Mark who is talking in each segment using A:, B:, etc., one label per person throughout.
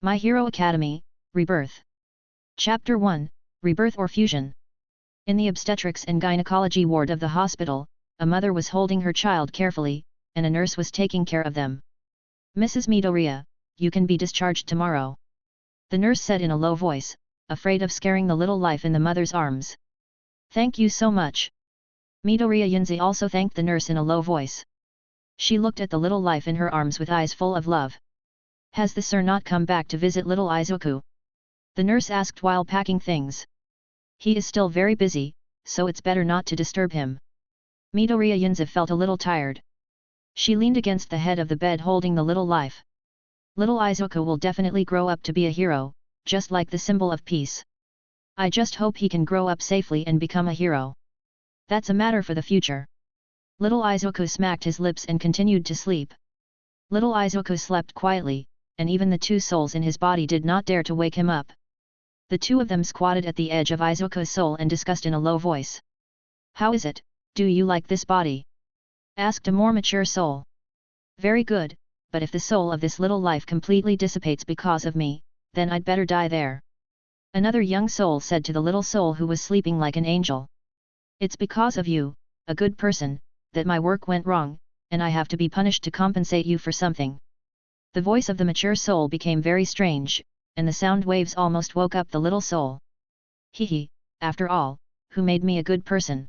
A: My Hero Academy, Rebirth. Chapter 1, Rebirth or Fusion. In the obstetrics and gynecology ward of the hospital, a mother was holding her child carefully, and a nurse was taking care of them. Mrs. Midoriya, you can be discharged tomorrow. The nurse said in a low voice, afraid of scaring the little life in the mother's arms. Thank you so much. Midoriya Yunzi also thanked the nurse in a low voice. She looked at the little life in her arms with eyes full of love. Has the sir not come back to visit little Izuku? The nurse asked while packing things. He is still very busy, so it's better not to disturb him. Midoriya Yunzi felt a little tired. She leaned against the head of the bed holding the little life. Little Izuku will definitely grow up to be a hero, just like the symbol of peace. I just hope he can grow up safely and become a hero. That's a matter for the future. Little Izuku smacked his lips and continued to sleep. Little Izuku slept quietly, and even the two souls in his body did not dare to wake him up. The two of them squatted at the edge of Izuku's soul and discussed in a low voice. How is it, do you like this body? Asked a more mature soul. Very good, but if the soul of this little life completely dissipates because of me, then I'd better die there. Another young soul said to the little soul who was sleeping like an angel. It's because of you, a good person, that my work went wrong, and I have to be punished to compensate you for something. The voice of the mature soul became very strange, and the sound waves almost woke up the little soul. Hee, after all, who made me a good person?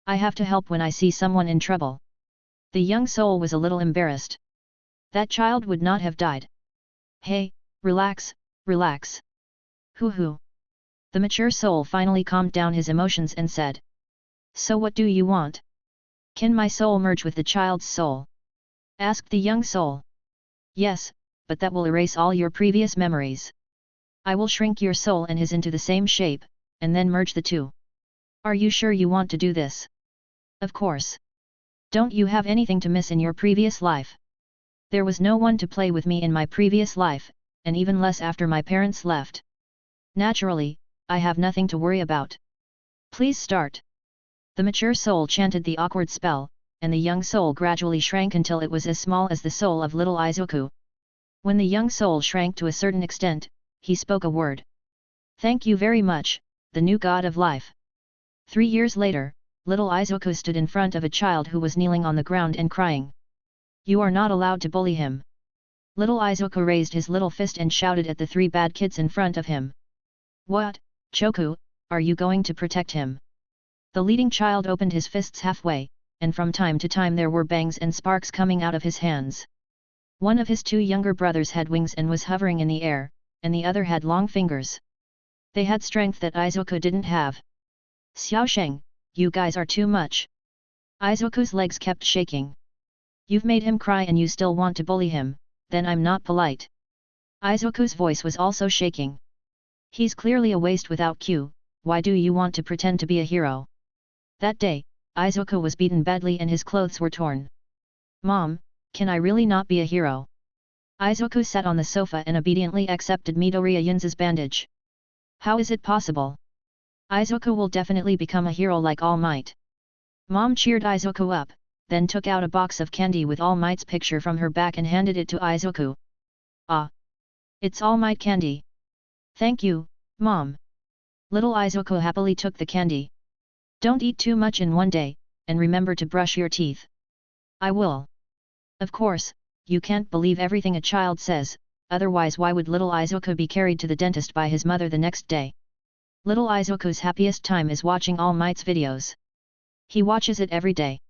A: I have to help when I see someone in trouble. The young soul was a little embarrassed. That child would not have died. Hey, relax, relax. Hoo. The mature soul finally calmed down his emotions and said. So what do you want? Can my soul merge with the child's soul? Asked the young soul. Yes, but that will erase all your previous memories. I will shrink your soul and his into the same shape, and then merge the two. Are you sure you want to do this? Of course. Don't you have anything to miss in your previous life? There was no one to play with me in my previous life, and even less after my parents left. Naturally, I have nothing to worry about. Please start. The mature soul chanted the awkward spell, and the young soul gradually shrank until it was as small as the soul of little Izuku. When the young soul shrank to a certain extent, he spoke a word. Thank you very much, the new god of life. 3 years later, little Izuku stood in front of a child who was kneeling on the ground and crying. You are not allowed to bully him. Little Izuku raised his little fist and shouted at the 3 bad kids in front of him. What, Choku, are you going to protect him? The leading child opened his fists halfway, and from time to time there were bangs and sparks coming out of his hands. One of his 2 younger brothers had wings and was hovering in the air, and the other had long fingers. They had strength that Izuku didn't have. Xiaosheng, you guys are too much. Izuku's legs kept shaking. You've made him cry and you still want to bully him, then I'm not polite. Izuku's voice was also shaking. He's clearly a waste without Q, why do you want to pretend to be a hero? That day, Izuku was beaten badly and his clothes were torn. Mom, can I really not be a hero? Izuku sat on the sofa and obediently accepted Midoriya Yunzi's bandage. How is it possible? Izuku will definitely become a hero like All Might. Mom cheered Izuku up, then took out a box of candy with All Might's picture from her back and handed it to Izuku. Ah! It's All Might candy. Thank you, Mom. Little Izuku happily took the candy. Don't eat too much in one day, and remember to brush your teeth. I will. Of course, you can't believe everything a child says, otherwise why would little Izuku be carried to the dentist by his mother the next day? Little Izuku's happiest time is watching All Might's videos. He watches it every day.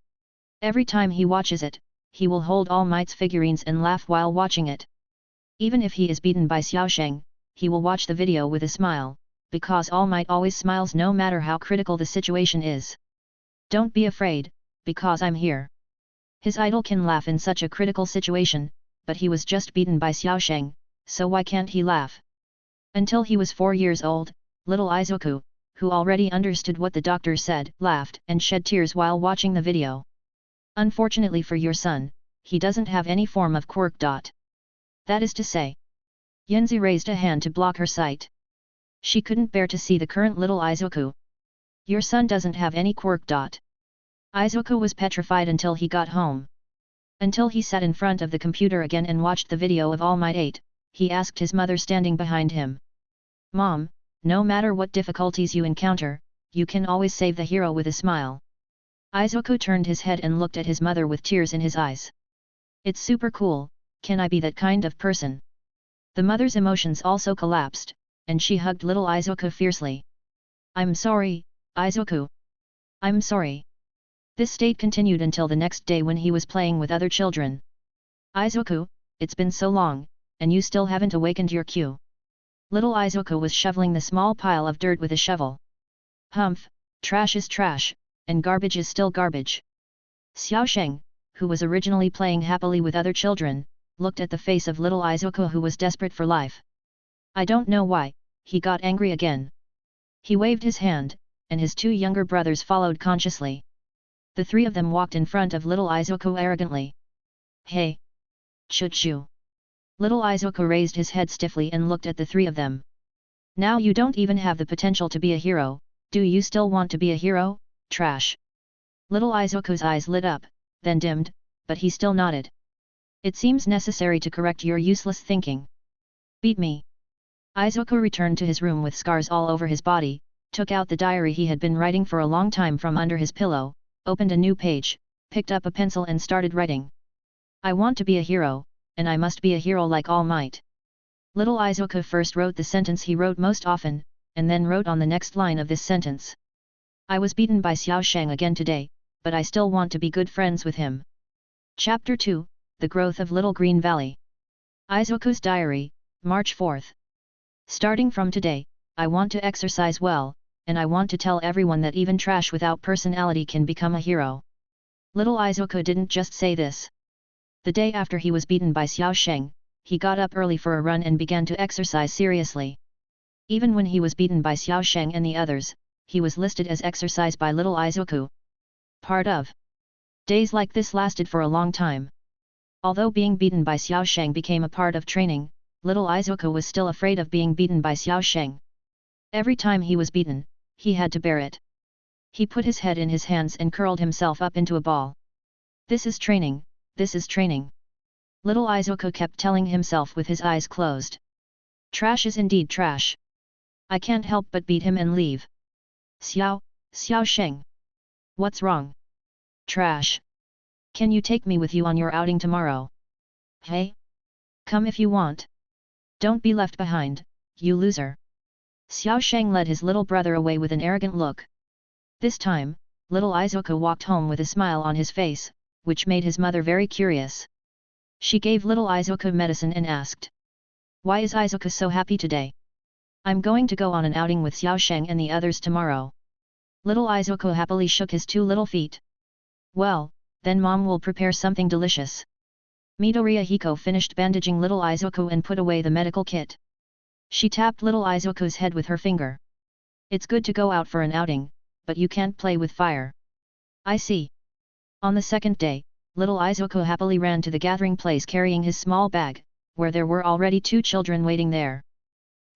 A: Every time he watches it, he will hold All Might's figurines and laugh while watching it. Even if he is beaten by Xiaosheng, he will watch the video with a smile, because All Might always smiles no matter how critical the situation is. Don't be afraid, because I'm here. His idol can laugh in such a critical situation, but he was just beaten by Xiaosheng, so why can't he laugh? Until he was 4 years old, little Izuku, who already understood what the doctor said, laughed and shed tears while watching the video. Unfortunately for your son, he doesn't have any form of quirk. That is to say. Yunzi raised a hand to block her sight. She couldn't bear to see the current little Izuku. Your son doesn't have any quirk. Izuku was petrified until he got home. Until he sat in front of the computer again and watched the video of All Might 8, he asked his mother standing behind him. Mom, no matter what difficulties you encounter, you can always save the hero with a smile. Izuku turned his head and looked at his mother with tears in his eyes. It's super cool, can I be that kind of person? The mother's emotions also collapsed, and she hugged little Izuku fiercely. I'm sorry, Izuku. I'm sorry. This state continued until the next day when he was playing with other children. Izuku, it's been so long, and you still haven't awakened your Q. Little Izuku was shoveling the small pile of dirt with a shovel. Humph, trash is trash, and garbage is still garbage. Xiaosheng, who was originally playing happily with other children, looked at the face of little Izuku who was desperate for life. I don't know why, he got angry again. He waved his hand, and his two younger brothers followed consciously. The three of them walked in front of little Izuku arrogantly. Hey! Chuchu! Little Izuku raised his head stiffly and looked at the three of them. Now you don't even have the potential to be a hero, do you still want to be a hero, trash? Little Izuku's eyes lit up, then dimmed, but he still nodded. It seems necessary to correct your useless thinking. Beat me. Izuku returned to his room with scars all over his body, took out the diary he had been writing for a long time from under his pillow, opened a new page, picked up a pencil and started writing. I want to be a hero, and I must be a hero like All Might. Little Izuku first wrote the sentence he wrote most often, and then wrote on the next line of this sentence. I was beaten by Xiaosheng again today, but I still want to be good friends with him. Chapter 2, The Growth of Little Green Valley. Izuku's Diary, March 4th. Starting from today, I want to exercise well, and I want to tell everyone that even trash without personality can become a hero. Little Izuku didn't just say this. The day after he was beaten by Xiaosheng, he got up early for a run and began to exercise seriously. Even when he was beaten by Xiaosheng and the others, he was listed as exercise by little Izuku. Part of. Days like this lasted for a long time. Although being beaten by Xiaosheng became a part of training, little Izuku was still afraid of being beaten by Xiaosheng. Every time he was beaten, he had to bear it. He put his head in his hands and curled himself up into a ball. This is training, this is training. Little Izuku kept telling himself with his eyes closed. Trash is indeed trash. I can't help but beat him and leave. Xiaosheng. What's wrong? Trash. Can you take me with you on your outing tomorrow? Hey? Come if you want. Don't be left behind, you loser. Xiaosheng led his little brother away with an arrogant look. This time, little Izuku walked home with a smile on his face, which made his mother very curious. She gave little Izuku medicine and asked. Why is Izuku so happy today? I'm going to go on an outing with Xiaosheng and the others tomorrow. Little Izuku happily shook his two little feet. Well, then Mom will prepare something delicious. Midoriya Hiko finished bandaging little Izuku and put away the medical kit. She tapped little Izuku's head with her finger. It's good to go out for an outing, but you can't play with fire. I see. On the second day, little Izuku happily ran to the gathering place carrying his small bag, where there were already two children waiting there.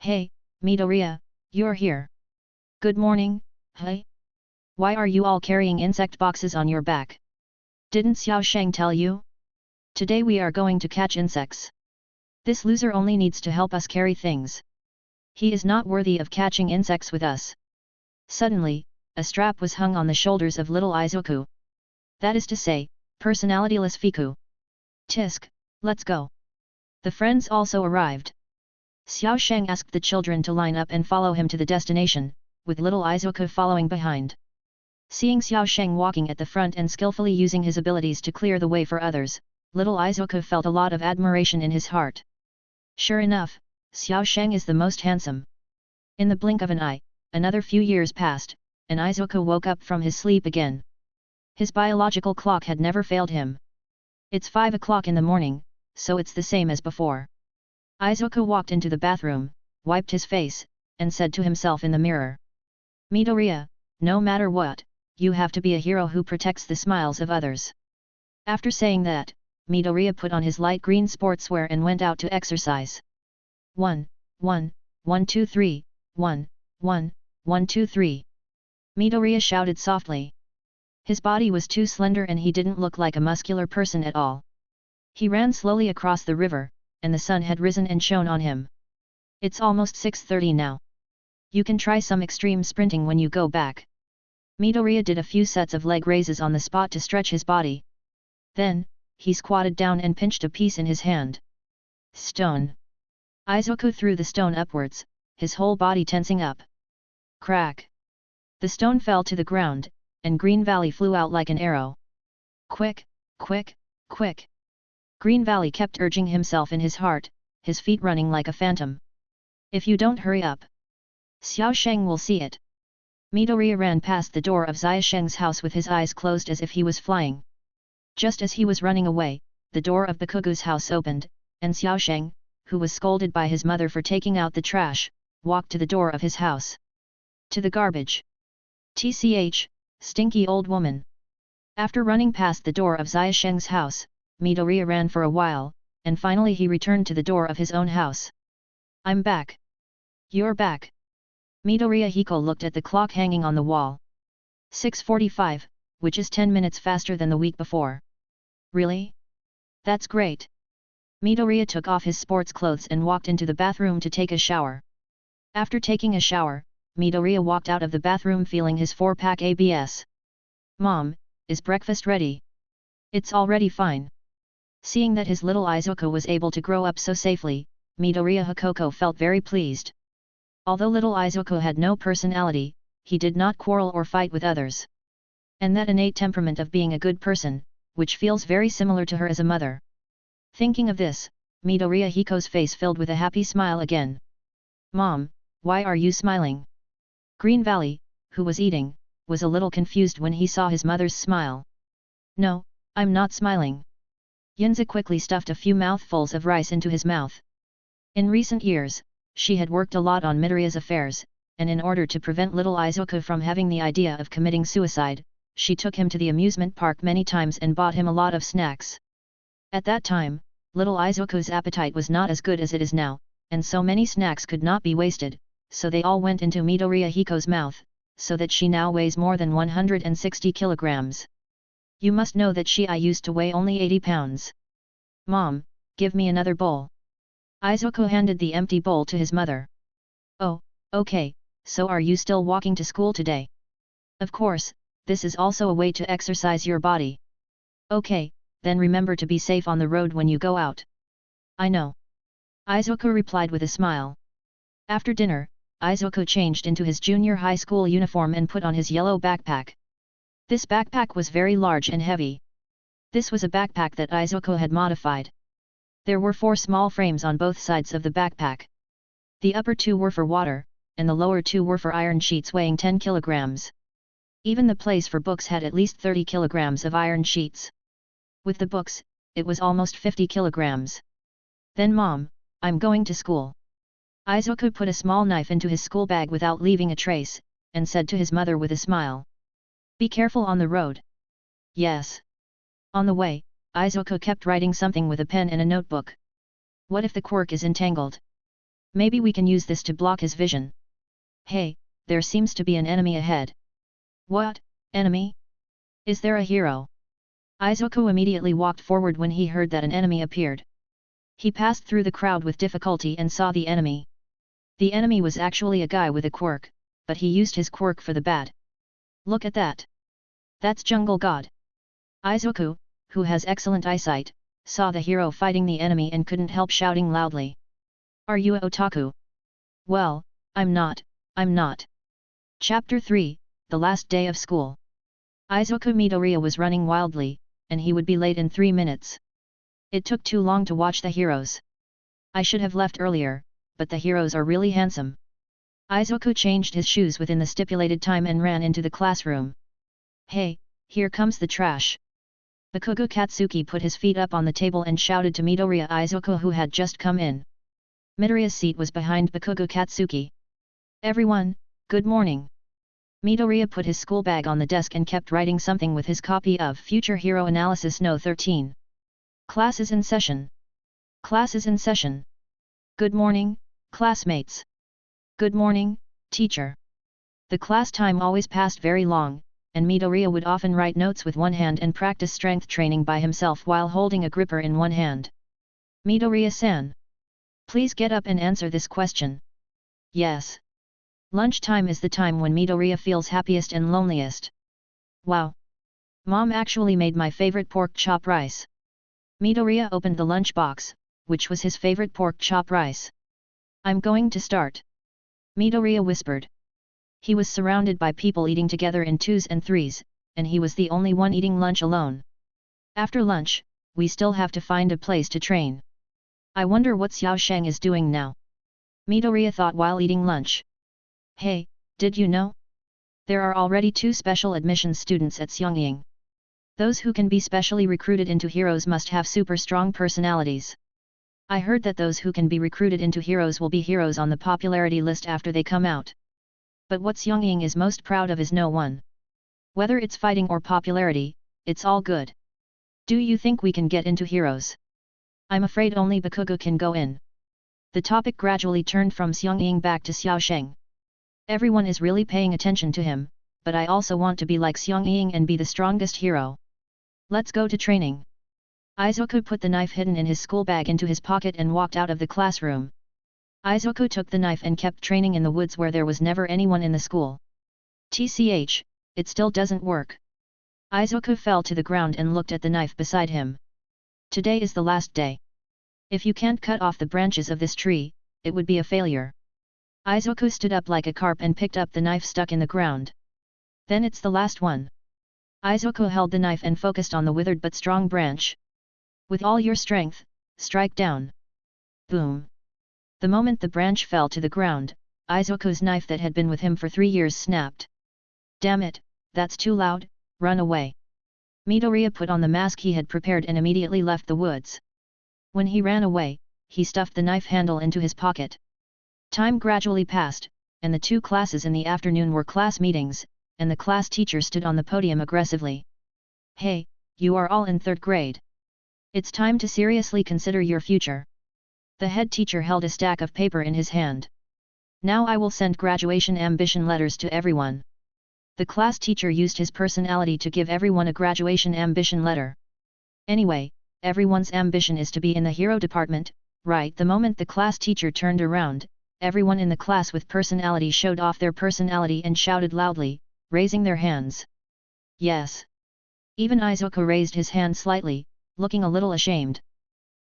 A: Hey, Midoriya, you're here. Good morning, hey? Why are you all carrying insect boxes on your back? Didn't Xiaosheng tell you? Today we are going to catch insects. This loser only needs to help us carry things. He is not worthy of catching insects with us. Suddenly, a strap was hung on the shoulders of little Izuku. That is to say, personalityless Fiku. Tisk, let's go. The friends also arrived. Xiaosheng asked the children to line up and follow him to the destination, with little Izuku following behind. Seeing Xiaosheng walking at the front and skillfully using his abilities to clear the way for others, little Izuku felt a lot of admiration in his heart. Sure enough, Xiaosheng is the most handsome. In the blink of an eye, another few years passed, and Izuku woke up from his sleep again. His biological clock had never failed him. It's 5 o'clock in the morning, so it's the same as before. Izuku walked into the bathroom, wiped his face, and said to himself in the mirror. Midoriya, no matter what, you have to be a hero who protects the smiles of others. After saying that, Midoriya put on his light green sportswear and went out to exercise. 1, 1, 1 2 3, 1, 1, 1 2 3. Midoriya shouted softly. His body was too slender and he didn't look like a muscular person at all. He ran slowly across the river, and the sun had risen and shone on him. It's almost 6:30 now. You can try some extreme sprinting when you go back. Midoriya did a few sets of leg raises on the spot to stretch his body. Then, he squatted down and pinched a piece in his hand. Stone. Izuku threw the stone upwards, his whole body tensing up. Crack. The stone fell to the ground, and Green Valley flew out like an arrow. Quick, quick, quick. Green Valley kept urging himself in his heart, his feet running like a phantom. If you don't hurry up, Xiao Sheng will see it. Midoriya ran past the door of Xia Sheng's house with his eyes closed as if he was flying. Just as he was running away, the door of Bakugu's house opened, and Xiao Sheng, who was scolded by his mother for taking out the trash, walked to the door of his house. To the garbage. Tch, stinky old woman. After running past the door of Xia Sheng's house, Midoriya ran for a while, and finally he returned to the door of his own house. I'm back. You're back. Midoriya Hiko looked at the clock hanging on the wall. 6:45, which is 10 minutes faster than the week before. Really? That's great. Midoriya took off his sports clothes and walked into the bathroom to take a shower. After taking a shower, Midoriya walked out of the bathroom feeling his 4-pack abs. Mom, is breakfast ready? It's already fine. Seeing that his little Izuku was able to grow up so safely, Midoriya Hikoko felt very pleased. Although little Izuku had no personality, he did not quarrel or fight with others. And that innate temperament of being a good person, which feels very similar to her as a mother. Thinking of this, Midoriya Hiko's face filled with a happy smile again. Mom, why are you smiling? Green Valley, who was eating, was a little confused when he saw his mother's smile. No, I'm not smiling. Yunza quickly stuffed a few mouthfuls of rice into his mouth. In recent years, she had worked a lot on Midoriya's affairs, and in order to prevent little Izuku from having the idea of committing suicide, she took him to the amusement park many times and bought him a lot of snacks. At that time, little Izuku's appetite was not as good as it is now, and so many snacks could not be wasted, so they all went into Midoriya Hiko's mouth, so that she now weighs more than 160 kilograms. You must know that I used to weigh only 80 pounds. Mom, give me another bowl. Izuku handed the empty bowl to his mother. Oh, okay, so are you still walking to school today? Of course, this is also a way to exercise your body. Okay, then remember to be safe on the road when you go out. I know. Izuku replied with a smile. After dinner, Izuku changed into his junior high school uniform and put on his yellow backpack. This backpack was very large and heavy. This was a backpack that Izuku had modified. There were 4 small frames on both sides of the backpack. The upper 2 were for water, and the lower 2 were for iron sheets weighing 10 kilograms. Even the place for books had at least 30 kilograms of iron sheets. With the books, it was almost 50 kilograms. Then Mom, I'm going to school. Izuku put a small knife into his school bag without leaving a trace, and said to his mother with a smile. Be careful on the road. Yes. On the way, Izuku kept writing something with a pen and a notebook. What if the quirk is entangled? Maybe we can use this to block his vision. Hey, there seems to be an enemy ahead. What, enemy? Is there a hero? Izuku immediately walked forward when he heard that an enemy appeared. He passed through the crowd with difficulty and saw the enemy. The enemy was actually a guy with a quirk, but he used his quirk for the bad. Look at that. That's Jungle God. Izuku, who has excellent eyesight, saw the hero fighting the enemy and couldn't help shouting loudly. Are you a otaku? Well, I'm not. Chapter 3, The Last Day of School. Izuku Midoriya was running wildly, and he would be late in 3 minutes. It took too long to watch the heroes. I should have left earlier, but the heroes are really handsome. Izuku changed his shoes within the stipulated time and ran into the classroom. Hey, here comes the trash. Bakugo Katsuki put his feet up on the table and shouted to Midoriya Izuku who had just come in. Midoriya's seat was behind Bakugo Katsuki. Everyone, good morning. Midoriya put his school bag on the desk and kept writing something with his copy of Future Hero Analysis No. 13. Class is in session. Class is in session. Good morning, classmates. Good morning, teacher. The class time always passed very long, and Midoriya would often write notes with one hand and practice strength training by himself while holding a gripper in one hand. Midoriya-san. Please get up and answer this question. Yes. Lunchtime is the time when Midoriya feels happiest and loneliest. Wow! Mom actually made my favorite pork chop rice. Midoriya opened the lunch box, which was his favorite pork chop rice. I'm going to start. Midoriya whispered. He was surrounded by people eating together in twos and threes, and he was the only one eating lunch alone. After lunch, we still have to find a place to train. I wonder what Xiao Sheng is doing now. Midoriya thought while eating lunch. Hey, did you know? There are already 2 special admissions students at Xiangying. Those who can be specially recruited into heroes must have super strong personalities. I heard that those who can be recruited into heroes will be heroes on the popularity list after they come out. But what Xiangying is most proud of is no one. Whether it's fighting or popularity, it's all good. Do you think we can get into heroes? I'm afraid only Bakugo can go in. The topic gradually turned from Xiangying back to Xiao Sheng. Everyone is really paying attention to him, but I also want to be like Xiangying and be the strongest hero. Let's go to training. Izuku put the knife hidden in his school bag into his pocket and walked out of the classroom. Izuku took the knife and kept training in the woods where there was never anyone in the school. TCH, it still doesn't work. Izuku fell to the ground and looked at the knife beside him. Today is the last day. If you can't cut off the branches of this tree, it would be a failure. Izuku stood up like a carp and picked up the knife stuck in the ground. Then it's the last one. Izuku held the knife and focused on the withered but strong branch. With all your strength, strike down. Boom. The moment the branch fell to the ground, Izuku's knife that had been with him for 3 years snapped. Damn it, that's too loud, run away. Midoriya put on the mask he had prepared and immediately left the woods. When he ran away, he stuffed the knife handle into his pocket. Time gradually passed, and the 2 classes in the afternoon were class meetings, and the class teacher stood on the podium aggressively. Hey, you are all in 3rd grade. It's time to seriously consider your future. The head teacher held a stack of paper in his hand. Now I will send graduation ambition letters to everyone. The class teacher used his personality to give everyone a graduation ambition letter. Anyway, everyone's ambition is to be in the hero department, right? The moment the class teacher turned around, everyone in the class with personality showed off their personality and shouted loudly, raising their hands. Yes. Even Izuku raised his hand slightly, looking a little ashamed.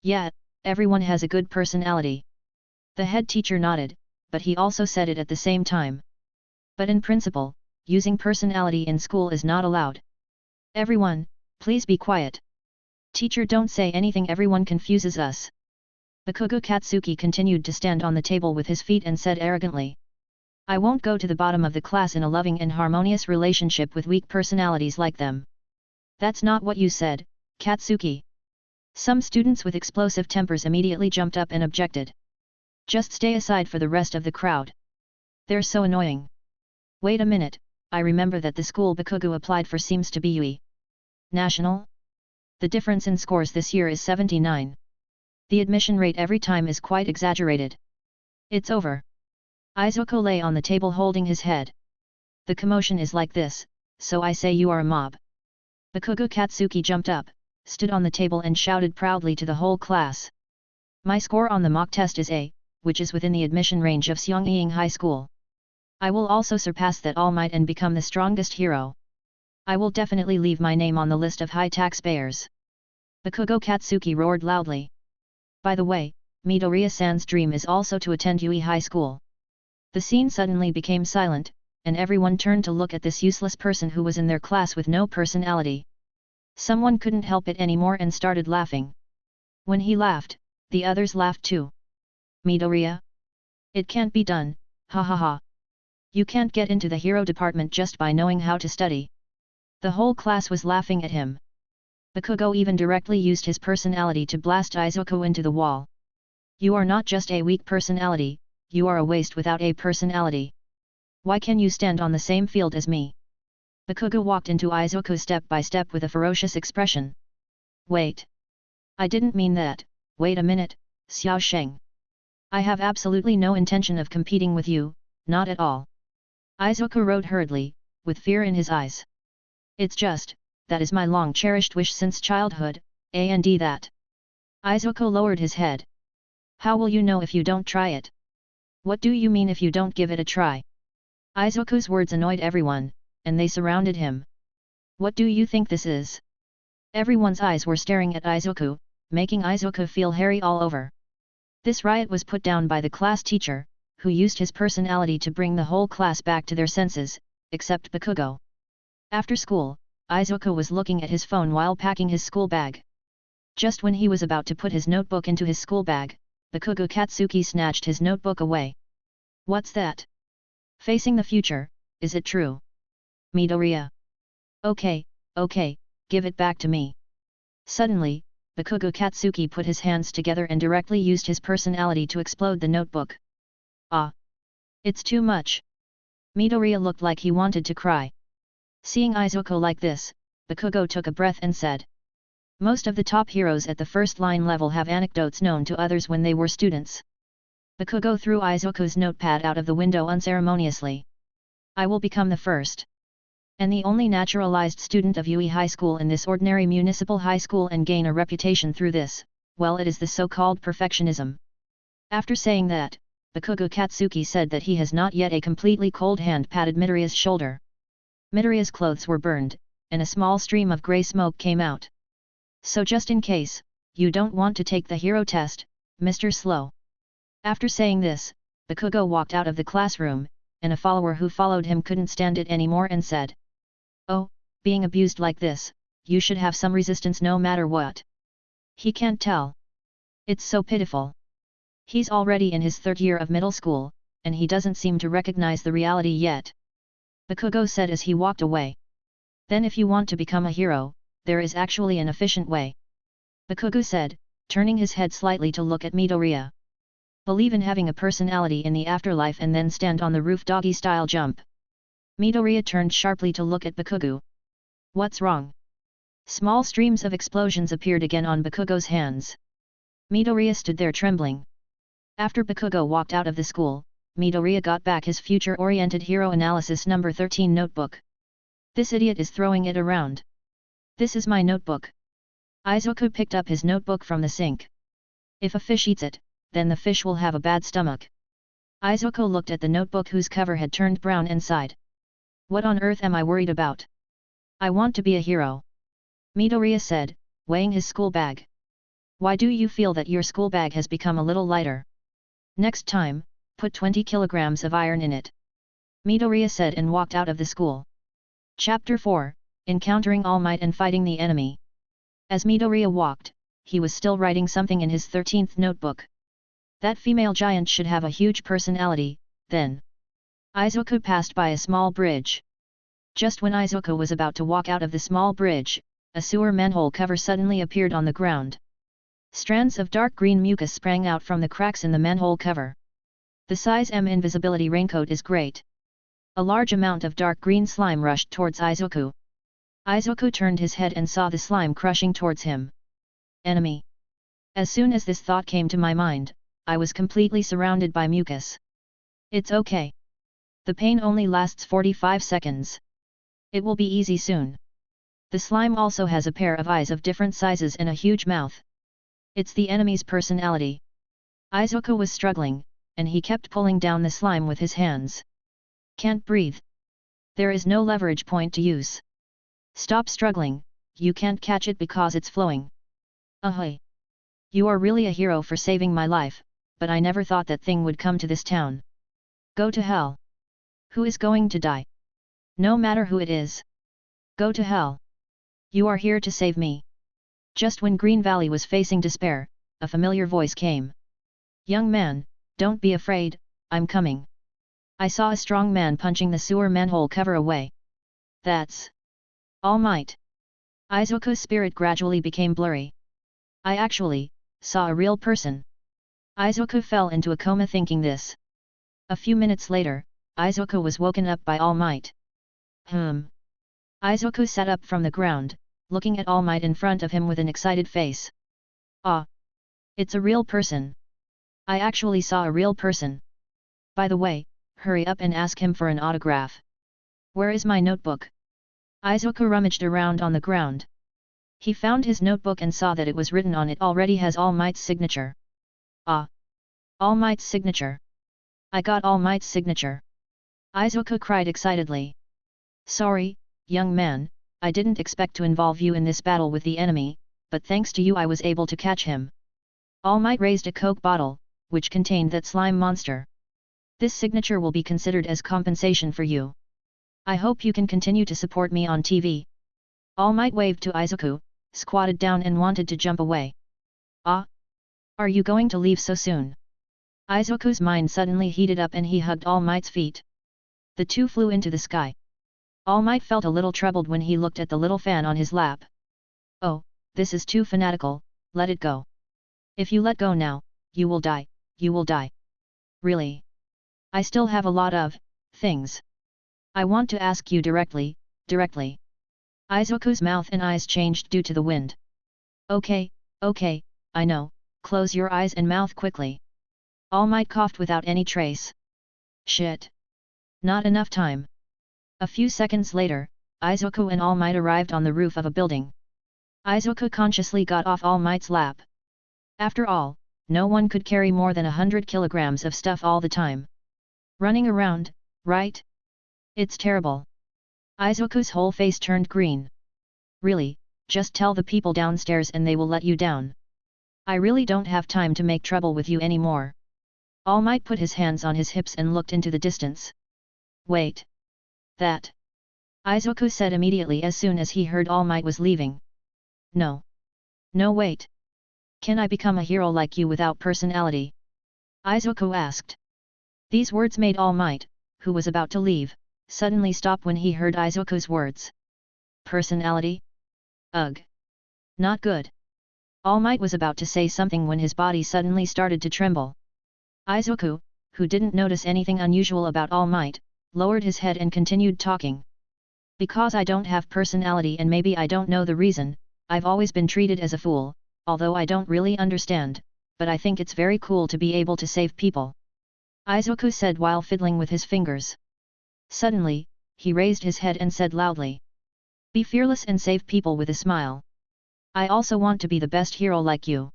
A: Yeah, everyone has a good personality. The head teacher nodded, but he also said it at the same time. But in principle, using personality in school is not allowed. Everyone, please be quiet. Teacher, don't say anything, everyone confuses us. Bakugo Katsuki continued to stand on the table with his feet and said arrogantly. I won't go to the bottom of the class in a loving and harmonious relationship with weak personalities like them. That's not what you said, Katsuki. Some students with explosive tempers immediately jumped up and objected. Just stay aside for the rest of the crowd. They're so annoying. Wait a minute, I remember that the school Bakugo applied for seems to be UE National? The difference in scores this year is 79. The admission rate every time is quite exaggerated. It's over. Izuku lay on the table holding his head. The commotion is like this, so I say you are a mob. Bakugo Katsuki jumped up, stood on the table and shouted proudly to the whole class. My score on the mock test is A, which is within the admission range of Xiangying High School. I will also surpass that all might and become the strongest hero. I will definitely leave my name on the list of high taxpayers. Bakugo Katsuki roared loudly. By the way, Midoriya-san's dream is also to attend UE High School. The scene suddenly became silent, and everyone turned to look at this useless person who was in their class with no personality. Someone couldn't help it anymore and started laughing. When he laughed, the others laughed too. Midoriya? It can't be done, ha ha ha. You can't get into the hero department just by knowing how to study. The whole class was laughing at him. Bakugo even directly used his personality to blast Izuku into the wall. You are not just a weak personality, you are a waste without a personality. Why can you stand on the same field as me? Bakugo walked into Izuku step by step with a ferocious expression. Wait. I didn't mean that, wait a minute, Xiao Sheng. I have absolutely no intention of competing with you, not at all. Izuku rode hurriedly, with fear in his eyes. It's just, that is my long-cherished wish since childhood, and that. Izuku lowered his head. How will you know if you don't try it? What do you mean if you don't give it a try? Izuku's words annoyed everyone, and they surrounded him. What do you think this is? Everyone's eyes were staring at Izuku, making Izuku feel hairy all over. This riot was put down by the class teacher, who used his personality to bring the whole class back to their senses, except Bakugo. After school, Izuku was looking at his phone while packing his school bag. Just when he was about to put his notebook into his school bag, Bakugo Katsuki snatched his notebook away. What's that? Facing the future, is it true? Midoriya. Okay, give it back to me. Suddenly, Bakugo Katsuki put his hands together and directly used his personality to explode the notebook. Ah! It's too much. Midoriya looked like he wanted to cry. Seeing Izuku like this, Bakugo took a breath and said. Most of the top heroes at the first line level have anecdotes known to others when they were students. Bakugo threw Izuku's notepad out of the window unceremoniously. I will become the first. And the only naturalized student of Yui High School in this ordinary municipal high school and gain a reputation through this, well, it is the so-called perfectionism. After saying that, Bakugo Katsuki said that he has not yet a completely cold hand patted Midoriya's shoulder. Midoriya's clothes were burned, and a small stream of grey smoke came out. So just in case, you don't want to take the hero test, Mr. Slow. After saying this, Bakugo walked out of the classroom, and a follower who followed him couldn't stand it anymore and said. Oh, being abused like this, you should have some resistance no matter what. He can't tell. It's so pitiful. He's already in his third year of middle school, and he doesn't seem to recognize the reality yet. Bakugo said as he walked away. Then if you want to become a hero, there is actually an efficient way. Bakugo said, turning his head slightly to look at Midoriya. Believe in having a personality in the afterlife and then stand on the roof doggy-style jump. Midoriya turned sharply to look at Bakugo. What's wrong? Small streams of explosions appeared again on Bakugo's hands. Midoriya stood there trembling. After Bakugo walked out of the school, Midoriya got back his future-oriented hero analysis number 13 notebook. This idiot is throwing it around. This is my notebook. Izuku picked up his notebook from the sink. If a fish eats it, then the fish will have a bad stomach. Izuku looked at the notebook whose cover had turned brown and sighed. What on earth am I worried about? I want to be a hero. Midoriya said, weighing his school bag. Why do you feel that your school bag has become a little lighter? Next time, put 20 kilograms of iron in it. Midoriya said and walked out of the school. Chapter 4, Encountering All Might and Fighting the Enemy. As Midoriya walked, he was still writing something in his 13th notebook. That female giant should have a huge personality, then. Izuku passed by a small bridge. Just when Izuku was about to walk out of the small bridge, a sewer manhole cover suddenly appeared on the ground. Strands of dark green mucus sprang out from the cracks in the manhole cover. The size M invisibility raincoat is great. A large amount of dark green slime rushed towards Izuku. Izuku turned his head and saw the slime crushing towards him. Enemy. As soon as this thought came to my mind, I was completely surrounded by mucus. It's okay. The pain only lasts 45 seconds. It will be easy soon. The slime also has a pair of eyes of different sizes and a huge mouth. It's the enemy's personality. Izuku was struggling, and he kept pulling down the slime with his hands. Can't breathe. There is no leverage point to use. Stop struggling, you can't catch it because it's flowing. Ahoy! You are really a hero for saving my life, but I never thought that thing would come to this town. Go to hell. Who is going to die? No matter who it is. Go to hell. You are here to save me. Just when Green Valley was facing despair, a familiar voice came. Young man, don't be afraid, I'm coming. I saw a strong man punching the sewer manhole cover away. That's All Might. Izuku's spirit gradually became blurry. I actually saw a real person. Izuku fell into a coma thinking this. A few minutes later, Izuku was woken up by All Might. Izuku sat up from the ground, looking at All Might in front of him with an excited face. Ah! It's a real person. I actually saw a real person. By the way, hurry up and ask him for an autograph. Where is my notebook? Izuku rummaged around on the ground. He found his notebook and saw that it was written on it already has All Might's signature. Ah! All Might's signature! I got All Might's signature! Izuku cried excitedly. Sorry, young man, I didn't expect to involve you in this battle with the enemy, but thanks to you I was able to catch him. All Might raised a Coke bottle, which contained that slime monster. This signature will be considered as compensation for you. I hope you can continue to support me on TV. All Might waved to Izuku, squatted down and wanted to jump away. Ah! Are you going to leave so soon? Izuku's mind suddenly heated up and he hugged All Might's feet. The two flew into the sky. All Might felt a little troubled when he looked at the little fan on his lap. Oh, this is too fanatical, let it go. If you let go now, you will die, you will die. Really? I still have a lot of things. I want to ask you directly. Izuku's mouth and eyes changed due to the wind. Okay, I know, close your eyes and mouth quickly. All Might coughed without any trace. Shit. Not enough time. A few seconds later, Izuku and All Might arrived on the roof of a building. Izuku consciously got off All Might's lap. After all, no one could carry more than 100 kilograms of stuff all the time. Running around, right? It's terrible. Izuku's whole face turned green. Really, just tell the people downstairs and they will let you down. I really don't have time to make trouble with you anymore. All Might put his hands on his hips and looked into the distance. Wait. That. Izuku said immediately as soon as he heard All Might was leaving. No. No, wait. Can I become a hero like you without personality? Izuku asked. These words made All Might, who was about to leave, suddenly stop when he heard Izuku's words. Personality? Ugh. Not good. All Might was about to say something when his body suddenly started to tremble. Izuku, who didn't notice anything unusual about All Might, lowered his head and continued talking. Because I don't have personality and maybe I don't know the reason, I've always been treated as a fool, although I don't really understand, but I think it's very cool to be able to save people. Izuku said while fiddling with his fingers. Suddenly, he raised his head and said loudly. Be fearless and save people with a smile. I also want to be the best hero like you.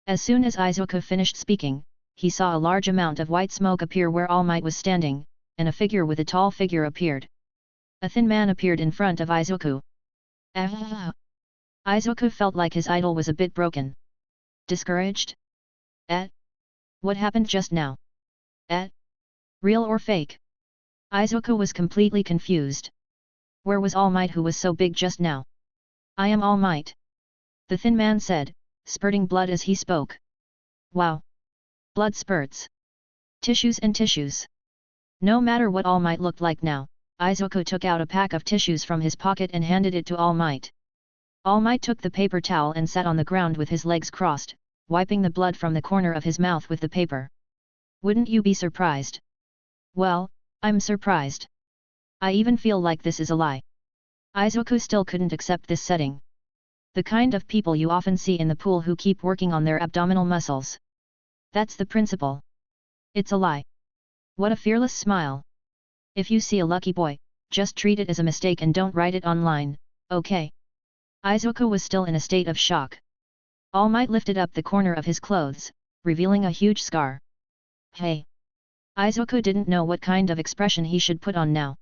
A: As soon as Izuku finished speaking, he saw a large amount of white smoke appear where All Might was standing, and a figure with a tall figure appeared. A thin man appeared in front of Izuku. Ah! Izuku felt like his idol was a bit broken. Discouraged? What happened just now? Real or fake? Izuku was completely confused. Where was All Might who was so big just now? I am All Might. The thin man said, spurting blood as he spoke. Wow! Blood spurts. Tissues and tissues. No matter what All Might looked like now, Izuku took out a pack of tissues from his pocket and handed it to All Might. All Might took the paper towel and sat on the ground with his legs crossed, wiping the blood from the corner of his mouth with the paper. Wouldn't you be surprised? Well, I'm surprised. I even feel like this is a lie. Izuku still couldn't accept this setting. The kind of people you often see in the pool who keep working on their abdominal muscles. That's the principle. It's a lie. What a fearless smile. If you see a lucky boy, just treat it as a mistake and don't write it online, okay? Izuku was still in a state of shock. All Might lifted up the corner of his clothes, revealing a huge scar. Hey! Izuku didn't know what kind of expression he should put on now.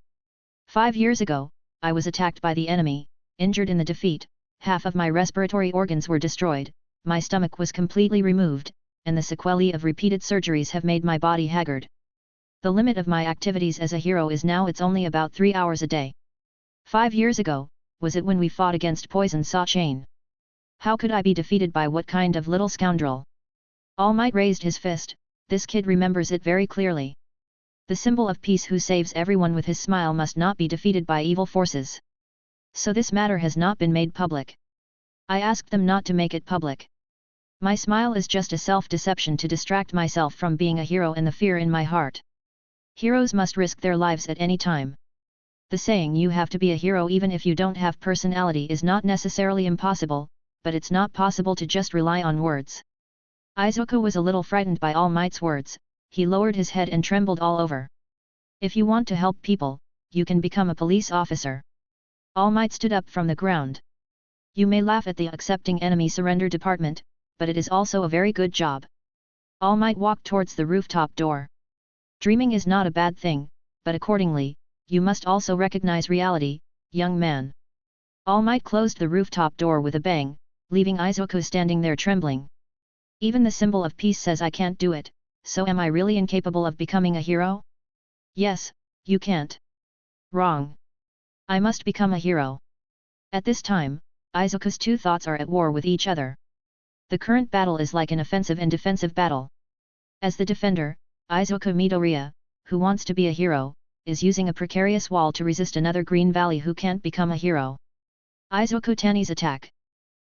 A: 5 years ago, I was attacked by the enemy, injured in the defeat, half of my respiratory organs were destroyed, my stomach was completely removed, and the sequelae of repeated surgeries have made my body haggard. The limit of my activities as a hero is now it's only about 3 hours a day. 5 years ago, was it when we fought against Poison Saw Chain? How could I be defeated by what kind of little scoundrel? All Might raised his fist, this kid remembers it very clearly. The symbol of peace who saves everyone with his smile must not be defeated by evil forces. So this matter has not been made public. I asked them not to make it public. My smile is just a self-deception to distract myself from being a hero and the fear in my heart. Heroes must risk their lives at any time. The saying you have to be a hero even if you don't have personality is not necessarily impossible, but it's not possible to just rely on words. Izuku was a little frightened by All Might's words, he lowered his head and trembled all over. If you want to help people, you can become a police officer. All Might stood up from the ground. You may laugh at the accepting enemy surrender department, but it is also a very good job. All Might walked towards the rooftop door. Dreaming is not a bad thing, but accordingly, you must also recognize reality, young man. All Might closed the rooftop door with a bang, leaving Izuku standing there trembling. Even the symbol of peace says I can't do it, so am I really incapable of becoming a hero? Yes, you can't. Wrong. I must become a hero. At this time, Izuku's two thoughts are at war with each other. The current battle is like an offensive and defensive battle. As the defender, Izuku Midoriya, who wants to be a hero, is using a precarious wall to resist another Green Valley who can't become a hero. Izuku Tani's attack.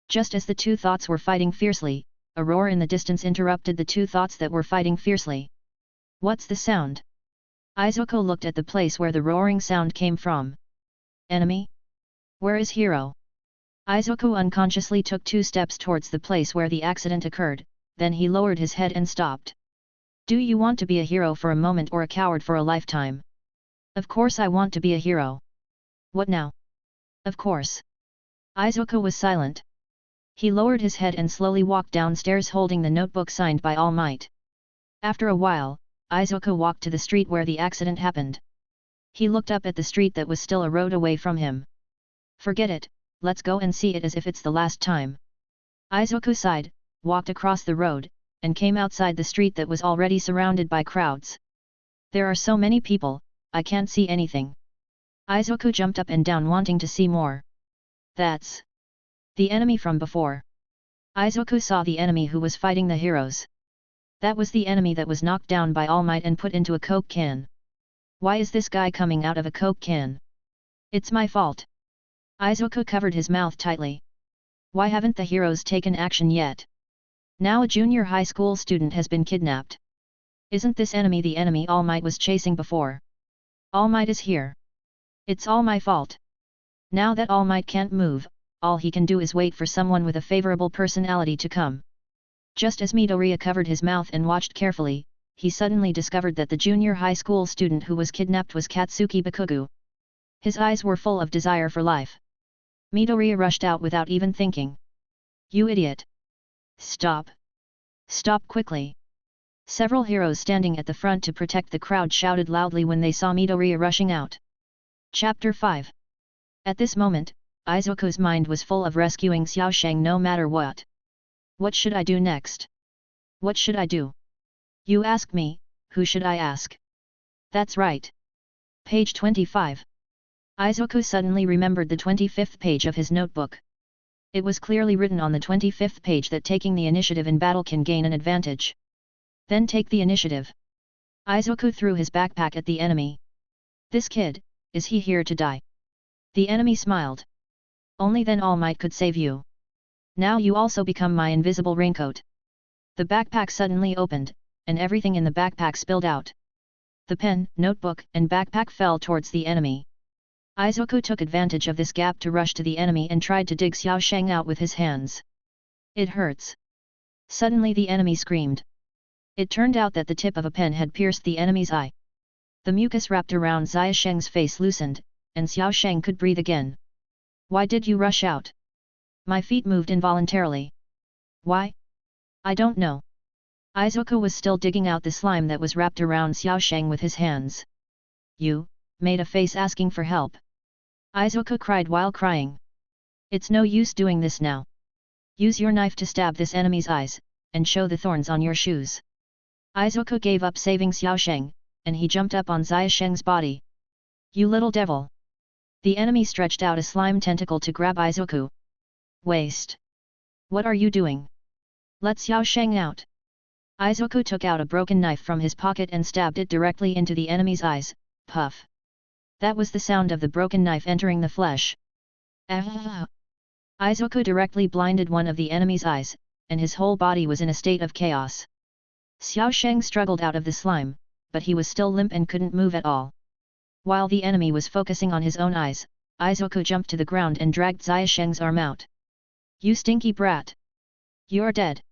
A: Just as the two thoughts were fighting fiercely, a roar in the distance interrupted the two thoughts that were fighting fiercely. What's the sound? Izuku looked at the place where the roaring sound came from. Enemy? Where is hero? Izuku unconsciously took 2 steps towards the place where the accident occurred, then he lowered his head and stopped. Do you want to be a hero for a moment or a coward for a lifetime? Of course I want to be a hero. What now? Of course. Izuku was silent. He lowered his head and slowly walked downstairs holding the notebook signed by All Might. After a while, Izuku walked to the street where the accident happened. He looked up at the street that was still a road away from him. Forget it, let's go and see it as if it's the last time. Izuku sighed, walked across the road, and came outside the street that was already surrounded by crowds. There are so many people, I can't see anything. Izuku jumped up and down wanting to see more. That's the enemy from before. Izuku saw the enemy who was fighting the heroes. That was the enemy that was knocked down by All Might and put into a Coke can. Why is this guy coming out of a Coke can? It's my fault. Izuku covered his mouth tightly. Why haven't the heroes taken action yet? Now a junior high school student has been kidnapped. Isn't this enemy the enemy All Might was chasing before? All Might is here. It's all my fault. Now that All Might can't move, all he can do is wait for someone with a favorable personality to come. Just as Midoriya covered his mouth and watched carefully, he suddenly discovered that the junior high school student who was kidnapped was Katsuki Bakugo. His eyes were full of desire for life. Midoriya rushed out without even thinking. You idiot! Stop! Stop quickly! Several heroes standing at the front to protect the crowd shouted loudly when they saw Midoriya rushing out. Chapter 5. At this moment, Izuku's mind was full of rescuing Xiaosheng no matter what. What should I do next? What should I do? You ask me, who should I ask? That's right. Page 25. Izuku suddenly remembered the 25th page of his notebook. It was clearly written on the 25th page that taking the initiative in battle can gain an advantage. Then take the initiative. Izuku threw his backpack at the enemy. This kid, is he here to die? The enemy smiled. Only then All Might could save you. Now you also become my invisible raincoat. The backpack suddenly opened, and everything in the backpack spilled out. The pen, notebook, and backpack fell towards the enemy. Izuku took advantage of this gap to rush to the enemy and tried to dig Xiaosheng out with his hands. It hurts. Suddenly the enemy screamed. It turned out that the tip of a pen had pierced the enemy's eye. The mucus wrapped around Xiaosheng's face loosened, and Xiaosheng could breathe again. Why did you rush out? My feet moved involuntarily. Why? I don't know. Izuku was still digging out the slime that was wrapped around Xiaosheng with his hands. You made a face asking for help. Izuku cried while crying. It's no use doing this now. Use your knife to stab this enemy's eyes, and show the thorns on your shoes. Izuku gave up saving Xiaosheng, and he jumped up on Xiaosheng's body. You little devil! The enemy stretched out a slime tentacle to grab Izuku. Waste! What are you doing? Let Xiaosheng out! Izuku took out a broken knife from his pocket and stabbed it directly into the enemy's eyes. Puff! That was the sound of the broken knife entering the flesh. Ah! Izuku directly blinded one of the enemy's eyes, and his whole body was in a state of chaos. Xiaosheng struggled out of the slime, but he was still limp and couldn't move at all. While the enemy was focusing on his own eyes, Izuku jumped to the ground and dragged Xiaosheng's arm out. You stinky brat! You're dead!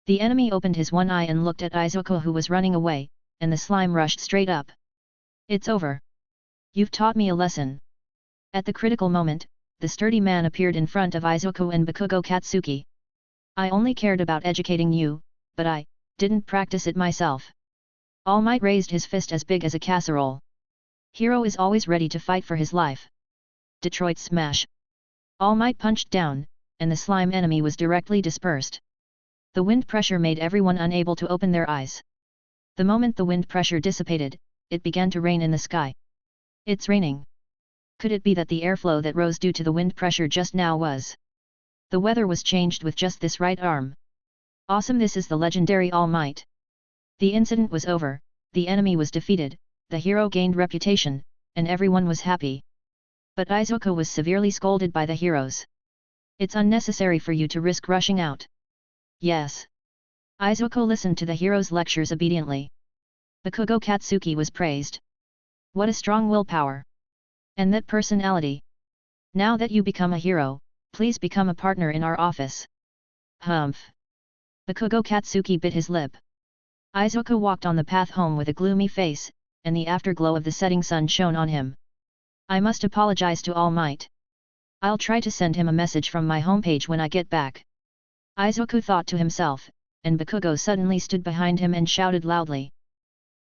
A: The enemy opened his one eye and looked at Izuku who was running away, and the slime rushed straight up. It's over. You've taught me a lesson. At the critical moment, the sturdy man appeared in front of Izuku and Bakugo Katsuki. I only cared about educating you, but I didn't practice it myself. All Might raised his fist as big as a casserole. Hero is always ready to fight for his life. Detroit Smash. All Might punched down, and the slime enemy was directly dispersed. The wind pressure made everyone unable to open their eyes. The moment the wind pressure dissipated, it began to rain in the sky. It's raining. Could it be that the airflow that rose due to the wind pressure just now was? The weather was changed with just this right arm. Awesome, this is the legendary All Might. The incident was over, the enemy was defeated, the hero gained reputation, and everyone was happy. But Izuku was severely scolded by the heroes. It's unnecessary for you to risk rushing out. Yes. Izuku listened to the hero's lectures obediently. Bakugo Katsuki was praised. What a strong willpower. And that personality. Now that you become a hero, please become a partner in our office. Humph. Bakugo Katsuki bit his lip. Izuku walked on the path home with a gloomy face, and the afterglow of the setting sun shone on him. I must apologize to All Might. I'll try to send him a message from my homepage when I get back. Izuku thought to himself, and Bakugo suddenly stood behind him and shouted loudly.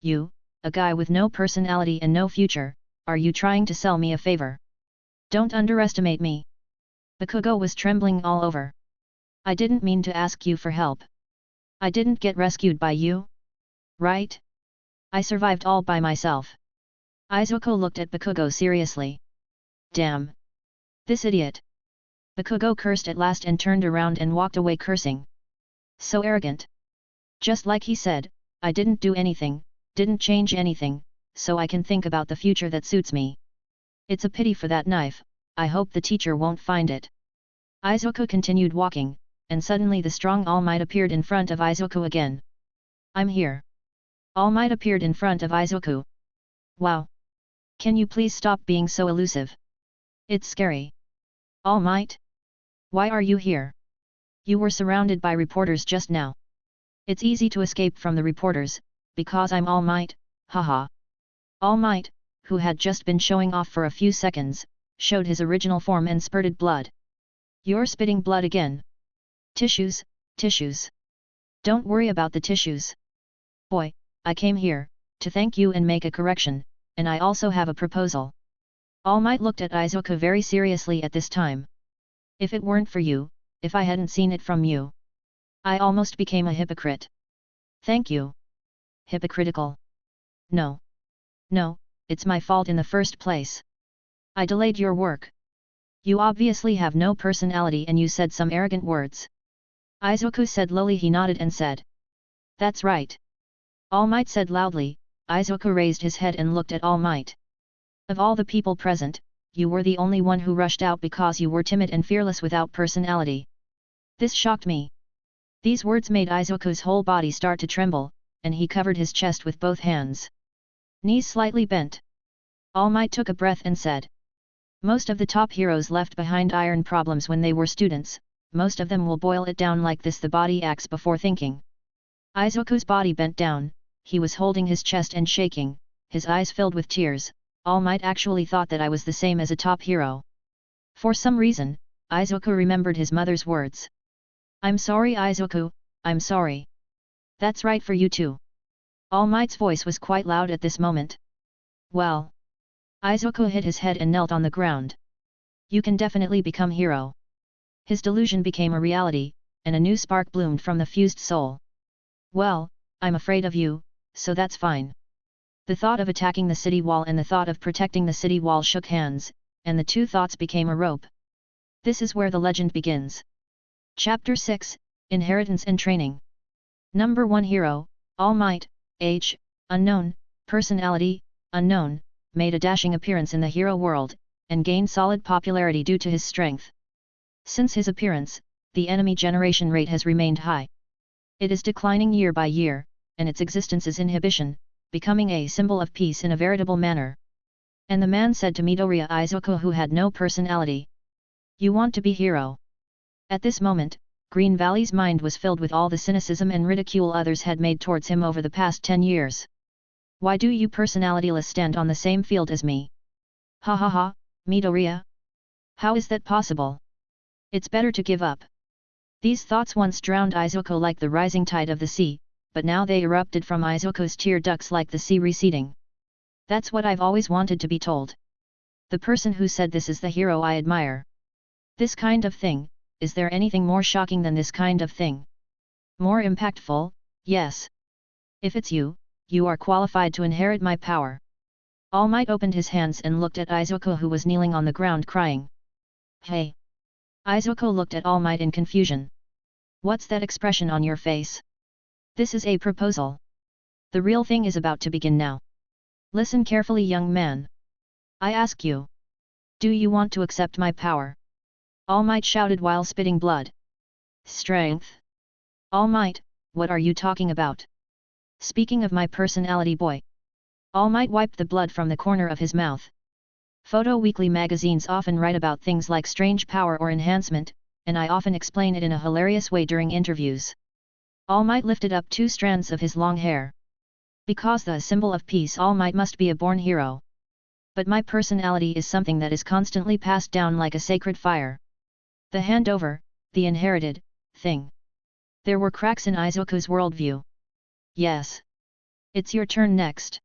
A: You, a guy with no personality and no future, are you trying to sell me a favor? Don't underestimate me. Bakugo was trembling all over. I didn't mean to ask you for help. I didn't get rescued by you. Right? I survived all by myself. Izuku looked at Bakugo seriously. Damn. This idiot. Bakugo cursed at last and turned around and walked away cursing. So arrogant. Just like he said, I didn't do anything, didn't change anything, so I can think about the future that suits me. It's a pity for that knife, I hope the teacher won't find it. Izuku continued walking, and suddenly the strong All Might appeared in front of Izuku again. I'm here. All Might appeared in front of Izuku. Wow. Can you please stop being so elusive? It's scary. All Might? Why are you here? You were surrounded by reporters just now. It's easy to escape from the reporters, because I'm All Might, haha. All Might, who had just been showing off for a few seconds, showed his original form and spurted blood. You're spitting blood again. Tissues, tissues. Don't worry about the tissues. Boy, I came here to thank you and make a correction, and I also have a proposal. All Might looked at Izuku very seriously at this time. If it weren't for you, if I hadn't seen it from you, I almost became a hypocrite. Thank you. Hypocritical. No. No, it's my fault in the first place. I delayed your work. You obviously have no personality and you said some arrogant words. Izuku said lowly. He nodded and said. That's right. All Might said loudly. Izuku raised his head and looked at All Might. Of all the people present, you were the only one who rushed out because you were timid and fearless without personality. This shocked me. These words made Izuku's whole body start to tremble, and he covered his chest with both hands. Knees slightly bent. All Might took a breath and said. Most of the top heroes left behind iron problems when they were students, most of them will boil it down like this. The body acts before thinking. Izuku's body bent down, he was holding his chest and shaking, his eyes filled with tears. All Might actually thought that I was the same as a top hero. For some reason, Izuku remembered his mother's words. I'm sorry Izuku, I'm sorry. That's right for you too. All Might's voice was quite loud at this moment. Well. Izuku hit his head and knelt on the ground. You can definitely become hero. His delusion became a reality, and a new spark bloomed from the fused soul. Well, I'm afraid of you, so that's fine. The thought of attacking the city wall and the thought of protecting the city wall shook hands, and the two thoughts became a rope. This is where the legend begins. Chapter 6, Inheritance and Training. Number 1 Hero, All Might, age, unknown, personality, unknown, made a dashing appearance in the hero world, and gained solid popularity due to his strength. Since his appearance, the enemy generation rate has remained high. It is declining year by year, and its existence is inhibition, becoming a symbol of peace in a veritable manner. And the man said to Midoriya Izuku, who had no personality. You want to be hero? At this moment, Green Valley's mind was filled with all the cynicism and ridicule others had made towards him over the past 10 years. Why do you personalityless stand on the same field as me? Ha ha ha, Midoriya. How is that possible? It's better to give up. These thoughts once drowned Izuku like the rising tide of the sea, but now they erupted from Izuku's tear ducts like the sea receding. That's what I've always wanted to be told. The person who said this is the hero I admire. This kind of thing, is there anything more shocking than this kind of thing? More impactful, yes. If it's you, you are qualified to inherit my power. All Might opened his hands and looked at Izuku, who was kneeling on the ground crying. Hey! Izuku looked at All Might in confusion. What's that expression on your face? This is a proposal. The real thing is about to begin now. Listen carefully, young man. I ask you. Do you want to accept my power? All Might shouted while spitting blood. Strength? All Might, what are you talking about? Speaking of my personality, boy. All Might wiped the blood from the corner of his mouth. Photo weekly magazines often write about things like strange power or enhancement, and I often explain it in a hilarious way during interviews. All Might lifted up 2 strands of his long hair. Because the symbol of peace, All Might must be a born hero. But my personality is something that is constantly passed down like a sacred fire. The handover, the inherited, thing. There were cracks in Izuku's worldview. Yes. It's your turn next.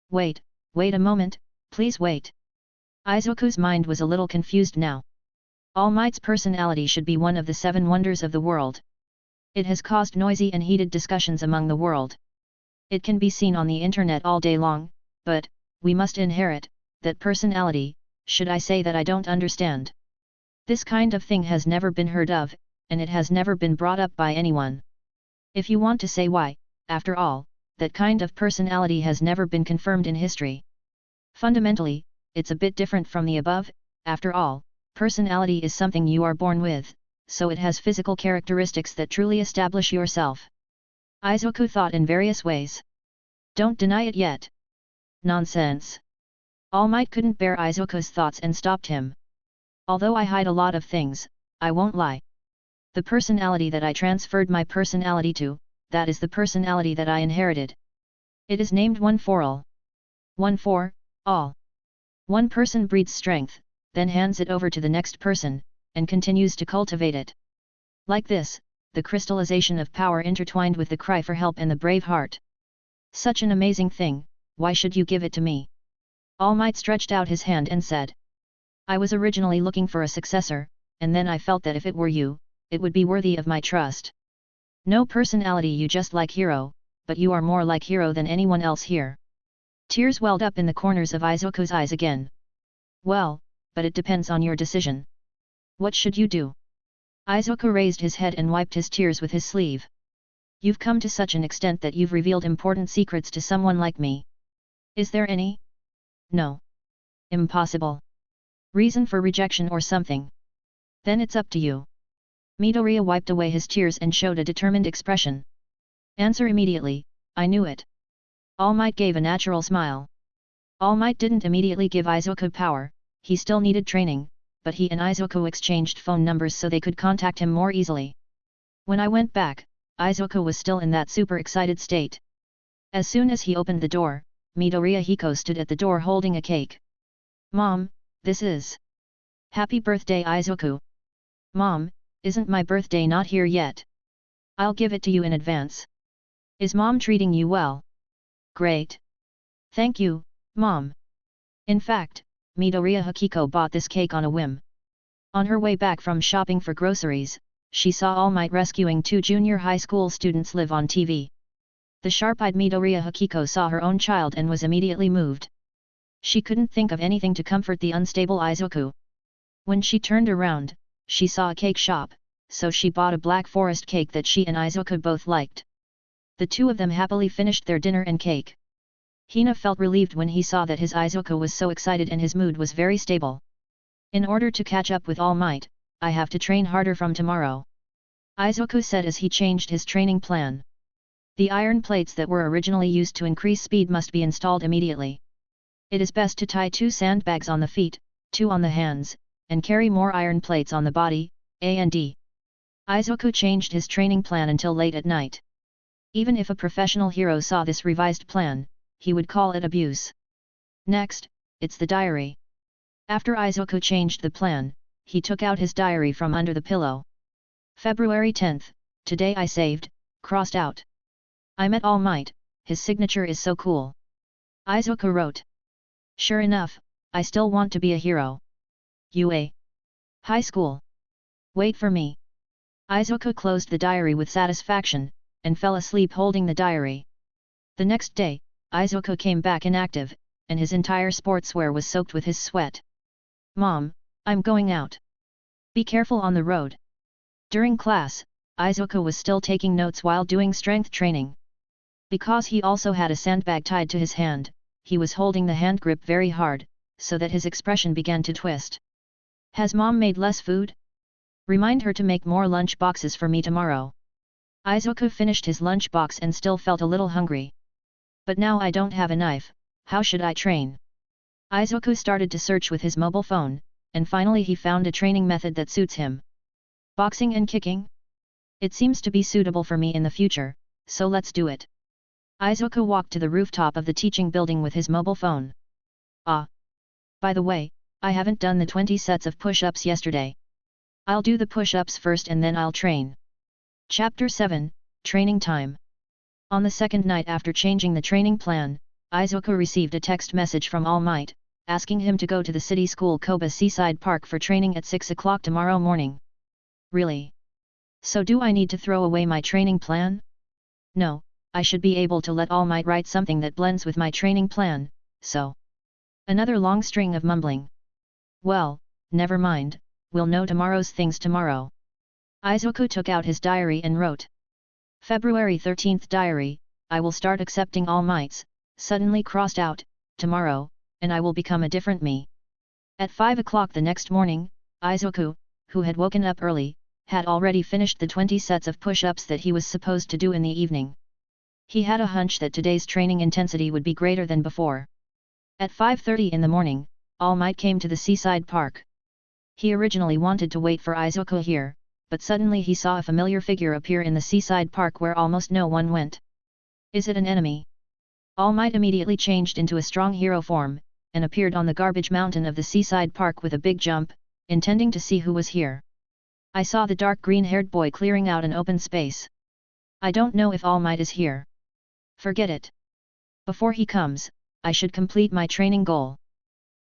A: Wait a moment, please wait. Izuku's mind was a little confused now. All Might's personality should be one of the 7 wonders of the world. It has caused noisy and heated discussions among the world. It can be seen on the internet all day long, but, we must inherit that personality, should I say that I don't understand. This kind of thing has never been heard of, and it has never been brought up by anyone. If you want to say why, after all, that kind of personality has never been confirmed in history. Fundamentally, it's a bit different from the above. After all, personality is something you are born with, so it has physical characteristics that truly establish yourself. Izuku thought in various ways. Don't deny it yet. Nonsense. All Might couldn't bear Izuku's thoughts and stopped him. Although I hide a lot of things, I won't lie. The personality that I transferred my personality to, that is the personality that I inherited. It is named One for All. One for all. One person breeds strength, then hands it over to the next person, and continues to cultivate it. Like this, the crystallization of power intertwined with the cry for help and the brave heart. Such an amazing thing, why should you give it to me? All Might stretched out his hand and said. I was originally looking for a successor, and then I felt that if it were you, it would be worthy of my trust. No personality, you just like hero, but you are more like hero than anyone else here. Tears welled up in the corners of Izuku's eyes again. Well, but it depends on your decision. What should you do? Izuku raised his head and wiped his tears with his sleeve. You've come to such an extent that you've revealed important secrets to someone like me. Is there any? No. Impossible. Reason for rejection or something? Then it's up to you. Midoriya wiped away his tears and showed a determined expression. Answer immediately, I knew it. All Might gave a natural smile. All Might didn't immediately give Izuku power, he still needed training, but he and Izuku exchanged phone numbers so they could contact him more easily. When I went back, Izuku was still in that super excited state. As soon as he opened the door, Midoriya Hiko stood at the door holding a cake. Mom, this is... Happy birthday, Izuku. Mom, isn't my birthday not here yet? I'll give it to you in advance. Is Mom treating you well? Great. Thank you, Mom. In fact, Midoriya Hiko bought this cake on a whim. On her way back from shopping for groceries, she saw All Might rescuing 2 junior high school students live on TV. The sharp-eyed Midoriya Hiko saw her own child and was immediately moved. She couldn't think of anything to comfort the unstable Izuku. When she turned around, she saw a cake shop, so she bought a Black Forest cake that she and Izuku both liked. The 2 of them happily finished their dinner and cake. Hina felt relieved when he saw that his Izuku was so excited and his mood was very stable. In order to catch up with All Might, I have to train harder from tomorrow. Izuku said as he changed his training plan. The iron plates that were originally used to increase speed must be installed immediately. It is best to tie 2 sandbags on the feet, 2 on the hands, and carry more iron plates on the body, and. Izuku changed his training plan until late at night. Even if a professional hero saw this revised plan, he would call it abuse. Next, it's the diary. After Izuku changed the plan, he took out his diary from under the pillow. February 10th, today I saved, crossed out. I met All Might, his signature is so cool. Izuku wrote. Sure enough, I still want to be a hero. UA. High school. Wait for me. Izuku closed the diary with satisfaction, and fell asleep holding the diary. The next day, Izuku came back inactive, and his entire sportswear was soaked with his sweat. Mom, I'm going out. Be careful on the road. During class, Izuku was still taking notes while doing strength training. Because he also had a sandbag tied to his hand, he was holding the hand grip very hard, so that his expression began to twist. Has Mom made less food? Remind her to make more lunch boxes for me tomorrow. Izuku finished his lunch box and still felt a little hungry. But now I don't have a knife, how should I train? Izuku started to search with his mobile phone, and finally he found a training method that suits him. Boxing and kicking? It seems to be suitable for me in the future, so let's do it. Izuku walked to the rooftop of the teaching building with his mobile phone. Ah! By the way, I haven't done the 20 sets of push-ups yesterday. I'll do the push-ups first and then I'll train. Chapter 7, Training Time. On the second night after changing the training plan, Izuku received a text message from All Might, asking him to go to the city school Koba Seaside Park for training at 6 o'clock tomorrow morning. Really? So do I need to throw away my training plan? No, I should be able to let All Might write something that blends with my training plan, so. Another long string of mumbling. Well, never mind, we'll know tomorrow's things tomorrow. Izuku took out his diary and wrote. February 13th diary, I will start accepting All Mights, suddenly crossed out, tomorrow, and I will become a different me. At 5 o'clock the next morning, Izuku, who had woken up early, had already finished the 20 sets of push-ups that he was supposed to do in the evening. He had a hunch that today's training intensity would be greater than before. At 5:30 in the morning, All Might came to the seaside park. He originally wanted to wait for Izuku here, but suddenly he saw a familiar figure appear in the seaside park where almost no one went. Is it an enemy? All Might immediately changed into a strong hero form, and appeared on the garbage mountain of the seaside park with a big jump, intending to see who was here. I saw the dark green-haired boy clearing out an open space. I don't know if All Might is here. Forget it. Before he comes, I should complete my training goal.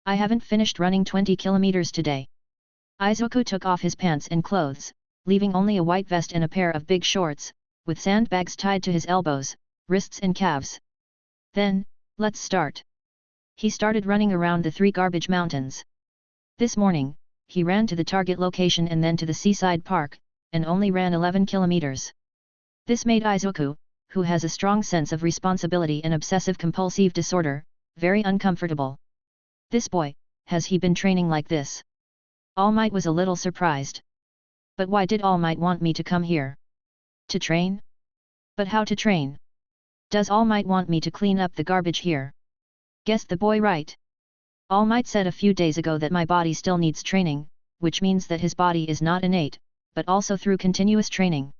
A: I haven't finished running 20 kilometers today. Izuku took off his pants and clothes, leaving only a white vest and a pair of big shorts, with sandbags tied to his elbows, wrists and calves. Then, let's start. He started running around the 3 garbage mountains. This morning, he ran to the target location and then to the seaside park, and only ran 11 kilometers. This made Izuku, who has a strong sense of responsibility and obsessive-compulsive disorder, very uncomfortable. This boy, has he been training like this? All Might was a little surprised. But why did All Might want me to come here? To train? But how to train? Does All Might want me to clean up the garbage here? Guessed the boy right. All Might said a few days ago that my body still needs training, which means that his body is not innate, but also through continuous training.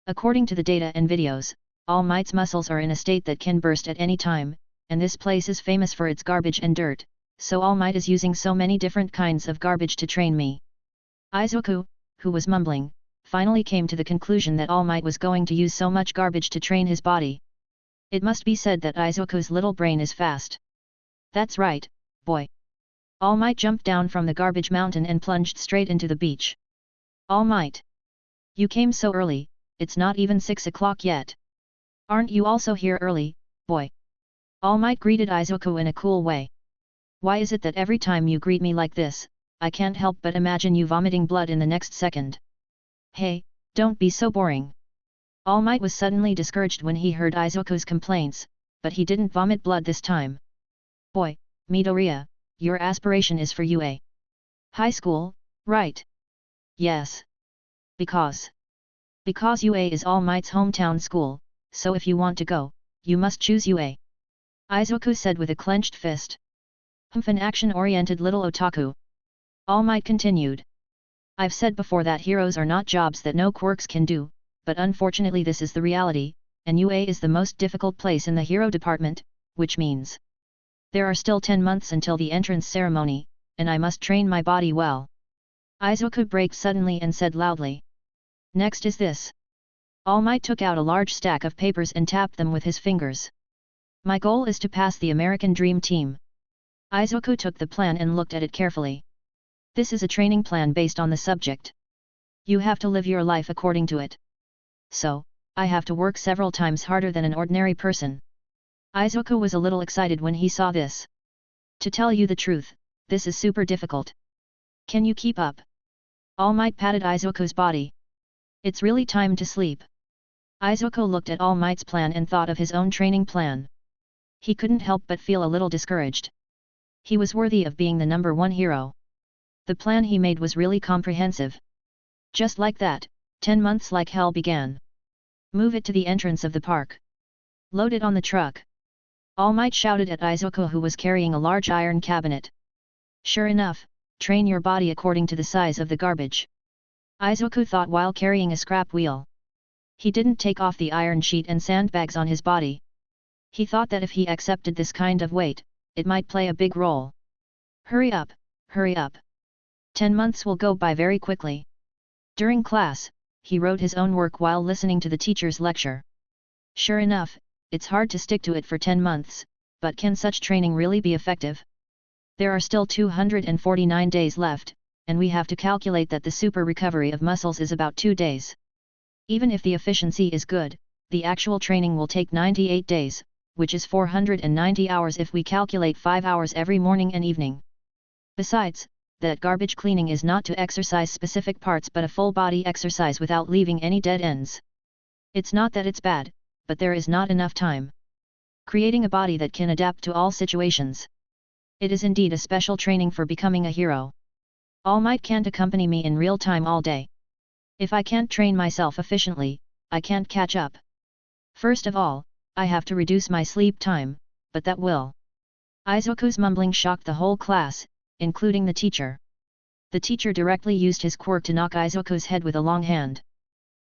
A: According to the data and videos, All Might's muscles are in a state that can burst at any time, and this place is famous for its garbage and dirt, so All Might is using so many different kinds of garbage to train me. Izuku, who was mumbling, finally came to the conclusion that All Might was going to use so much garbage to train his body. It must be said that Izuku's little brain is fast. That's right, boy. All Might jumped down from the garbage mountain and plunged straight into the beach. All Might. You came so early, it's not even 6 o'clock yet. Aren't you also here early, boy? All Might greeted Izuku in a cool way. Why is it that every time you greet me like this, I can't help but imagine you vomiting blood in the next second? Hey, don't be so boring. All Might was suddenly discouraged when he heard Izuku's complaints, but he didn't vomit blood this time. Boy, Midoriya, your aspiration is for UA High School, right? Yes. Because UA is All Might's hometown school, so if you want to go, you must choose UA. Izuku said with a clenched fist. An action-oriented little otaku. All Might continued. I've said before that heroes are not jobs that no quirks can do, but unfortunately this is the reality, and UA is the most difficult place in the hero department, which means there are still 10 months until the entrance ceremony, and I must train my body well. Izuku braked suddenly and said loudly. Next is this. All Might took out a large stack of papers and tapped them with his fingers. My goal is to pass the American Dream Team. Izuku took the plan and looked at it carefully. This is a training plan based on the subject. You have to live your life according to it. So, I have to work several times harder than an ordinary person. Izuku was a little excited when he saw this. To tell you the truth, this is super difficult. Can you keep up? All Might patted Izuku's body. It's really time to sleep. Izuku looked at All Might's plan and thought of his own training plan. He couldn't help but feel a little discouraged. He was worthy of being the #1 hero. The plan he made was really comprehensive. Just like that, 10 months like hell began. Move it to the entrance of the park. Load it on the truck. All Might shouted at Izuku, who was carrying a large iron cabinet. Sure enough, train your body according to the size of the garbage. Izuku thought while carrying a scrap wheel. He didn't take off the iron sheet and sandbags on his body. He thought that if he accepted this kind of weight, it might play a big role. Hurry up, hurry up. 10 months will go by very quickly. During class, he wrote his own work while listening to the teacher's lecture. Sure enough, it's hard to stick to it for 10 months, but can such training really be effective? There are still 249 days left, and we have to calculate that the super recovery of muscles is about 2 days. Even if the efficiency is good, the actual training will take 98 days, which is 490 hours if we calculate 5 hours every morning and evening. Besides, that garbage cleaning is not to exercise specific parts but a full body exercise without leaving any dead ends. It's not that it's bad, but there is not enough time. Creating a body that can adapt to all situations. It is indeed a special training for becoming a hero. All Might can't accompany me in real time all day. If I can't train myself efficiently, I can't catch up. First of all, I have to reduce my sleep time, but that will. Izuku's mumbling shocked the whole class, including the teacher. The teacher directly used his quirk to knock Izuku's head with a long hand.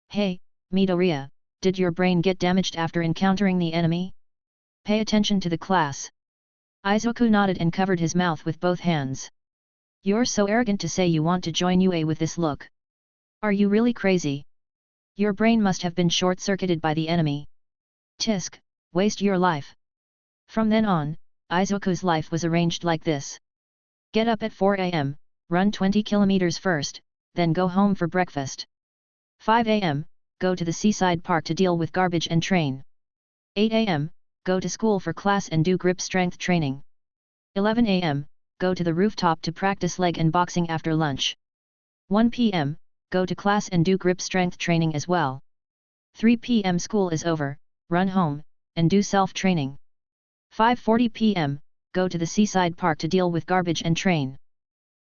A: Hey, Midoriya, did your brain get damaged after encountering the enemy? Pay attention to the class. Izuku nodded and covered his mouth with both hands. You're so arrogant to say you want to join UA with this look. Are you really crazy? Your brain must have been short-circuited by the enemy. Tisk, waste your life. From then on, Izuku's life was arranged like this. Get up at 4 am, run 20 kilometers first, then go home for breakfast. 5 am, go to the seaside park to deal with garbage and train. 8 am, go to school for class and do grip strength training. 11 am, go to the rooftop to practice leg and boxing after lunch. 1 pm, go to class and do grip strength training as well. 3 pm school is over, run home, and do self-training. 5:40 pm, go to the seaside park to deal with garbage and train.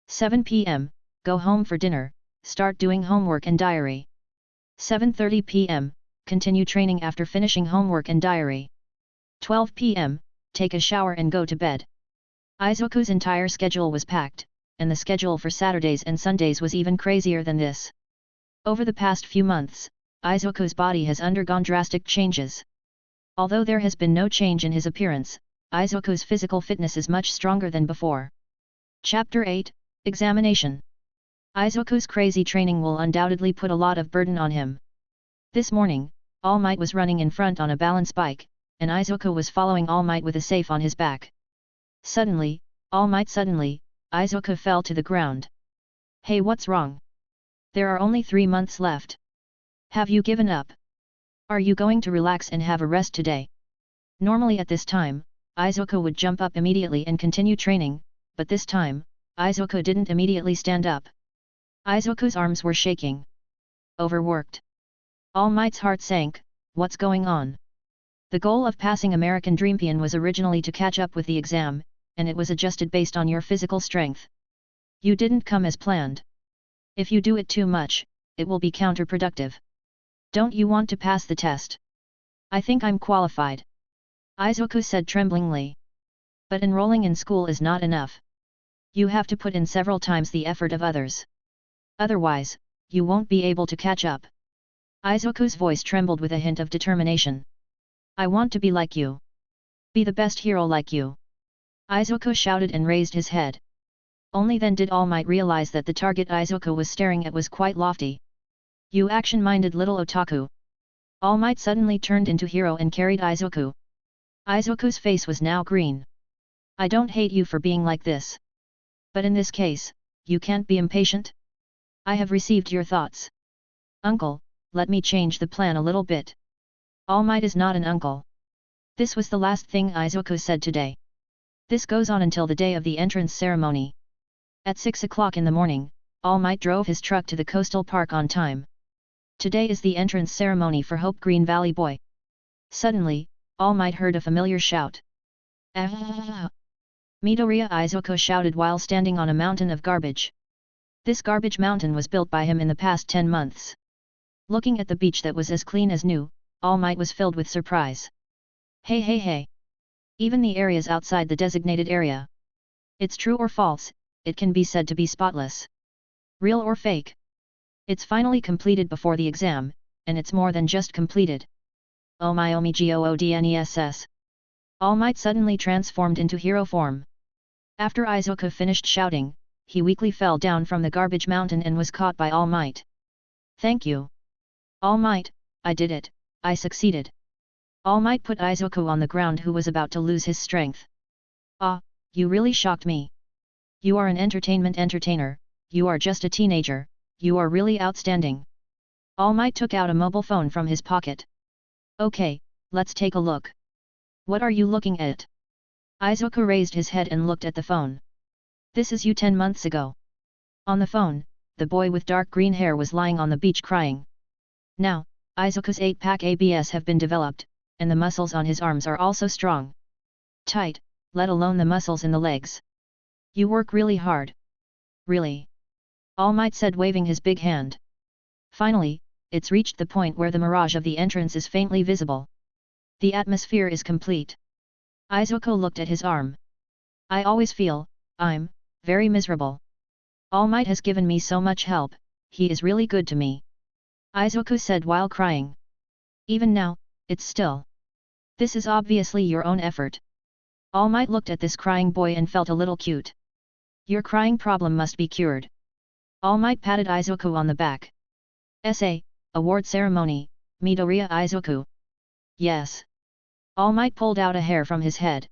A: 7 pm, go home for dinner, start doing homework and diary. 7:30 pm, continue training after finishing homework and diary. 12 pm, take a shower and go to bed. Izuku's entire schedule was packed, and the schedule for Saturdays and Sundays was even crazier than this. Over the past few months, Izuku's body has undergone drastic changes. Although there has been no change in his appearance, Izuku's physical fitness is much stronger than before. Chapter 8, Examination. Izuku's crazy training will undoubtedly put a lot of burden on him. This morning, All Might was running in front on a balance bike, and Izuku was following All Might with a safe on his back. Suddenly, Izuku fell to the ground. Hey, what's wrong? There are only 3 months left. Have you given up? Are you going to relax and have a rest today? Normally at this time, Izuku would jump up immediately and continue training, but this time, Izuku didn't immediately stand up. Izuku's arms were shaking. Overworked. All Might's heart sank. What's going on? The goal of passing American Dreampian was originally to catch up with the exam, and it was adjusted based on your physical strength. You didn't come as planned. If you do it too much, it will be counterproductive. Don't you want to pass the test? I think I'm qualified. Izuku said tremblingly. But enrolling in school is not enough. You have to put in several times the effort of others. Otherwise, you won't be able to catch up. Izuku's voice trembled with a hint of determination. I want to be like you. Be the best hero like you. Izuku shouted and raised his head. Only then did All Might realize that the target Izuku was staring at was quite lofty. You action-minded little otaku. All Might suddenly turned into hero and carried Izuku. Izuku's face was now green. I don't hate you for being like this. But in this case, you can't be impatient? I have received your thoughts. Uncle, let me change the plan a little bit. All Might is not an uncle. This was the last thing Izuku said today. This goes on until the day of the entrance ceremony. At 6 o'clock in the morning, All Might drove his truck to the coastal park on time. Today is the entrance ceremony for Hope Green Valley Boy. Suddenly, All Might heard a familiar shout. Ah! Midoriya Izuku shouted while standing on a mountain of garbage. This garbage mountain was built by him in the past 10 months. Looking at the beach that was as clean as new, All Might was filled with surprise. Hey hey hey! Even the areas outside the designated area. It's true or false, it can be said to be spotless. Real or fake? It's finally completed before the exam, and it's more than just completed. Oh my goodness! All Might suddenly transformed into hero form. After Izuku finished shouting, he weakly fell down from the garbage mountain and was caught by All Might. Thank you. All Might, I did it, I succeeded. All Might put Izuku on the ground who was about to lose his strength. Ah, you really shocked me. You are an entertainer, you are just a teenager, you are really outstanding. All Might took out a mobile phone from his pocket. Okay, let's take a look. What are you looking at? Izuku raised his head and looked at the phone. This is you 10 months ago. On the phone, the boy with dark green hair was lying on the beach crying. Now, Izuku's 8-pack abs have been developed, and the muscles on his arms are also strong. Tight, let alone the muscles in the legs. You work really hard. Really? All Might said waving his big hand. Finally, it's reached the point where the mirage of the entrance is faintly visible. The atmosphere is complete. Izuku looked at his arm. I always feel, I'm, very miserable. All Might has given me so much help, he is really good to me. Izuku said while crying. Even now, it's still. This is obviously your own effort. All Might looked at this crying boy and felt a little cute. Your crying problem must be cured. All Might patted Izuku on the back. Essay, award ceremony, Midoriya Izuku. Yes. All Might pulled out a hair from his head.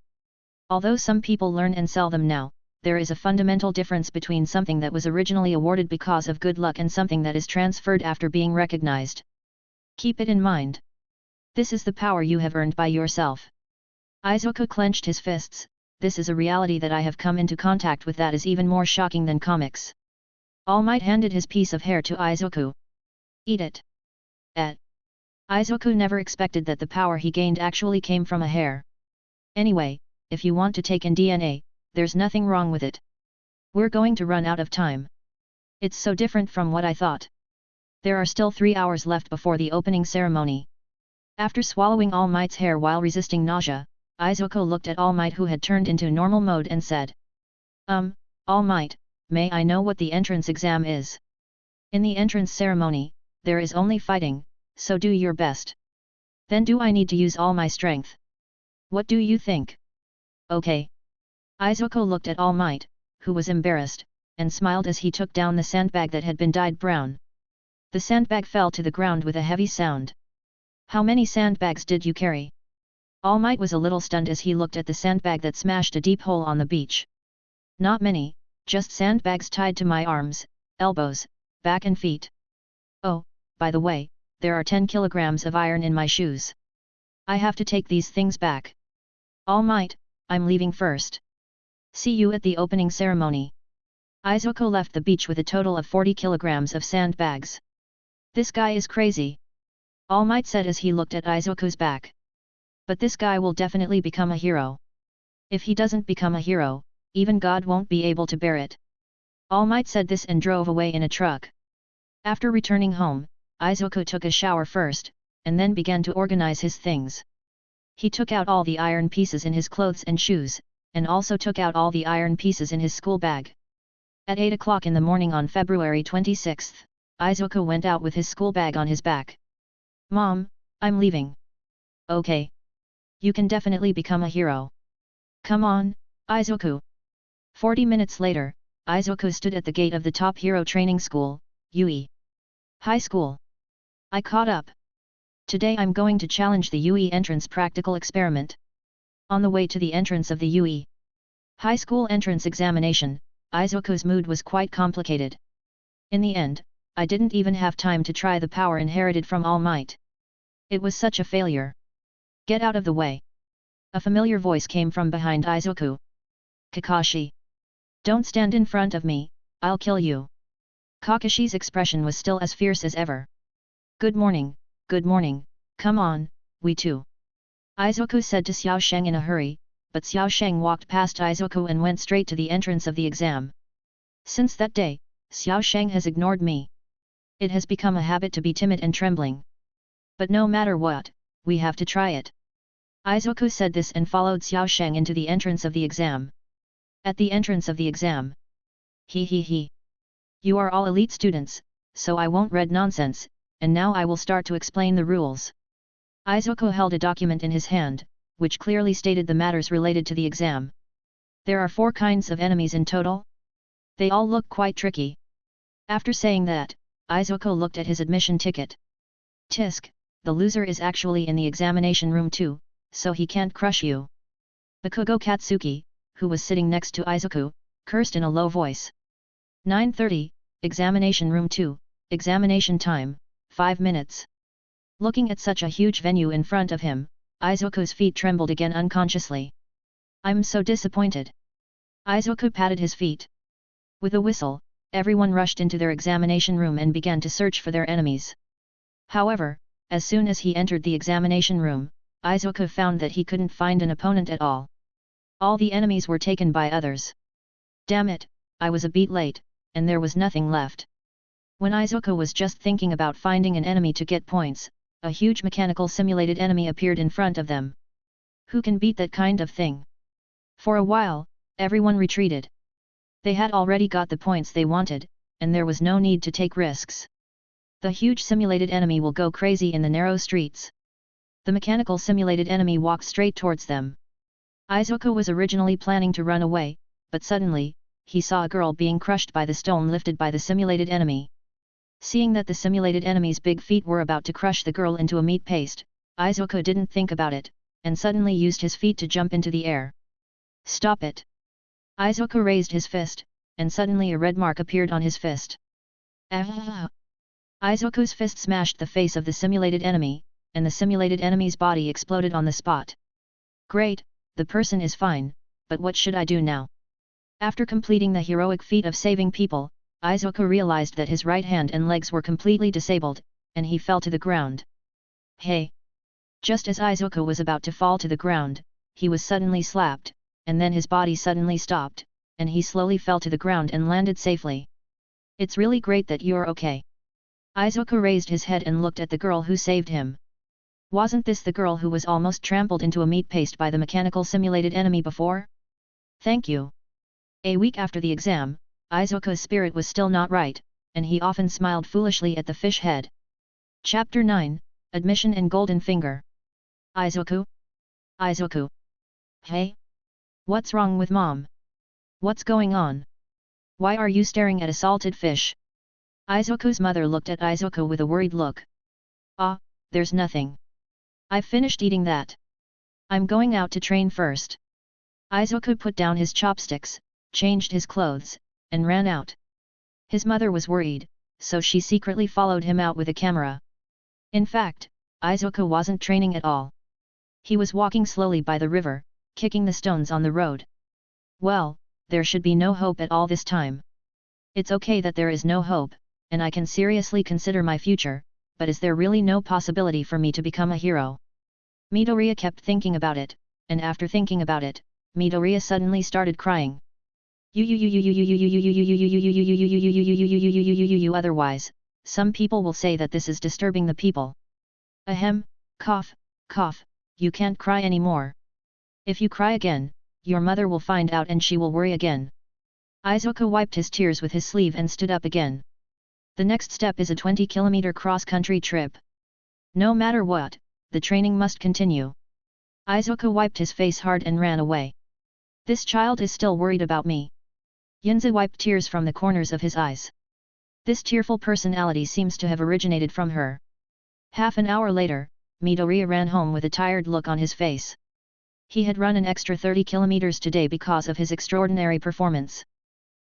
A: Although some people learn and sell them now, there is a fundamental difference between something that was originally awarded because of good luck and something that is transferred after being recognized. Keep it in mind. This is the power you have earned by yourself. Izuku clenched his fists. This is a reality that I have come into contact with that is even more shocking than comics. All Might handed his piece of hair to Izuku. Eat it. Izuku never expected that the power he gained actually came from a hair. Anyway, if you want to take in DNA, there's nothing wrong with it. We're going to run out of time. It's so different from what I thought. There are still 3 hours left before the opening ceremony. After swallowing All Might's hair while resisting nausea, Izuku looked at All Might who had turned into normal mode and said. All Might, may I know what the entrance exam is? In the entrance ceremony, there is only fighting, so do your best. Then do I need to use all my strength? What do you think? Okay. Izuku looked at All Might, who was embarrassed, and smiled as he took down the sandbag that had been dyed brown. The sandbag fell to the ground with a heavy sound. How many sandbags did you carry? All Might was a little stunned as he looked at the sandbag that smashed a deep hole on the beach. Not many, just sandbags tied to my arms, elbows, back and feet. Oh, by the way, there are 10 kilograms of iron in my shoes. I have to take these things back. All Might, I'm leaving first. See you at the opening ceremony. Izuku left the beach with a total of 40 kilograms of sandbags. This guy is crazy. All Might said as he looked at Izuku's back. But this guy will definitely become a hero. If he doesn't become a hero, even God won't be able to bear it. All Might said this and drove away in a truck. After returning home, Izuku took a shower first, and then began to organize his things. He took out all the iron pieces in his clothes and shoes, and also took out all the iron pieces in his school bag. At 8 o'clock in the morning on February 26, Izuku went out with his school bag on his back. Mom, I'm leaving. Okay. You can definitely become a hero. Come on, Izuku. 40 minutes later, Izuku stood at the gate of the top hero training school, UE High School. I caught up. Today I'm going to challenge the UE entrance practical experiment. On the way to the entrance of the UE High School entrance examination, Izuku's mood was quite complicated. In the end, I didn't even have time to try the power inherited from All Might. It was such a failure. Get out of the way. A familiar voice came from behind Izuku. Kakashi. Don't stand in front of me, I'll kill you. Kakashi's expression was still as fierce as ever. Good morning, come on, we two. Izuku said to Xiao Sheng in a hurry, but Xiao Sheng walked past Izuku and went straight to the entrance of the exam. Since that day, Xiao Sheng has ignored me. It has become a habit to be timid and trembling. But no matter what, we have to try it. Izuku said this and followed Xiao Sheng into the entrance of the exam. At the entrance of the exam. He. You are all elite students, so I won't read nonsense, and now I will start to explain the rules. Izuku held a document in his hand, which clearly stated the matters related to the exam. There are 4 kinds of enemies in total. They all look quite tricky. After saying that, Izuku looked at his admission ticket. Tisk, the loser is actually in the examination room too, so he can't crush you. Bakugo Katsuki, who was sitting next to Izuku, cursed in a low voice. 9:30, examination room 2, examination time, 5 minutes. Looking at such a huge venue in front of him, Izuku's feet trembled again unconsciously. I'm so disappointed. Izuku patted his feet. With a whistle, everyone rushed into their examination room and began to search for their enemies. However, as soon as he entered the examination room, Izuku found that he couldn't find an opponent at all. All the enemies were taken by others. Damn it, I was a bit late, and there was nothing left. When Izuku was just thinking about finding an enemy to get points, a huge mechanical simulated enemy appeared in front of them. Who can beat that kind of thing? For a while, everyone retreated. They had already got the points they wanted, and there was no need to take risks. The huge simulated enemy will go crazy in the narrow streets. The mechanical simulated enemy walked straight towards them. Izuku was originally planning to run away, but suddenly, he saw a girl being crushed by the stone lifted by the simulated enemy. Seeing that the simulated enemy's big feet were about to crush the girl into a meat paste, Izuku didn't think about it, and suddenly used his feet to jump into the air. Stop it! Izuku raised his fist, and suddenly a red mark appeared on his fist. Ah! Izuku's fist smashed the face of the simulated enemy, and the simulated enemy's body exploded on the spot. Great, the person is fine, but what should I do now? After completing the heroic feat of saving people, Izuku realized that his right hand and legs were completely disabled, and he fell to the ground. Hey! Just as Izuku was about to fall to the ground, he was suddenly slapped, and then his body suddenly stopped, and he slowly fell to the ground and landed safely. It's really great that you're okay. Izuku raised his head and looked at the girl who saved him. Wasn't this the girl who was almost trampled into a meat paste by the mechanical simulated enemy before? Thank you. A week after the exam, Izuku's spirit was still not right, and he often smiled foolishly at the fish head. Chapter 9, Admission and Golden Finger. Izuku? Izuku? Hey? What's wrong with Mom? What's going on? Why are you staring at a salted fish? Izuku's mother looked at Izuku with a worried look. Ah, there's nothing. I've finished eating that. I'm going out to train first. Izuku put down his chopsticks, changed his clothes, and ran out. His mother was worried, so she secretly followed him out with a camera. In fact, Izuku wasn't training at all. He was walking slowly by the river, kicking the stones on the road. Well, there should be no hope at all this time. It's okay that there is no hope, and I can seriously consider my future, but is there really no possibility for me to become a hero? Midoriya kept thinking about it, and after thinking about it, Midoriya suddenly started crying. Otherwise, some people will say that this is disturbing the people. Ahem, cough, cough, you can't cry anymore. If you cry again, your mother will find out and she will worry again. Izuku wiped his tears with his sleeve and stood up again. The next step is a 20-kilometer cross-country trip. No matter what, the training must continue. Izuku wiped his face hard and ran away. This child is still worried about me. Yunzi wiped tears from the corners of his eyes. This tearful personality seems to have originated from her. Half an hour later, Midoriya ran home with a tired look on his face. He had run an extra 30 kilometers today because of his extraordinary performance.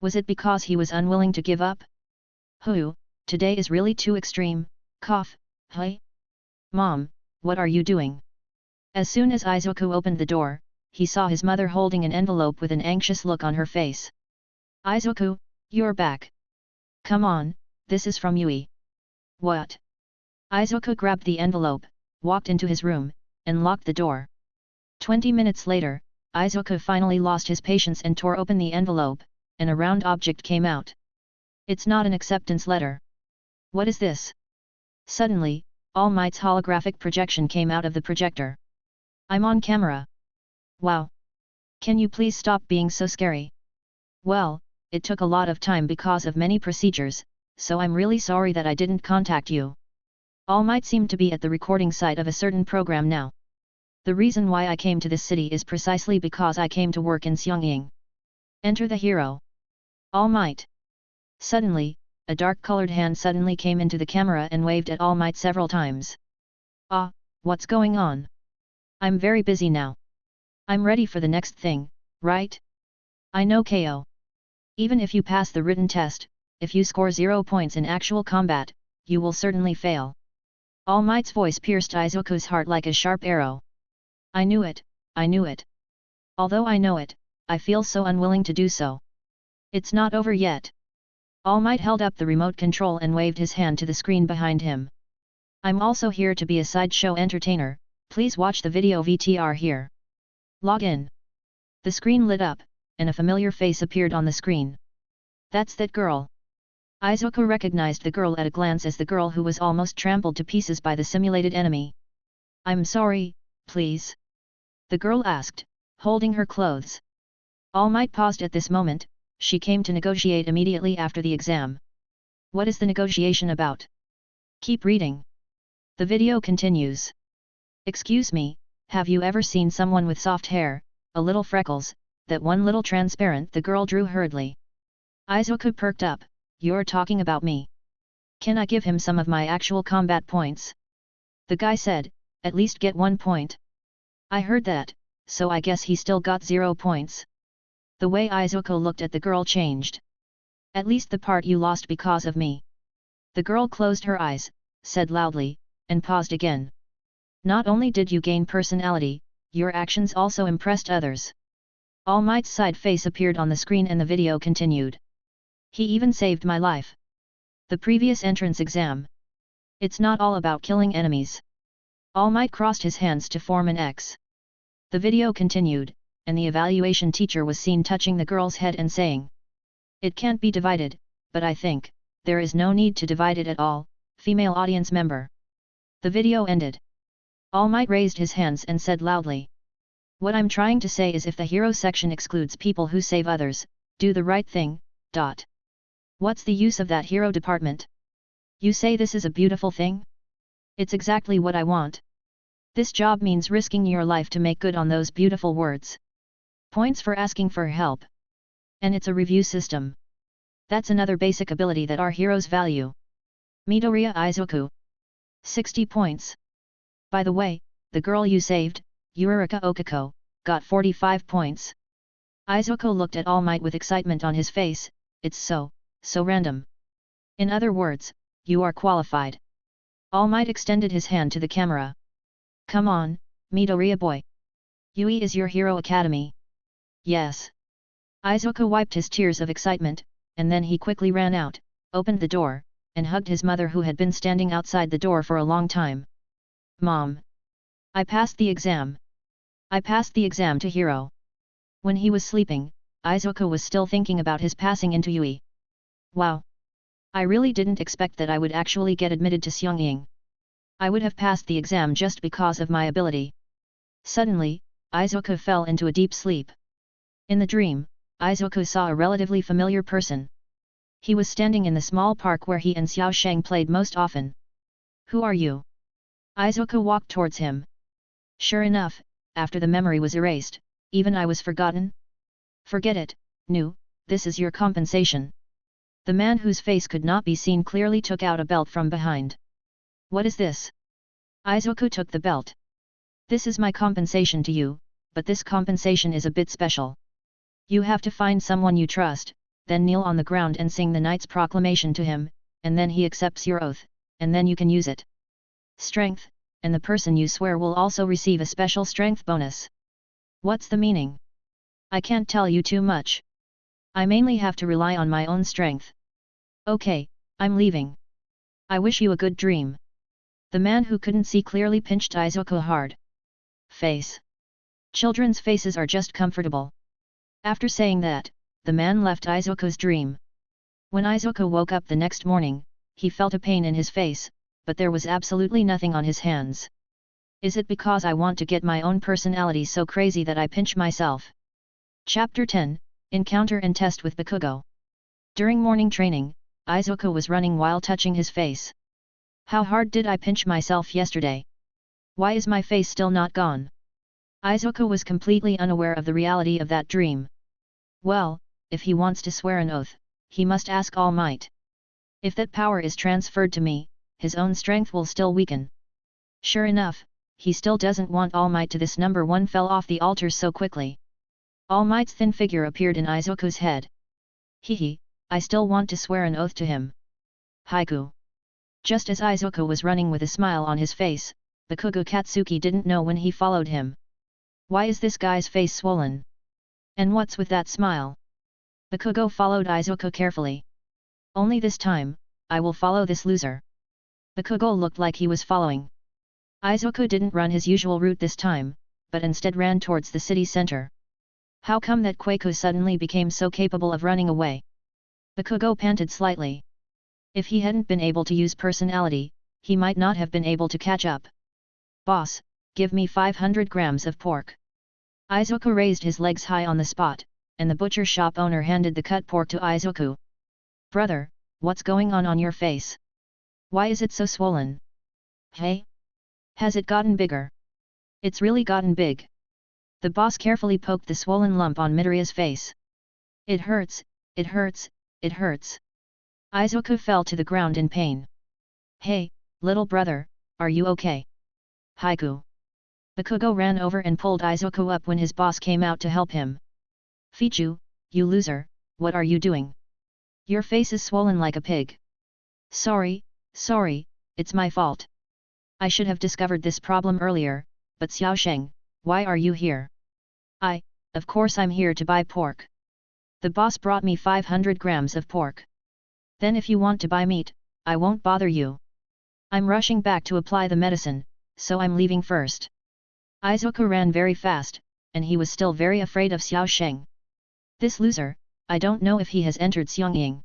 A: Was it because he was unwilling to give up? Today is really too extreme, cough, hey? Mom, what are you doing? As soon as Izuku opened the door, he saw his mother holding an envelope with an anxious look on her face. Izuku, you're back. Come on, this is from Yui. What? Izuku grabbed the envelope, walked into his room, and locked the door. 20 minutes later, Izuku finally lost his patience and tore open the envelope, and a round object came out. It's not an acceptance letter. What is this? Suddenly, All Might's holographic projection came out of the projector. I'm on camera. Wow. Can you please stop being so scary? Well, it took a lot of time because of many procedures, so I'm really sorry that I didn't contact you. All Might seemed to be at the recording site of a certain program now. The reason why I came to this city is precisely because I came to work in Xiangying. Enter the hero. All Might. Suddenly, a dark-colored hand suddenly came into the camera and waved at All Might several times. Ah, what's going on? I'm very busy now. I'm ready for the next thing, right? I know KO. Even if you pass the written test, if you score 0 points in actual combat, you will certainly fail. All Might's voice pierced Izuku's heart like a sharp arrow. I knew it, I knew it. Although I know it, I feel so unwilling to do so. It's not over yet. All Might held up the remote control and waved his hand to the screen behind him. I'm also here to be a sideshow entertainer, please watch the video VTR here. Log in. The screen lit up, and a familiar face appeared on the screen. That's that girl. Izuku recognized the girl at a glance as the girl who was almost trampled to pieces by the simulated enemy. I'm sorry, please? The girl asked, holding her clothes. All Might paused at this moment. She came to negotiate immediately after the exam. What is the negotiation about? Keep reading. The video continues. Excuse me, have you ever seen someone with soft hair, a little freckles, that one little transparent? The girl drew hurriedly. Izuku perked up, you're talking about me. Can I give him some of my actual combat points? The guy said, at least get 1 point. I heard that, so I guess he still got 0 points. The way Izuku looked at the girl changed. At least the part you lost because of me. The girl closed her eyes, said loudly, and paused again. Not only did you gain personality, your actions also impressed others. All Might's side face appeared on the screen and the video continued. He even saved my life. The previous entrance exam. It's not all about killing enemies. All Might crossed his hands to form an X. The video continued, and the evaluation teacher was seen touching the girl's head and saying, it can't be divided, but I think, there is no need to divide it at all, female audience member. The video ended. All Might raised his hands and said loudly. What I'm trying to say is if the hero section excludes people who save others, do the right thing, What's the use of that hero department? You say this is a beautiful thing? It's exactly what I want. This job means risking your life to make good on those beautiful words. Points for asking for help. And it's a review system. That's another basic ability that our heroes value. Midoriya Izuku. 60 points. By the way, the girl you saved, Yurika Okako, got 45 points. Izuku looked at All Might with excitement on his face. It's so random. In other words, you are qualified. All Might extended his hand to the camera. Come on, Midoriya boy. Yui is your hero academy. Yes. Izuku wiped his tears of excitement, and then he quickly ran out, opened the door, and hugged his mother who had been standing outside the door for a long time. Mom. I passed the exam. I passed the exam to hero. When he was sleeping, Izuku was still thinking about his passing into Yui. Wow. I really didn't expect that I would actually get admitted to Xiangying. I would have passed the exam just because of my ability. Suddenly, Izuku fell into a deep sleep. In the dream, Izuku saw a relatively familiar person. He was standing in the small park where he and Xiao Shang played most often. Who are you? Izuku walked towards him. Sure enough, after the memory was erased, even I was forgotten? Forget it, Nu, this is your compensation. The man whose face could not be seen clearly took out a belt from behind. What is this? Izuku took the belt. This is my compensation to you, but this compensation is a bit special. You have to find someone you trust, then kneel on the ground and sing the knight's proclamation to him, and then he accepts your oath, and then you can use it. Strength, and the person you swear will also receive a special strength bonus. What's the meaning? I can't tell you too much. I mainly have to rely on my own strength. Okay, I'm leaving. I wish you a good dream. The man who couldn't see clearly pinched Izuku hard. Face. Children's faces are just comfortable. After saying that, the man left Izuku's dream. When Izuku woke up the next morning, he felt a pain in his face, but there was absolutely nothing on his hands. Is it because I want to get my own personality so crazy that I pinch myself? Chapter 10, Encounter and Test with Bakugo. During morning training, Izuku was running while touching his face. How hard did I pinch myself yesterday? Why is my face still not gone? Izuku was completely unaware of the reality of that dream. Well, if he wants to swear an oath, he must ask All Might. If that power is transferred to me, his own strength will still weaken. Sure enough, he still doesn't want All Might to. This number 1 fell off the altar so quickly. All Might's thin figure appeared in Izuku's head. Hehe, I still want to swear an oath to him. Haiku. Just as Izuku was running with a smile on his face, Bakugo Katsuki didn't know when he followed him. Why is this guy's face swollen? And what's with that smile? Bakugo followed Izuku carefully. Only this time, I will follow this loser. Bakugo looked like he was following. Izuku didn't run his usual route this time, but instead ran towards the city center. How come that Kwaku suddenly became so capable of running away? Bakugo panted slightly. If he hadn't been able to use personality, he might not have been able to catch up. Boss, give me 500 grams of pork. Izuku raised his legs high on the spot, and the butcher shop owner handed the cut pork to Izuku. Brother, what's going on your face? Why is it so swollen? Hey? Has it gotten bigger? It's really gotten big. The boss carefully poked the swollen lump on Midoriya's face. It hurts, it hurts, it hurts. Izuku fell to the ground in pain. Hey, little brother, are you okay? Haiku. Bakugo ran over and pulled Izuku up when his boss came out to help him. Fichu, you loser, what are you doing? Your face is swollen like a pig. Sorry, it's my fault. I should have discovered this problem earlier, but Xiaosheng, why are you here? Of course I'm here to buy pork. The boss brought me 500 grams of pork. Then if you want to buy meat, I won't bother you. I'm rushing back to apply the medicine, so I'm leaving first. Izuku ran very fast, and he was still very afraid of Xiaosheng. This loser, I don't know if he has entered Xiangying.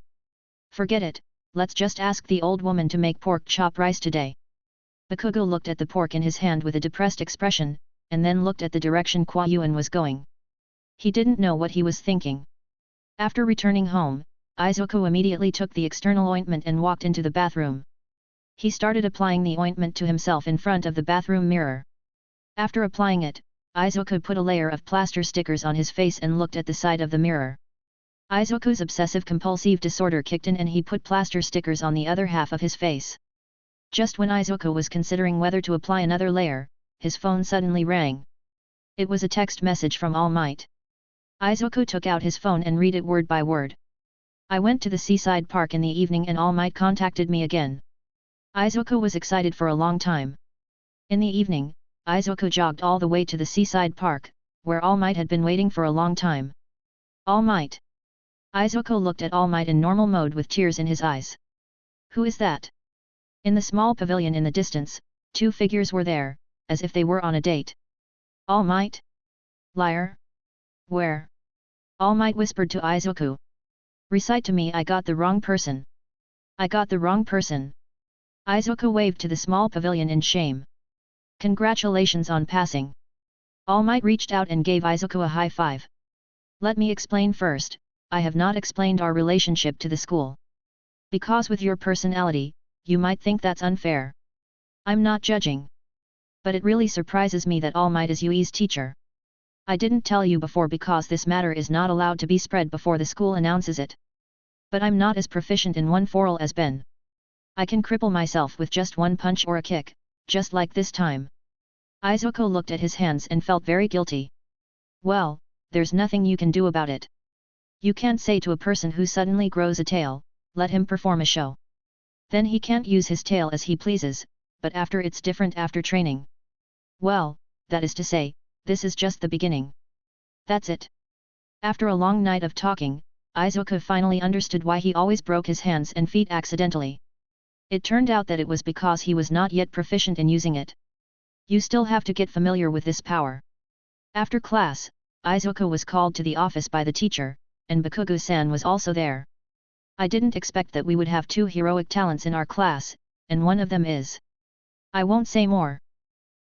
A: Forget it, let's just ask the old woman to make pork chop rice today. Bakugo looked at the pork in his hand with a depressed expression, and then looked at the direction Kuo Yuan was going. He didn't know what he was thinking. After returning home, Izuku immediately took the external ointment and walked into the bathroom. He started applying the ointment to himself in front of the bathroom mirror. After applying it, Izuku put a layer of plaster stickers on his face and looked at the side of the mirror. Izuku's obsessive-compulsive disorder kicked in and he put plaster stickers on the other half of his face. Just when Izuku was considering whether to apply another layer, his phone suddenly rang. It was a text message from All Might. Izuku took out his phone and read it word by word. I went to the seaside park in the evening and All Might contacted me again. Izuku was excited for a long time. In the evening, Izuku jogged all the way to the seaside park, where All Might had been waiting for a long time. All Might. Izuku looked at All Might in normal mode with tears in his eyes. Who is that? In the small pavilion in the distance, two figures were there, as if they were on a date. All Might? Liar? Where? All Might whispered to Izuku. Recite to me. I got the wrong person. I got the wrong person. Izuku waved to the small pavilion in shame. Congratulations on passing. All Might reached out and gave Izuku a high five. Let me explain first, I have not explained our relationship to the school. Because with your personality, you might think that's unfair. I'm not judging. But it really surprises me that All Might is Yui's teacher. I didn't tell you before because this matter is not allowed to be spread before the school announces it. But I'm not as proficient in one foral as Ben. I can cripple myself with just one punch or a kick, just like this time. Izuku looked at his hands and felt very guilty. Well, there's nothing you can do about it. You can't say to a person who suddenly grows a tail, let him perform a show. Then he can't use his tail as he pleases, but after it's different after training. Well, that is to say, this is just the beginning. That's it. After a long night of talking, Izuku finally understood why he always broke his hands and feet accidentally. It turned out that it was because he was not yet proficient in using it. You still have to get familiar with this power. After class, Izuku was called to the office by the teacher, and Bakugo-san was also there. I didn't expect that we would have two heroic talents in our class, and one of them is. I won't say more.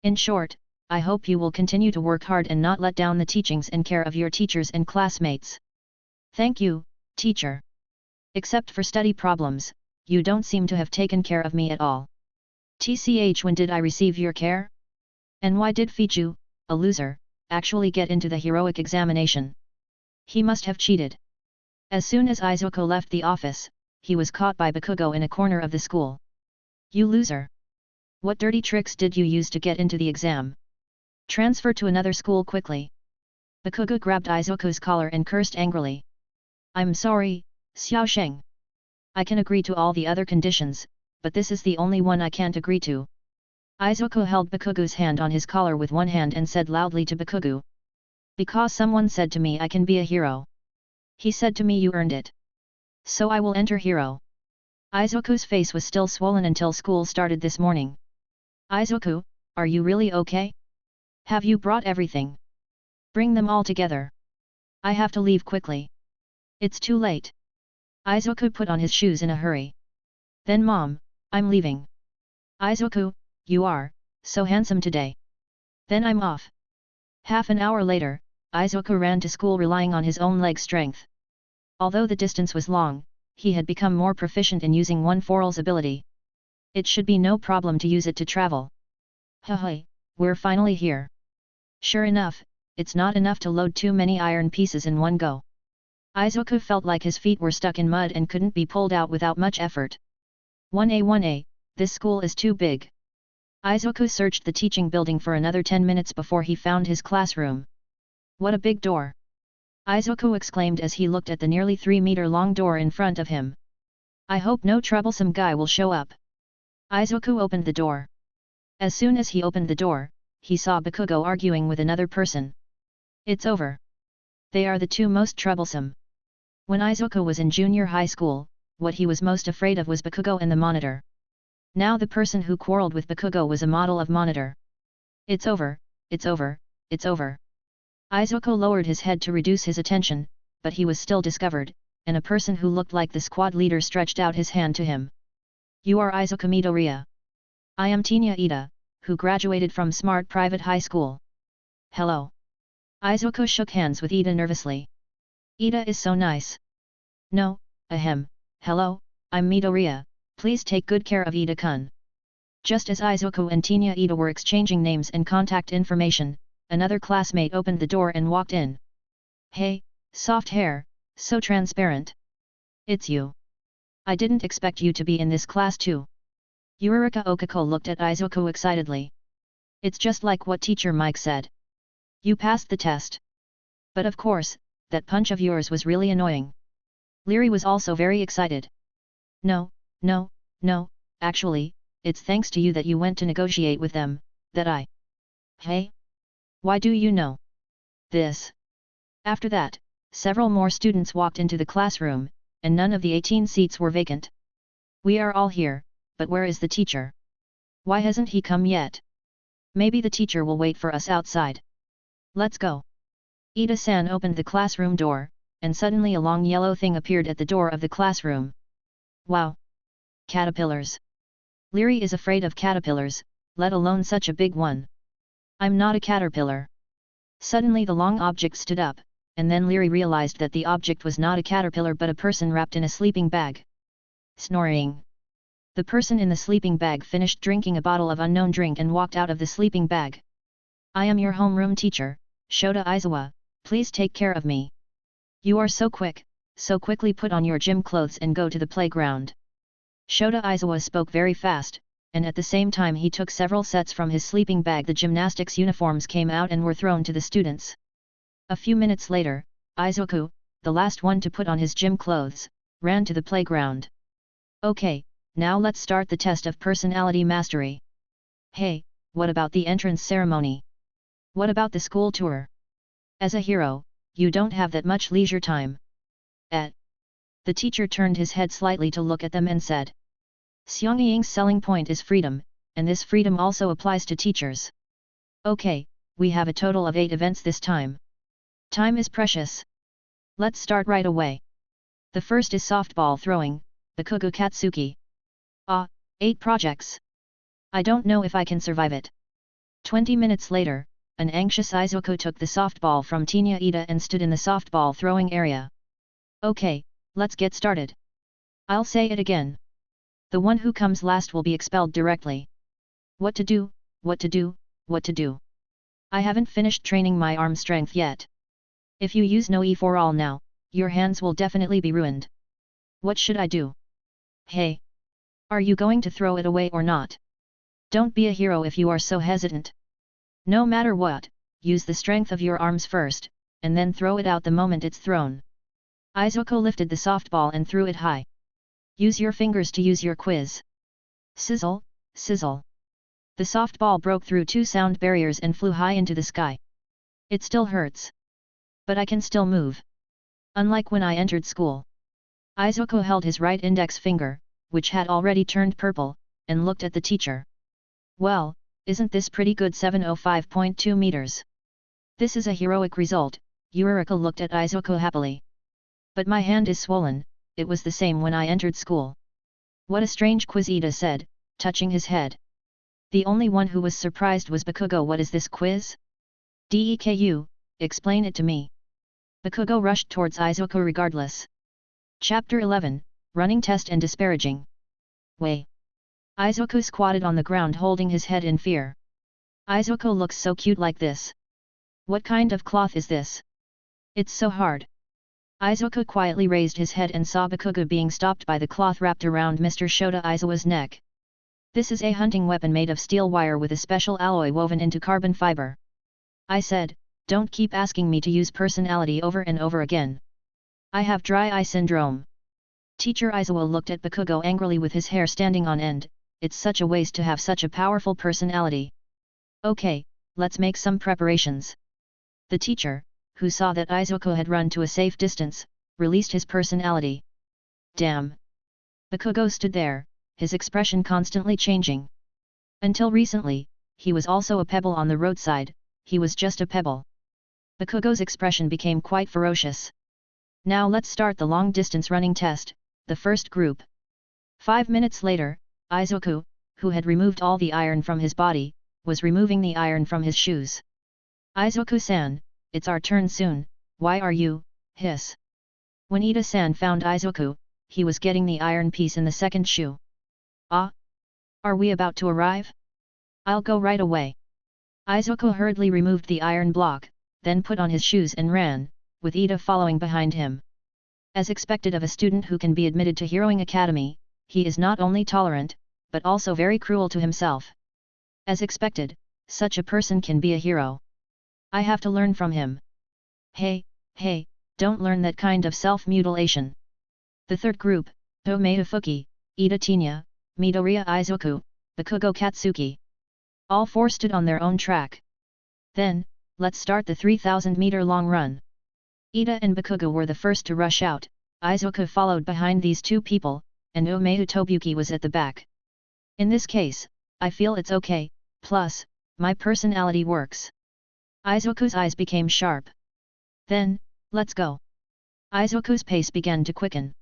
A: In short, I hope you will continue to work hard and not let down the teachings and care of your teachers and classmates. Thank you, teacher. Except for study problems, you don't seem to have taken care of me at all. TCH, when did I receive your care? And why did Fichu, a loser, actually get into the heroic examination? He must have cheated. As soon as Izuku left the office, he was caught by Bakugo in a corner of the school. You loser! What dirty tricks did you use to get into the exam? Transfer to another school quickly. Bakugo grabbed Izuku's collar and cursed angrily. I'm sorry, Xiaosheng. I can agree to all the other conditions, but this is the only one I can't agree to. Izuku held Bakugo's hand on his collar with one hand and said loudly to Bakugo. Because someone said to me I can be a hero. He said to me you earned it. So I will enter hero. Izuku's face was still swollen until school started this morning. Izuku, are you really okay? Have you brought everything? Bring them all together. I have to leave quickly. It's too late. Izuku put on his shoes in a hurry. Then Mom, I'm leaving. Izuku, you are so handsome today. Then I'm off. Half an hour later, Izuku ran to school relying on his own leg strength. Although the distance was long, he had become more proficient in using one foral's ability. It should be no problem to use it to travel. Haha, we're finally here. Sure enough, it's not enough to load too many iron pieces in one go. Izuku felt like his feet were stuck in mud and couldn't be pulled out without much effort. 1A, this school is too big. Izuku searched the teaching building for another 10 minutes before he found his classroom. What a big door! Izuku exclaimed as he looked at the nearly 3-meter-long door in front of him. I hope no troublesome guy will show up. Izuku opened the door. As soon as he opened the door, he saw Bakugo arguing with another person. It's over. They are the two most troublesome. When Izuku was in junior high school, what he was most afraid of was Bakugo and the monitor. Now the person who quarreled with Bakugo was a model of monitor. It's over, it's over, it's over. Izuku lowered his head to reduce his attention, but he was still discovered, and a person who looked like the squad leader stretched out his hand to him. You are Izuku Midoriya. I am Tenya Ida, who graduated from Smart Private High School. Hello. Izuku shook hands with Ida nervously. Ida is so nice. No, ahem, hello, I'm Midoriya, please take good care of Ida-kun. Just as Izuku and Tenya Ida were exchanging names and contact information, another classmate opened the door and walked in. Hey, soft hair, so transparent. It's you. I didn't expect you to be in this class too. Yurika Okako looked at Izuku excitedly. It's just like what teacher Mike said. You passed the test. But of course, that punch of yours was really annoying. Leary was also very excited. No, actually, it's thanks to you that you went to negotiate with them, that I... Hey? Why do you know this? After that, several more students walked into the classroom, and none of the 18 seats were vacant. We are all here, but where is the teacher? Why hasn't he come yet? Maybe the teacher will wait for us outside. Let's go. Ida-san opened the classroom door, and suddenly a long yellow thing appeared at the door of the classroom. Wow! Caterpillars! Leary is afraid of caterpillars, let alone such a big one. I'm not a caterpillar. Suddenly the long object stood up, and then Leary realized that the object was not a caterpillar but a person wrapped in a sleeping bag. Snoring. The person in the sleeping bag finished drinking a bottle of unknown drink and walked out of the sleeping bag. I am your homeroom teacher, Shota Aizawa, please take care of me. You are so quick, so quickly put on your gym clothes and go to the playground. Shota Aizawa spoke very fast, and at the same time he took several sets from his sleeping bag. The gymnastics uniforms came out and were thrown to the students. A few minutes later, Izuku, the last one to put on his gym clothes, ran to the playground. Okay, now let's start the test of personality mastery. Hey, what about the entrance ceremony? What about the school tour? As a hero, you don't have that much leisure time. The teacher turned his head slightly to look at them and said. Xiangying's selling point is freedom, and this freedom also applies to teachers. Okay, we have a total of 8 events this time. Time is precious. Let's start right away. The first is softball throwing, Bakugo Katsuki. 8 projects. I don't know if I can survive it. 20 minutes later, an anxious Izuku took the softball from Tinya Ida and stood in the softball throwing area. Okay, let's get started. I'll say it again. The one who comes last will be expelled directly. What to do, what to do, what to do. I haven't finished training my arm strength yet. If you use no E for all now, your hands will definitely be ruined. What should I do? Hey! Are you going to throw it away or not? Don't be a hero if you are so hesitant. No matter what, use the strength of your arms first, and then throw it out the moment it's thrown. Izuku lifted the softball and threw it high. Use your fingers to use your quiz. Sizzle, sizzle. The softball broke through 2 sound barriers and flew high into the sky. It still hurts. But I can still move. Unlike when I entered school. Izuku held his right index finger, which had already turned purple, and looked at the teacher. Well, isn't this pretty good? 705.2 meters. This is a heroic result, Yuriko looked at Izuku happily. But my hand is swollen, it was the same when I entered school. What a strange quiz, Ida said, touching his head. The only one who was surprised was Bakugo. What is this quiz? Deku, explain it to me. Bakugo rushed towards Izuku regardless. Chapter 11, Running Test and Disparaging. Way. Izuku squatted on the ground holding his head in fear. Izuku looks so cute like this. What kind of cloth is this? It's so hard. Izuku quietly raised his head and saw Bakugo being stopped by the cloth wrapped around Mr. Shota Aizawa's neck. This is a hunting weapon made of steel wire with a special alloy woven into carbon fiber. I said, don't keep asking me to use personality over and over again. I have dry eye syndrome. Teacher Aizawa looked at Bakugo angrily with his hair standing on end. It's such a waste to have such a powerful personality. Okay, let's make some preparations. The teacher, who saw that Izuku had run to a safe distance, released his personality. Damn! Bakugo stood there, his expression constantly changing. Until recently, he was also a pebble on the roadside, he was just a pebble. Bakugo's expression became quite ferocious. Now let's start the long-distance running test, the first group. 5 minutes later, Izuku, who had removed all the iron from his body, was removing the iron from his shoes. Izuku-san, it's our turn soon, why are you, hiss. When Ida-san found Izuku, he was getting the iron piece in the second shoe. Ah? Are we about to arrive? I'll go right away. Izuku hurriedly removed the iron block, then put on his shoes and ran, with Ida following behind him. As expected of a student who can be admitted to Heroing Academy, he is not only tolerant, but also very cruel to himself. As expected, such a person can be a hero. I have to learn from him. Hey, don't learn that kind of self-mutilation. The third group, Tomei Fuki, Ida Tinya, Midoriya Izuku, Bakugo Katsuki. All 4 stood on their own track. Then, let's start the 3,000-meter long run. Ida and Bakugo were the first to rush out, Izuku followed behind these 2 people, and Umeyu Tobuki was at the back. In this case, I feel it's okay, plus, my personality works. Izuku's eyes became sharp. Then, let's go. Izuku's pace began to quicken.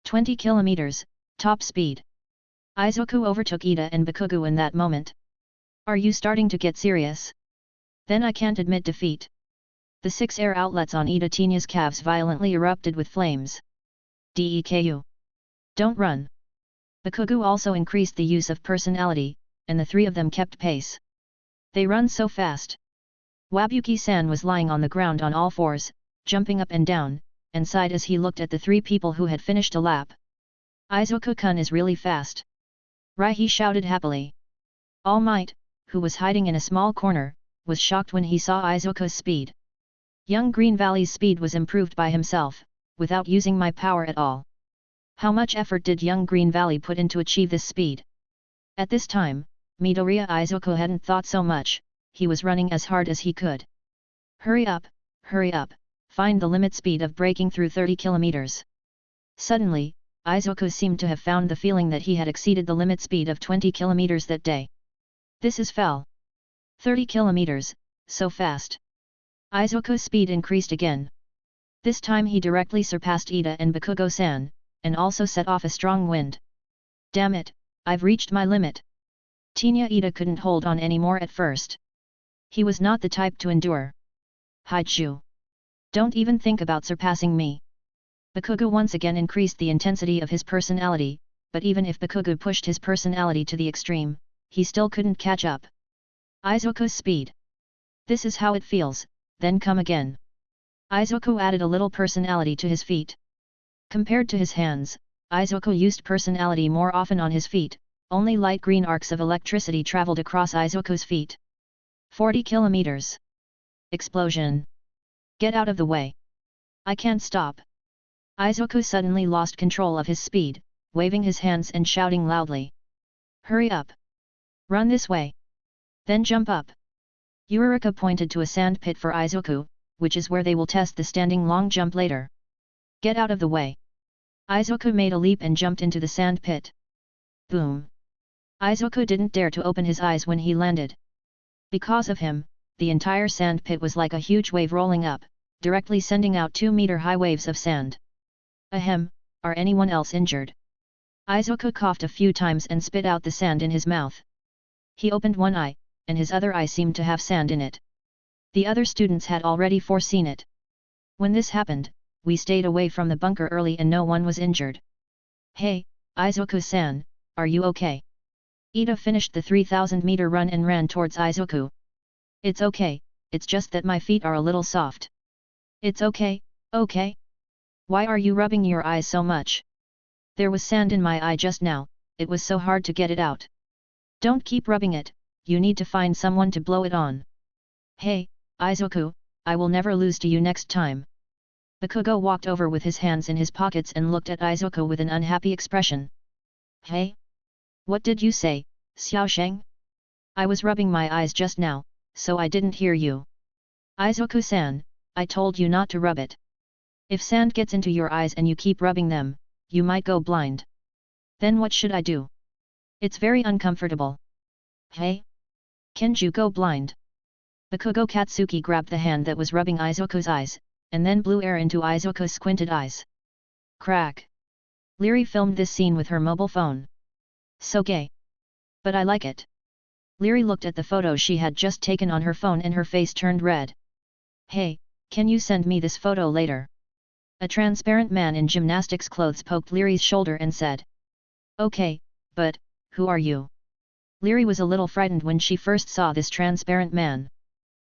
A: 20 kilometers, top speed. Izuku overtook Ida and Bakugo in that moment. Are you starting to get serious? Then I can't admit defeat. The 6 air outlets on Ida Tinya's calves violently erupted with flames. Deku. Don't run. Bakugo also increased the use of personality, and the 3 of them kept pace. They run so fast. Wabuki-san was lying on the ground on all fours, jumping up and down, and sighed as he looked at the three people who had finished a lap. Izuku-kun is really fast. Rai shouted happily. All Might, who was hiding in a small corner, was shocked when he saw Izuku's speed. Young Green Valley's speed was improved by himself, without using my power at all. How much effort did young Green Valley put in to achieve this speed? At this time, Midoriya Izuku hadn't thought so much, he was running as hard as he could. Hurry up, find the limit speed of breaking through 30 kilometers. Suddenly, Izuku seemed to have found the feeling that he had exceeded the limit speed of 20 kilometers that day. This is fell. 30 kilometers, so fast. Izuku's speed increased again. This time he directly surpassed Ida and Bakugo-san, and also set off a strong wind. Damn it, I've reached my limit. Tenya Ida couldn't hold on anymore at first. He was not the type to endure. Haichu. Don't even think about surpassing me. Bakugo once again increased the intensity of his personality, but even if Bakugo pushed his personality to the extreme, he still couldn't catch up. Izuku's speed. This is how it feels, then come again. Izuku added a little personality to his feet. Compared to his hands, Izuku used personality more often on his feet, only light green arcs of electricity traveled across Izuku's feet. 40 kilometers. Explosion. Get out of the way. I can't stop. Izuku suddenly lost control of his speed, waving his hands and shouting loudly. Hurry up. Run this way. Then jump up. Yurika pointed to a sand pit for Izuku, which is where they will test the standing long jump later. Get out of the way. Izuku made a leap and jumped into the sand pit. Boom. Izuku didn't dare to open his eyes when he landed. Because of him, the entire sand pit was like a huge wave rolling up, directly sending out 2-meter-high waves of sand. Ahem, are anyone else injured? Izuku coughed a few times and spit out the sand in his mouth. He opened one eye, and his other eye seemed to have sand in it. The other students had already foreseen it. When this happened, we stayed away from the bunker early and no one was injured. Hey, Izuku-san, are you okay? Ida finished the 3,000-meter run and ran towards Izuku. It's okay, it's just that my feet are a little soft. It's okay, okay? Why are you rubbing your eyes so much? There was sand in my eye just now, it was so hard to get it out. Don't keep rubbing it, you need to find someone to blow it on. Hey, Izuku, I will never lose to you next time. Bakugo walked over with his hands in his pockets and looked at Izuku with an unhappy expression. Hey? What did you say, Xiaosheng? I was rubbing my eyes just now, so I didn't hear you. Izuku-san, I told you not to rub it. If sand gets into your eyes and you keep rubbing them, you might go blind. Then what should I do? It's very uncomfortable. Hey? Can't you go blind? Bakugo Katsuki grabbed the hand that was rubbing Izuku's eyes, and then blew air into Izuku's squinted eyes. Crack! Leary filmed this scene with her mobile phone. So gay. But I like it. Leary looked at the photo she had just taken on her phone and her face turned red. Hey, can you send me this photo later? A transparent man in gymnastics clothes poked Leary's shoulder and said. Okay, but, who are you? Leary was a little frightened when she first saw this transparent man.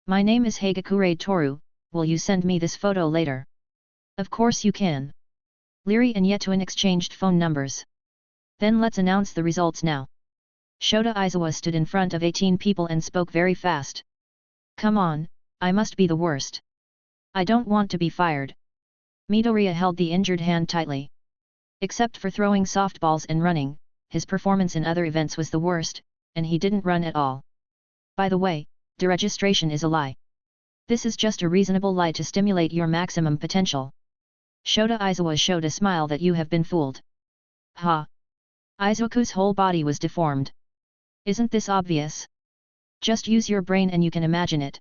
A: My name is Hagakure Toru, will you send me this photo later? Of course you can. Leary and Yetuin exchanged phone numbers. Then let's announce the results now. Shota Izawa stood in front of 18 people and spoke very fast. Come on, I must be the worst. I don't want to be fired. Midoriya held the injured hand tightly. Except for throwing softballs and running, his performance in other events was the worst, and he didn't run at all. By the way, deregistration is a lie. This is just a reasonable lie to stimulate your maximum potential. Shota Izawa showed a smile that you have been fooled. Ha! Izuku's whole body was deformed. Isn't this obvious? Just use your brain and you can imagine it.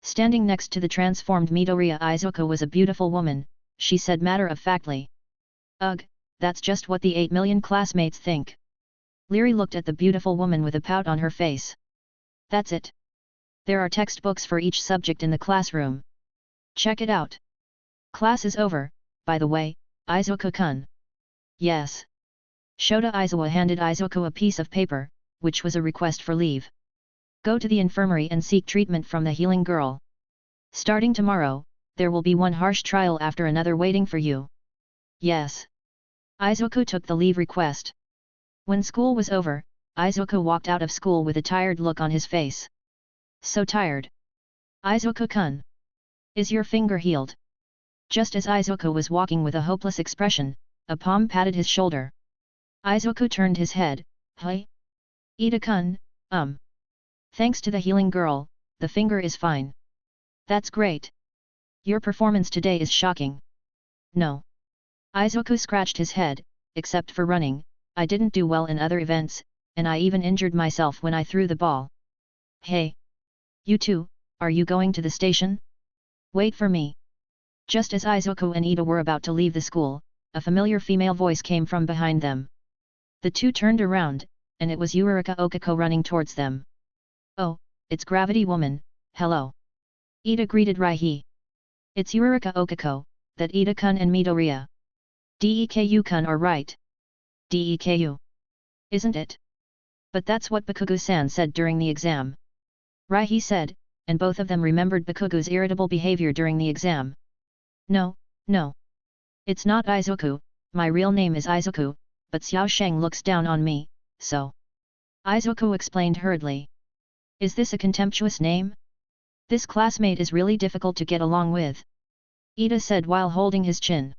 A: Standing next to the transformed Midoriya Izuku was a beautiful woman, she said matter-of-factly. Ugh, that's just what the 8 million classmates think. Leary looked at the beautiful woman with a pout on her face. That's it. There are textbooks for each subject in the classroom. Check it out. Class is over, by the way, Izuku-kun. Yes. Shota Izawa handed Izuku a piece of paper, which was a request for leave. Go to the infirmary and seek treatment from the healing girl. Starting tomorrow, there will be one harsh trial after another waiting for you. Yes. Izuku took the leave request. When school was over, Izuku walked out of school with a tired look on his face. So tired. Izuku-kun. Is your finger healed? Just as Izuku was walking with a hopeless expression, a palm patted his shoulder. Izuku turned his head. Hey? Ida-kun, Thanks to the healing girl, the finger is fine. That's great. Your performance today is shocking. No. Izuku scratched his head, except for running, I didn't do well in other events, and I even injured myself when I threw the ball. Hey! You two, are you going to the station? Wait for me. Just as Izuku and Ida were about to leave the school, a familiar female voice came from behind them. The two turned around, and it was Yurika Okako running towards them. Oh, it's Gravity Woman, hello. Ida greeted Raihi. It's Yurika Okako, that Ida-kun and Midoriya. Deku-kun are right. Deku. Isn't it? But that's what Bakugo-san said during the exam. Raihi said, and both of them remembered Bakugo's irritable behavior during the exam. No. It's not Izuku, my real name is Izuku, but Xiao Sheng looks down on me, so. Izuku explained hurriedly. Is this a contemptuous name? This classmate is really difficult to get along with. Ida said while holding his chin.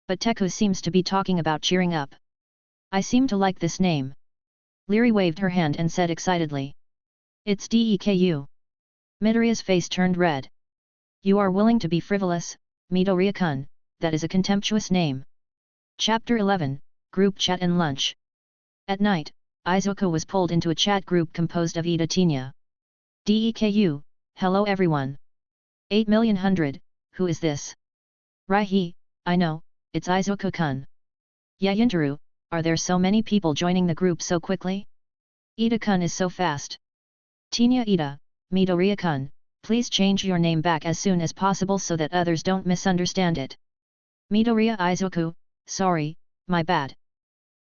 A: But Teku seems to be talking about cheering up. I seem to like this name. Leary waved her hand and said excitedly. It's Deku. Midoriya's face turned red. You are willing to be frivolous, Midoriya-kun, that is a contemptuous name. Chapter 11, Group Chat and Lunch. At night, Izuku was pulled into a chat group composed of Ida Tinya. Deku, hello everyone. 8,000,000, who is this? Raihi, I know, it's Izuku-kun. Yayintaru, are there so many people joining the group so quickly? Ida-kun is so fast. Tinya Ida, Midoriya-kun, please change your name back as soon as possible so that others don't misunderstand it. Midoriya Izuku, sorry, my bad.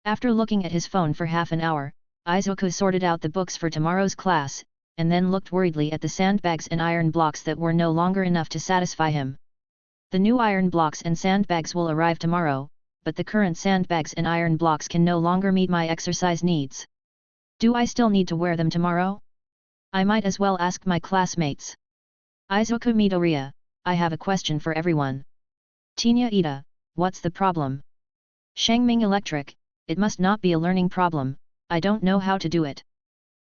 A: After looking at his phone for half an hour, Izuku sorted out the books for tomorrow's class, and then looked worriedly at the sandbags and iron blocks that were no longer enough to satisfy him. The new iron blocks and sandbags will arrive tomorrow, but the current sandbags and iron blocks can no longer meet my exercise needs. Do I still need to wear them tomorrow? I might as well ask my classmates. Izuku Midoriya, I have a question for everyone. Tinya Ida, what's the problem? Shangming Electric, it must not be a learning problem, I don't know how to do it.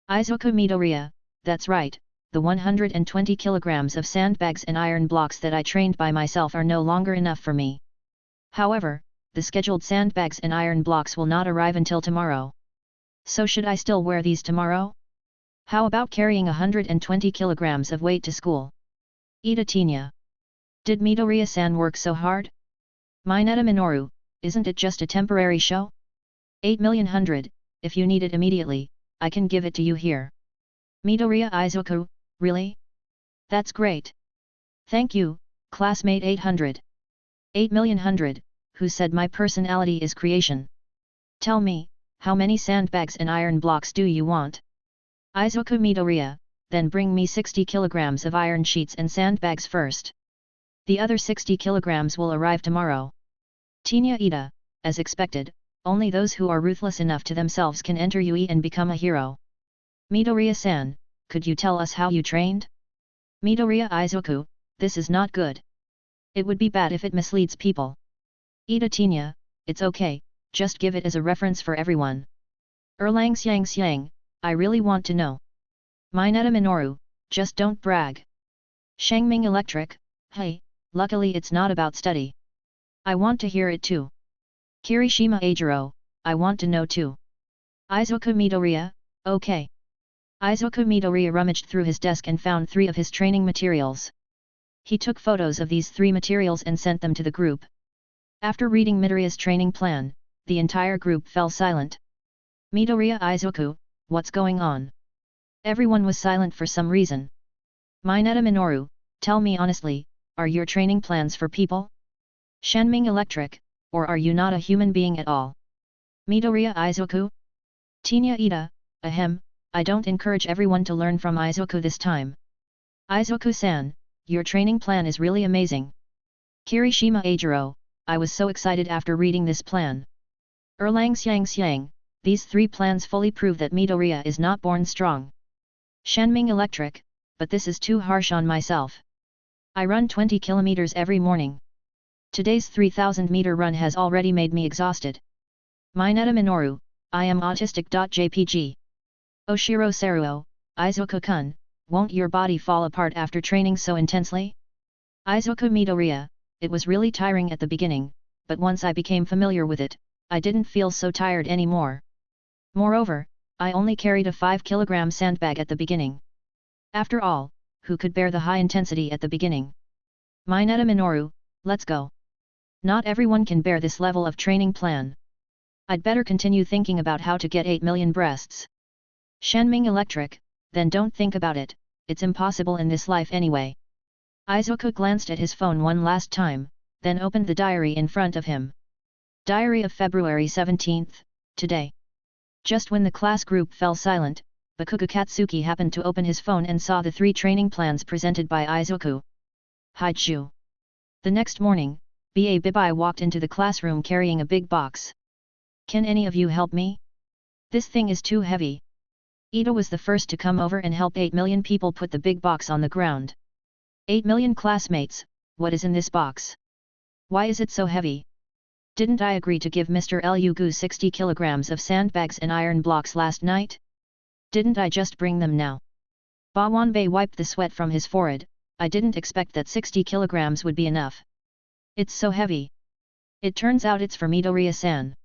A: Izuku Midoriya, that's right, the 120 kilograms of sandbags and iron blocks that I trained by myself are no longer enough for me. However, the scheduled sandbags and iron blocks will not arrive until tomorrow. So should I still wear these tomorrow? How about carrying 120 kilograms of weight to school? Ida Tinya. Did Midoriya-san work so hard? Mineta Minoru, isn't it just a temporary show? 8,000,000, if you need it immediately, I can give it to you here. Midoriya Izuku, really? That's great. Thank you, classmate 800. 8,000,000, who said my personality is creation? Tell me, how many sandbags and iron blocks do you want? Izuku Midoriya, then bring me 60 kilograms of iron sheets and sandbags first. The other 60 kilograms will arrive tomorrow. Tinya Ida, as expected, only those who are ruthless enough to themselves can enter UE and become a hero. Midoriya-san, could you tell us how you trained? Midoriya Izuku, this is not good. It would be bad if it misleads people. Ida Tinya, it's okay, just give it as a reference for everyone. Erlang Xiang, I really want to know. Mineta Minoru, just don't brag. Shangming Electric, hey, luckily it's not about study. I want to hear it too. Kirishima Ajiro, I want to know too. Izuku Midoriya, okay. Izuku Midoriya rummaged through his desk and found 3 of his training materials. He took photos of these 3 materials and sent them to the group. After reading Midoriya's training plan, the entire group fell silent. Midoriya Izuku, what's going on? Everyone was silent for some reason. Mineta Minoru, tell me honestly, are your training plans for people? Shanming Electric, or are you not a human being at all? Midoriya Izuku? Tinya Ida, ahem, I don't encourage everyone to learn from Izuku this time. Izuku-san, your training plan is really amazing. Kirishima Eijiro, I was so excited after reading this plan. Erlang Xiang, these 3 plans fully prove that Midoriya is not born strong. Shanming Electric, but this is too harsh on myself. I run 20 kilometers every morning. Today's 3,000-meter run has already made me exhausted. Mineta Minoru, I am autistic.jpg. Oshiro Saruo, Izuku-kun, won't your body fall apart after training so intensely? Izuku Midoriya, it was really tiring at the beginning, but once I became familiar with it, I didn't feel so tired anymore. Moreover, I only carried a 5-kilogram sandbag at the beginning. After all, who could bear the high intensity at the beginning? Mineta Minoru, let's go. Not everyone can bear this level of training plan. I'd better continue thinking about how to get 8 million breasts. Shanming Electric, then don't think about it, it's impossible in this life anyway. Izuku glanced at his phone one last time, then opened the diary in front of him. Diary of February 17th, today. Just when the class group fell silent, Bakugo Katsuki happened to open his phone and saw the 3 training plans presented by Izuku. Haiju. The next morning, B.A. Bibai walked into the classroom carrying a big box. Can any of you help me? This thing is too heavy. Ito was the first to come over and help 8 million people put the big box on the ground. 8 million classmates, what is in this box? Why is it so heavy? Didn't I agree to give Mr. Lugu 60 kilograms of sandbags and iron blocks last night? Didn't I just bring them now? Bawanbei wiped the sweat from his forehead. I didn't expect that 60 kilograms would be enough. It's so heavy. It turns out it's for Midoriya-san.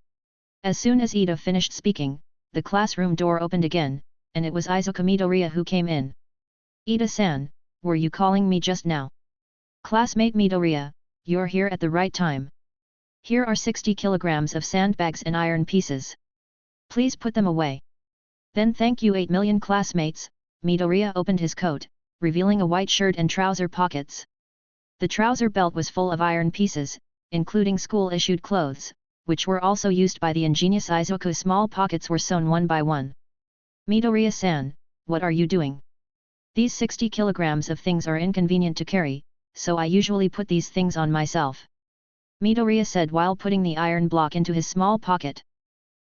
A: As soon as Ito finished speaking, the classroom door opened again, and it was Izuku Midoriya who came in. Ito-san, were you calling me just now? Classmate Midoriya, you're here at the right time. Here are 60 kilograms of sandbags and iron pieces. Please put them away. Then thank you 8 million classmates. Midoriya opened his coat, revealing a white shirt and trouser pockets. The trouser belt was full of iron pieces, including school-issued clothes, which were also used by the ingenious Izuku. Small pockets were sewn one by one. Midoriya-san, what are you doing? These 60 kilograms of things are inconvenient to carry, so I usually put these things on myself. Midoriya said while putting the iron block into his small pocket.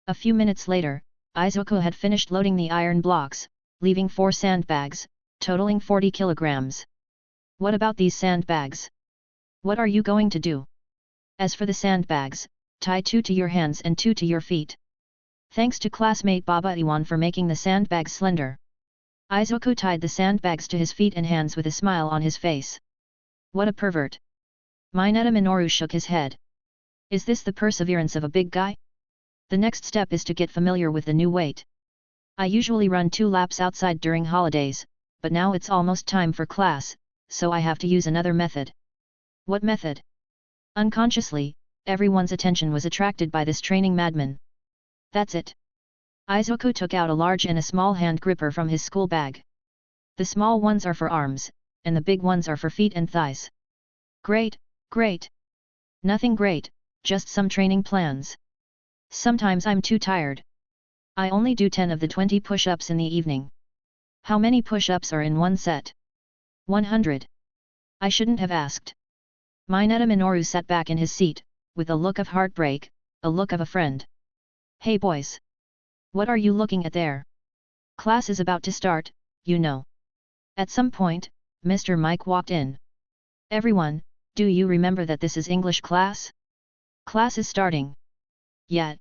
A: A few minutes later, Izuku had finished loading the iron blocks, leaving 4 sandbags, totaling 40 kilograms. What about these sandbags? What are you going to do? As for the sandbags, tie 2 to your hands and 2 to your feet. Thanks to classmate Baba Iwan for making the sandbags slender. Izuku tied the sandbags to his feet and hands with a smile on his face. What a pervert! Mineta Minoru shook his head. Is this the perseverance of a big guy? The next step is to get familiar with the new weight. I usually run 2 laps outside during holidays, but now it's almost time for class, so I have to use another method. What method? Unconsciously, everyone's attention was attracted by this training madman. That's it. Izuku took out a large and a small hand gripper from his school bag. The small ones are for arms, and the big ones are for feet and thighs. Great, great. Nothing great, just some training plans. Sometimes I'm too tired. I only do 10 of the 20 push-ups in the evening. How many push-ups are in one set? 100. I shouldn't have asked. Mineta Minoru sat back in his seat, with a look of heartbreak, a look of a friend. Hey boys! What are you looking at there? Class is about to start, you know. At some point, Mr. Mike walked in. Everyone, do you remember that this is English class? Class is starting. Yet.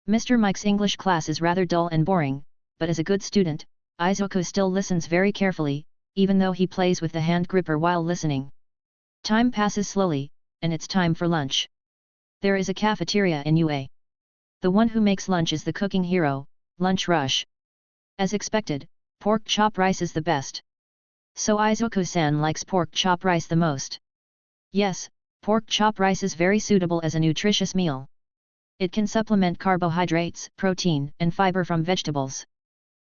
A: Mr. Mike's English class is rather dull and boring, but as a good student, Izuku still listens very carefully, even though he plays with the hand gripper while listening. Time passes slowly, and it's time for lunch. There is a cafeteria in UA. The one who makes lunch is the cooking hero, Lunch Rush. As expected, pork chop rice is the best. So Izuku-san likes pork chop rice the most. Yes, pork chop rice is very suitable as a nutritious meal. It can supplement carbohydrates, protein, and fiber from vegetables.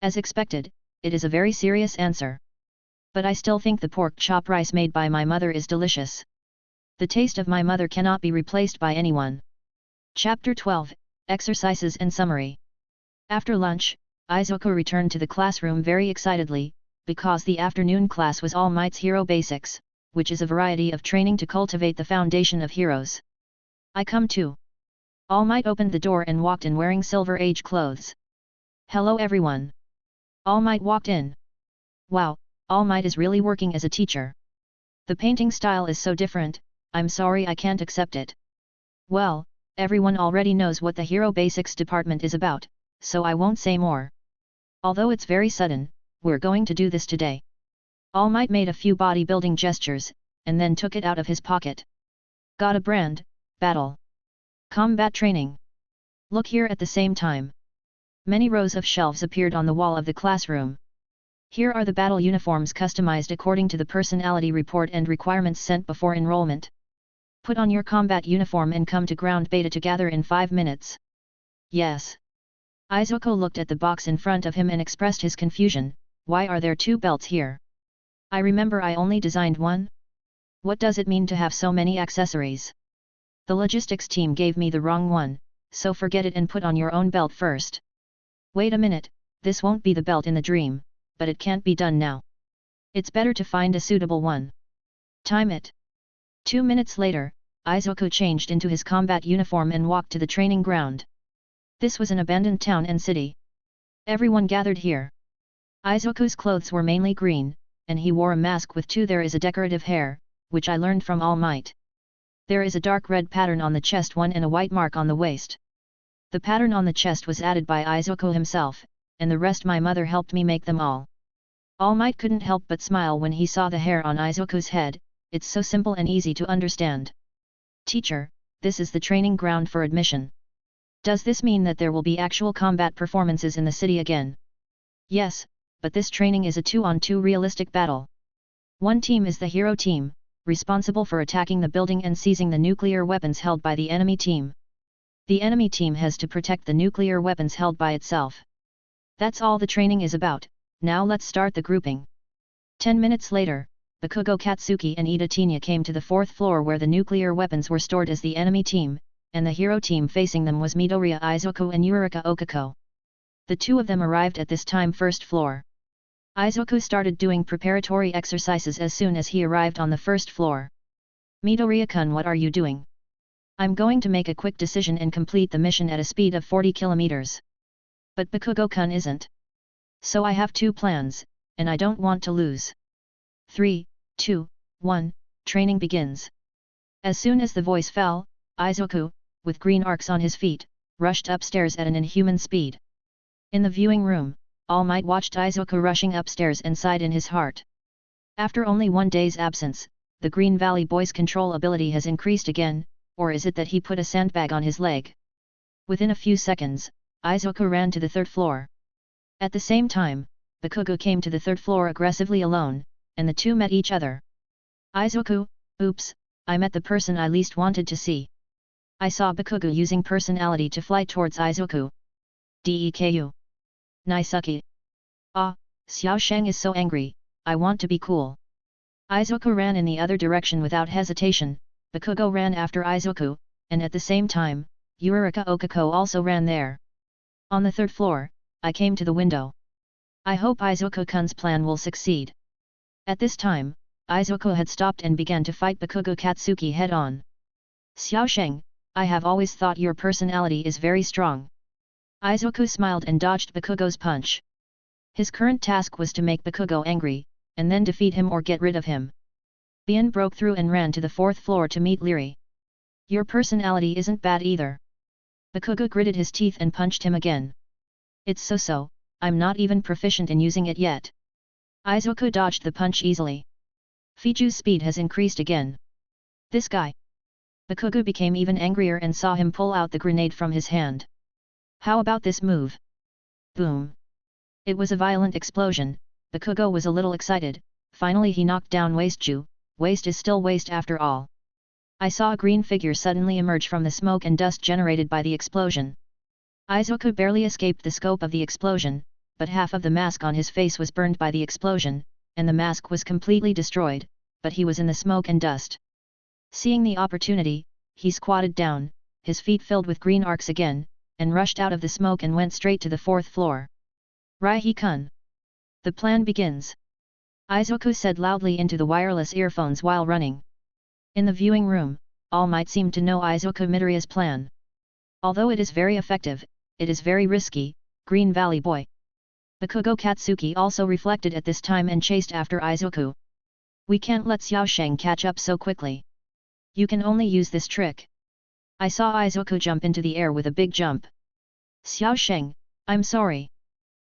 A: As expected, it is a very serious answer. But I still think the pork chop rice made by my mother is delicious. The taste of my mother cannot be replaced by anyone. Chapter 12, Exercises and Summary. After lunch, Izuku returned to the classroom very excitedly, because the afternoon class was All Might's Hero Basics, which is a variety of training to cultivate the foundation of heroes. I come too. All Might opened the door and walked in wearing Silver Age clothes. Hello everyone. All Might walked in. Wow, All Might is really working as a teacher. The painting style is so different, I'm sorry I can't accept it. Well, everyone already knows what the Hero Basics department is about, so I won't say more. Although it's very sudden, we're going to do this today. All Might made a few bodybuilding gestures, and then took it out of his pocket. Got a brand, battle. Combat training. Look here at the same time. Many rows of shelves appeared on the wall of the classroom. Here are the battle uniforms customized according to the personality report and requirements sent before enrollment. Put on your combat uniform and come to ground beta to gather in 5 minutes. Yes. Izuku looked at the box in front of him and expressed his confusion. Why are there 2 belts here? I remember I only designed one. What does it mean to have so many accessories? The logistics team gave me the wrong one, so forget it and put on your own belt first. Wait a minute, this won't be the belt in the dream, but it can't be done now. It's better to find a suitable one. Time it. 2 minutes later, Izuku changed into his combat uniform and walked to the training ground. This was an abandoned town and city. Everyone gathered here. Izuku's clothes were mainly green, and he wore a mask with 2 there is a decorative hair, which I learned from All Might. There is a dark red pattern on the chest one and a white mark on the waist. The pattern on the chest was added by Izuku himself, and the rest my mother helped me make them all. All Might couldn't help but smile when he saw the hair on Izuku's head. It's so simple and easy to understand. Teacher, this is the training ground for admission. Does this mean that there will be actual combat performances in the city again? Yes, but this training is a 2-on-2 realistic battle. One team is the hero team, responsible for attacking the building and seizing the nuclear weapons held by the enemy team. The enemy team has to protect the nuclear weapons held by itself. That's all the training is about. Now let's start the grouping. 10 minutes later, Bakugo Katsuki and Ida Tinya came to the 4th floor where the nuclear weapons were stored as the enemy team, and the hero team facing them was Midoriya Izuku and Yurika Okako. The 2 of them arrived at this time 1st floor. Izuku started doing preparatory exercises as soon as he arrived on the 1st floor. Midoriya-kun, what are you doing? I'm going to make a quick decision and complete the mission at a speed of 40 kilometers. But Bakugo-kun isn't. So I have 2 plans, and I don't want to lose. 3, 2, 1, training begins. As soon as the voice fell, Izuku, with green arcs on his feet, rushed upstairs at an inhuman speed. In the viewing room, All Might watched Izuku rushing upstairs and sighed in his heart. After only 1 day's absence, the Green Valley Boy's control ability has increased again, or is it that he put a sandbag on his leg? Within a few seconds, Izuku ran to the 3rd floor. At the same time, Bakugo came to the 3rd floor aggressively alone, and the 2 met each other. Izuku, oops, I met the person I least wanted to see. I saw Bakugo using personality to fly towards Izuku. Deku. Naisuki. Ah, Xiao Sheng is so angry, I want to be cool. Izuku ran in the other direction without hesitation. Bakugo ran after Izuku, and at the same time, Yurika Okako also ran there. On the 3rd floor, I came to the window. I hope Izuku-kun's plan will succeed. At this time, Izuku had stopped and began to fight Bakugo Katsuki head-on. Xiao Sheng, I have always thought your personality is very strong. Izuku smiled and dodged Bakugo's punch. His current task was to make Bakugo angry, and then defeat him or get rid of him. Bien broke through and ran to the 4th floor to meet Leary. Your personality isn't bad either. Bakugo gritted his teeth and punched him again. It's so-so, I'm not even proficient in using it yet. Izuku dodged the punch easily. Fiju's speed has increased again. This guy. Bakugo became even angrier and saw him pull out the grenade from his hand. How about this move? Boom. It was a violent explosion. Bakugo was a little excited. Finally he knocked down Wasteju. Waste is still waste after all. I saw a green figure suddenly emerge from the smoke and dust generated by the explosion. Izuku barely escaped the scope of the explosion, but half of the mask on his face was burned by the explosion, and the mask was completely destroyed, but he was in the smoke and dust. Seeing the opportunity, he squatted down, his feet filled with green arcs again, and rushed out of the smoke and went straight to the 4th floor. Rai-kun. The plan begins. Izuku said loudly into the wireless earphones while running. In the viewing room, all might seem to know Izuku Midoriya's plan. Although it is very effective, it is very risky, Green Valley boy. Bakugo Katsuki also reflected at this time and chased after Izuku. We can't let Xiaosheng catch up so quickly. You can only use this trick. I saw Izuku jump into the air with a big jump. Xiaosheng, I'm sorry.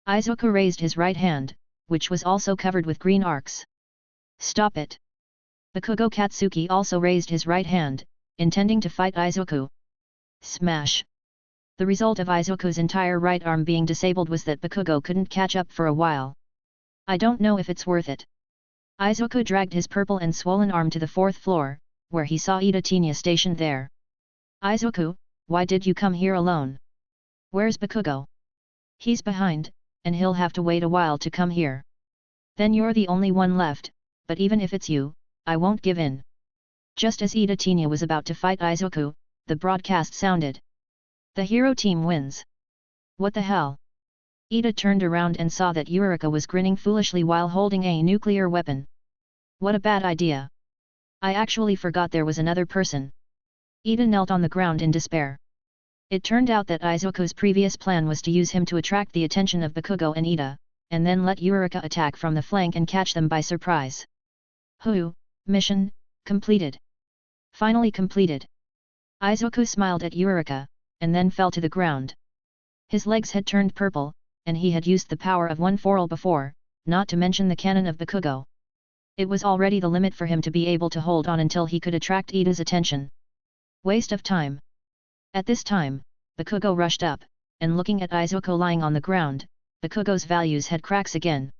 A: Izuku raised his right hand, which was also covered with green arcs. Stop it. Bakugo Katsuki also raised his right hand, intending to fight Izuku. Smash! The result of Izuku's entire right arm being disabled was that Bakugo couldn't catch up for a while. I don't know if it's worth it. Izuku dragged his purple and swollen arm to the 4th floor, where he saw Ida-Tenya stationed there. Izuku, why did you come here alone? Where's Bakugo? He's behind, and he'll have to wait a while to come here. Then you're the only one left, but even if it's you, I won't give in. Just as Ida-Tenya was about to fight Izuku, the broadcast sounded. The hero team wins. What the hell? Ida turned around and saw that Eureka was grinning foolishly while holding a nuclear weapon. What a bad idea. I actually forgot there was another person. Ida knelt on the ground in despair. It turned out that Izuku's previous plan was to use him to attract the attention of Bakugo and Ida, and then let Eureka attack from the flank and catch them by surprise. Mission completed. Finally completed. Izuku smiled at Eureka, and then fell to the ground. His legs had turned purple, and he had used the power of one foral before, not to mention the cannon of Bakugo. It was already the limit for him to be able to hold on until he could attract Ida's attention. Waste of time. At this time, Bakugo rushed up, and looking at Izuku lying on the ground, Bakugo's values had cracks again.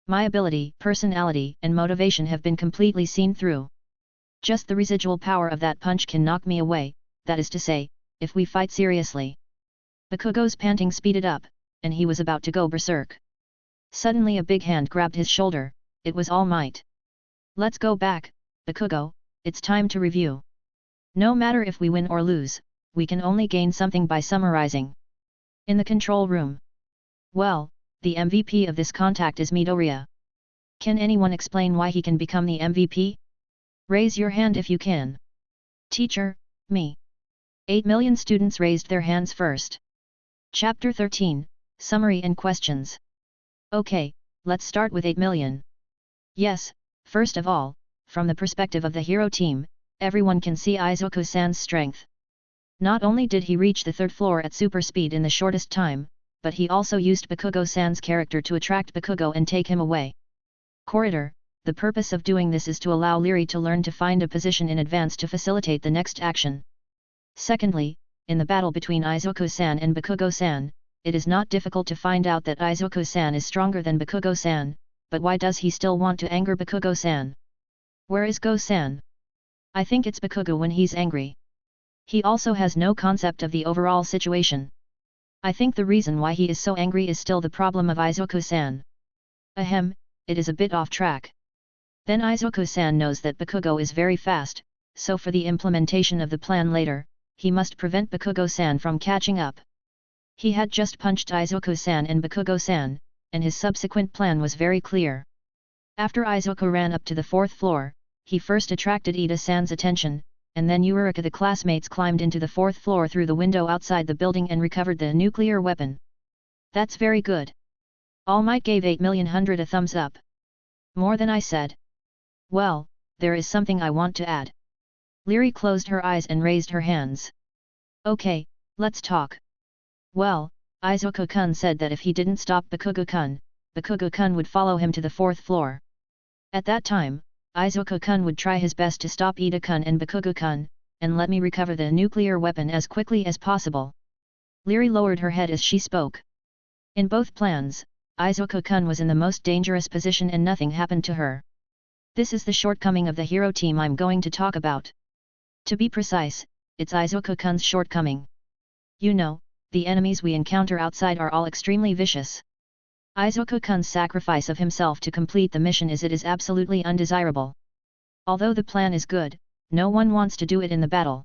A: My ability, personality, and motivation have been completely seen through. Just the residual power of that punch can knock me away, that is to say, if we fight seriously. Bakugo's panting speeded up, and he was about to go berserk. Suddenly a big hand grabbed his shoulder, it was All Might. Let's go back, Bakugo, it's time to review. No matter if we win or lose, we can only gain something by summarizing. In the control room. Well, the MVP of this contact is Midoriya. Can anyone explain why he can become the MVP? Raise your hand if you can. Teacher, me. 8 million students raised their hands first. Chapter 13, Summary and Questions. Okay, let's start with 8 million. Yes, first of all, from the perspective of the hero team, everyone can see Izuku-san's strength. Not only did he reach the 3rd floor at super speed in the shortest time, but he also used Bakugo-san's character to attract Bakugo and take him away. Corridor, the purpose of doing this is to allow Leary to learn to find a position in advance to facilitate the next action. Secondly, in the battle between Izuku-san and Bakugo-san, it is not difficult to find out that Izuku-san is stronger than Bakugo-san, but why does he still want to anger Bakugo-san? Where is Go-san? I think it's Bakugo when he's angry. He also has no concept of the overall situation. I think the reason why he is so angry is still the problem of Izuku-san. Ahem, it is a bit off track. Then Izuku-san knows that Bakugo is very fast, so for the implementation of the plan later, he must prevent Bakugo-san from catching up. He had just punched Izuku-san and Bakugo-san, and his subsequent plan was very clear. After Izuku ran up to the 4th floor, he first attracted Ida-san's attention, and then Eureka the classmates climbed into the 4th floor through the window outside the building and recovered the nuclear weapon. That's very good. All Might gave 8 million hundred a thumbs up. More than I said. Well, there is something I want to add. Leary closed her eyes and raised her hands. Okay, let's talk. Well, Izuku-kun said that if he didn't stop Bakugo-kun, Bakugo-kun would follow him to the 4th floor. At that time, Izuku-kun would try his best to stop Ida-kun and Bakugo-kun, and let me recover the nuclear weapon as quickly as possible. Leary lowered her head as she spoke. In both plans, Izuku-kun was in the most dangerous position and nothing happened to her. This is the shortcoming of the hero team I'm going to talk about. To be precise, it's Izuku-kun's shortcoming. You know, the enemies we encounter outside are all extremely vicious. Izuku-kun's sacrifice of himself to complete the mission is absolutely undesirable. Although the plan is good, no one wants to do it in the battle.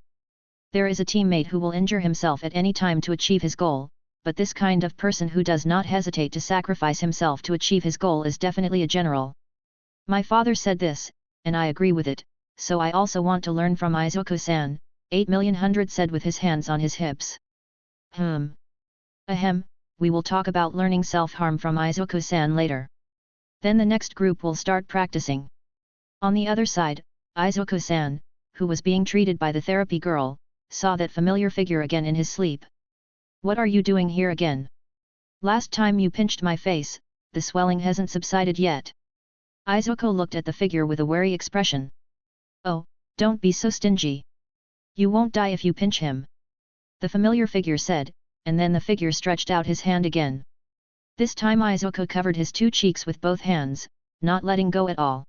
A: There is a teammate who will injure himself at any time to achieve his goal, but this kind of person who does not hesitate to sacrifice himself to achieve his goal is definitely a general. My father said this, and I agree with it, so I also want to learn from Izuku-san, 8,000,000 said with his hands on his hips. Ahem, we will talk about learning self-harm from Izuku-san later. Then the next group will start practicing. On the other side, Izuku-san, who was being treated by the therapy girl, saw that familiar figure again in his sleep. What are you doing here again? Last time you pinched my face, the swelling hasn't subsided yet. Izuku looked at the figure with a wary expression. Oh, don't be so stingy. You won't die if you pinch him. The familiar figure said, and then the figure stretched out his hand again. This time Izuku covered his two cheeks with both hands, not letting go at all.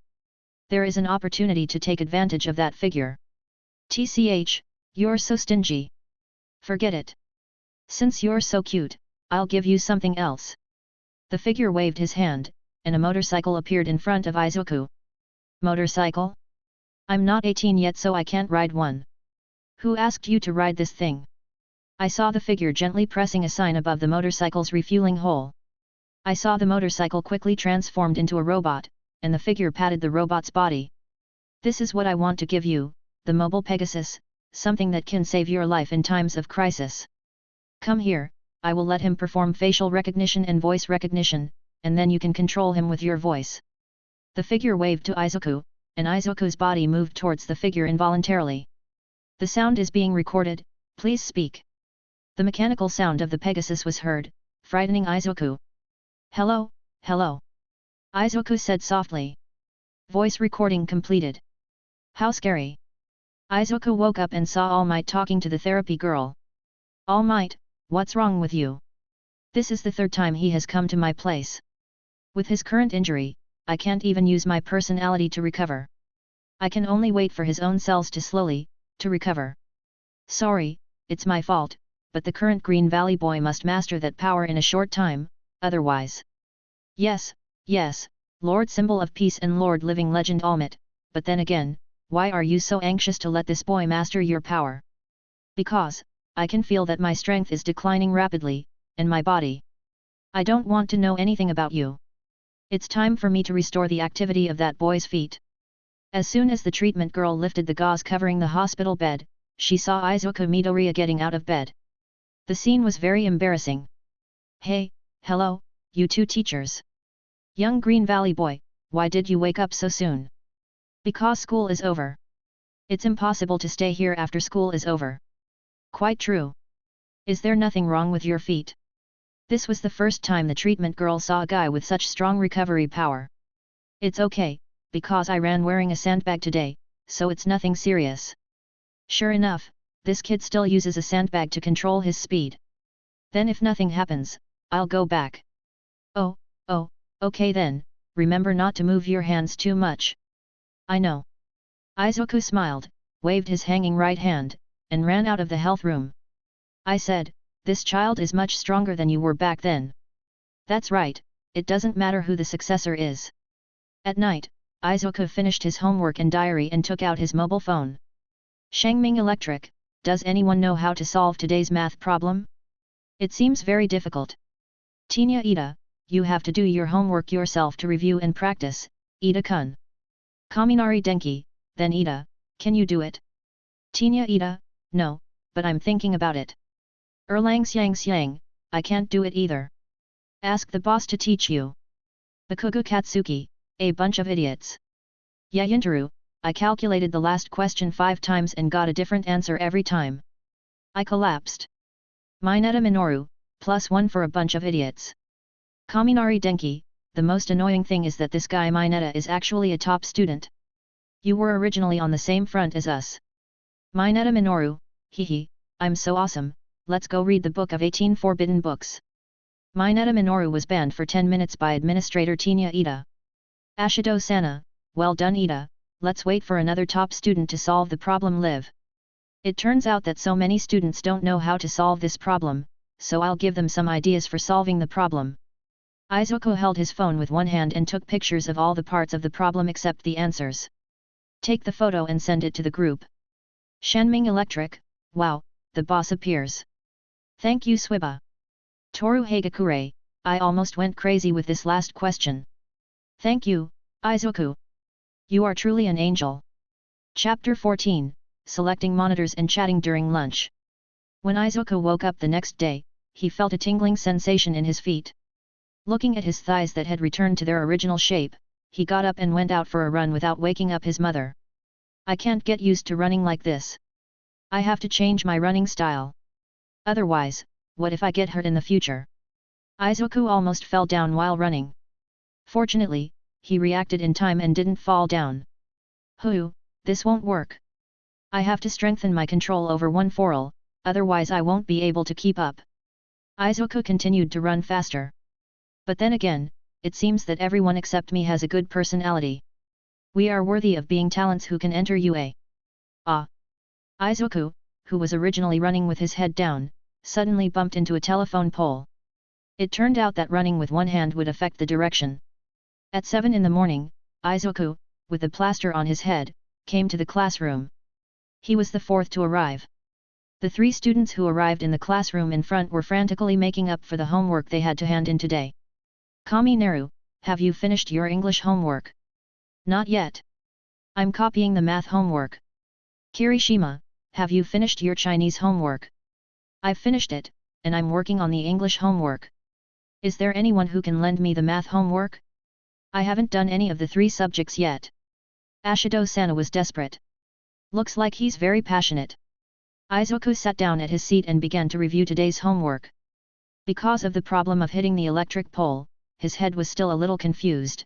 A: There is an opportunity to take advantage of that figure. TCH, you're so stingy. Forget it. Since you're so cute, I'll give you something else. The figure waved his hand, and a motorcycle appeared in front of Izuku. Motorcycle? I'm not 18 yet, so I can't ride one. Who asked you to ride this thing? I saw the figure gently pressing a sign above the motorcycle's refueling hole. I saw the motorcycle quickly transformed into a robot, and the figure patted the robot's body. This is what I want to give you, the mobile Pegasus, something that can save your life in times of crisis. Come here, I will let him perform facial recognition and voice recognition, and then you can control him with your voice. The figure waved to Izuku, and Izuku's body moved towards the figure involuntarily. The sound is being recorded, please speak. The mechanical sound of the Pegasus was heard, frightening Izuku. Hello, hello. Izuku said softly. Voice recording completed. How scary. Izuku woke up and saw All Might talking to the therapy girl. All Might, what's wrong with you? This is the third time he has come to my place. With his current injury, I can't even use my personality to recover. I can only wait for his own cells to recover. Sorry, it's my fault, but the current Green Valley boy must master that power in a short time, otherwise. Yes, Lord Symbol of Peace and Lord Living Legend Almit, but then again, why are you so anxious to let this boy master your power? Because, I can feel that my strength is declining rapidly, and my body. I don't want to know anything about you. It's time for me to restore the activity of that boy's feet. As soon as the treatment girl lifted the gauze covering the hospital bed, she saw Izuku Midoriya getting out of bed. The scene was very embarrassing. Hey, hello, you two teachers. Young Green Valley boy, why did you wake up so soon? Because school is over. It's impossible to stay here after school is over. Quite true. Is there nothing wrong with your feet? This was the first time the treatment girl saw a guy with such strong recovery power. It's okay, because I ran wearing a sandbag today, so it's nothing serious. Sure enough, this kid still uses a sandbag to control his speed. Then if nothing happens, I'll go back. Oh, okay then, remember not to move your hands too much. I know. Izuku smiled, waved his hanging right hand, and ran out of the health room. I said, this child is much stronger than you were back then. That's right, it doesn't matter who the successor is. At night, Izuku finished his homework and diary and took out his mobile phone. Shangming Electric, does anyone know how to solve today's math problem? It seems very difficult. Tinya Ida, you have to do your homework yourself to review and practice, Ida-kun. Kaminari Denki, then Ida, can you do it? Tinya Ida, no, but I'm thinking about it. Erlang Xiang, I can't do it either. Ask the boss to teach you. Bakugo Katsuki, a bunch of idiots. Yayintaru, I calculated the last question 5 times and got a different answer every time. I collapsed. Mineta Minoru, +1 for a bunch of idiots. Kaminari Denki, the most annoying thing is that this guy Mineta is actually a top student. You were originally on the same front as us. Mineta Minoru, hehe, I'm so awesome, let's go read the book of 18 forbidden books. Mineta Minoru was banned for 10 minutes by Administrator Tinya Ida. Ashido Sana, well done Ida, let's wait for another top student to solve the problem live. It turns out that so many students don't know how to solve this problem, so I'll give them some ideas for solving the problem. Izuku held his phone with one hand and took pictures of all the parts of the problem except the answers. Take the photo and send it to the group. Shanming Electric, wow, the boss appears. Thank you Swiba. Toru Hagakure, I almost went crazy with this last question. Thank you, Izuku. You are truly an angel. Chapter 14, Selecting Monitors and Chatting During Lunch. When Izuku woke up the next day, he felt a tingling sensation in his feet. Looking at his thighs that had returned to their original shape, he got up and went out for a run without waking up his mother. I can't get used to running like this. I have to change my running style. Otherwise, what if I get hurt in the future? Izuku almost fell down while running. Fortunately, he reacted in time and didn't fall down. This won't work. I have to strengthen my control over one foral, otherwise I won't be able to keep up. Izuku continued to run faster. But then again, it seems that everyone except me has a good personality. We are worthy of being talents who can enter UA. Izuku, who was originally running with his head down, suddenly bumped into a telephone pole. It turned out that running with one hand would affect the direction. At 7 in the morning, Izuku, with the plaster on his head, came to the classroom. He was the fourth to arrive. The 3 students who arrived in the classroom in front were frantically making up for the homework they had to hand in today. Kamineru, have you finished your English homework? Not yet. I'm copying the math homework. Kirishima, have you finished your Chinese homework? I've finished it, and I'm working on the English homework. Is there anyone who can lend me the math homework? I haven't done any of the 3 subjects yet. Ashido-sana was desperate. Looks like he's very passionate. Izuku sat down at his seat and began to review today's homework. Because of the problem of hitting the electric pole, his head was still a little confused.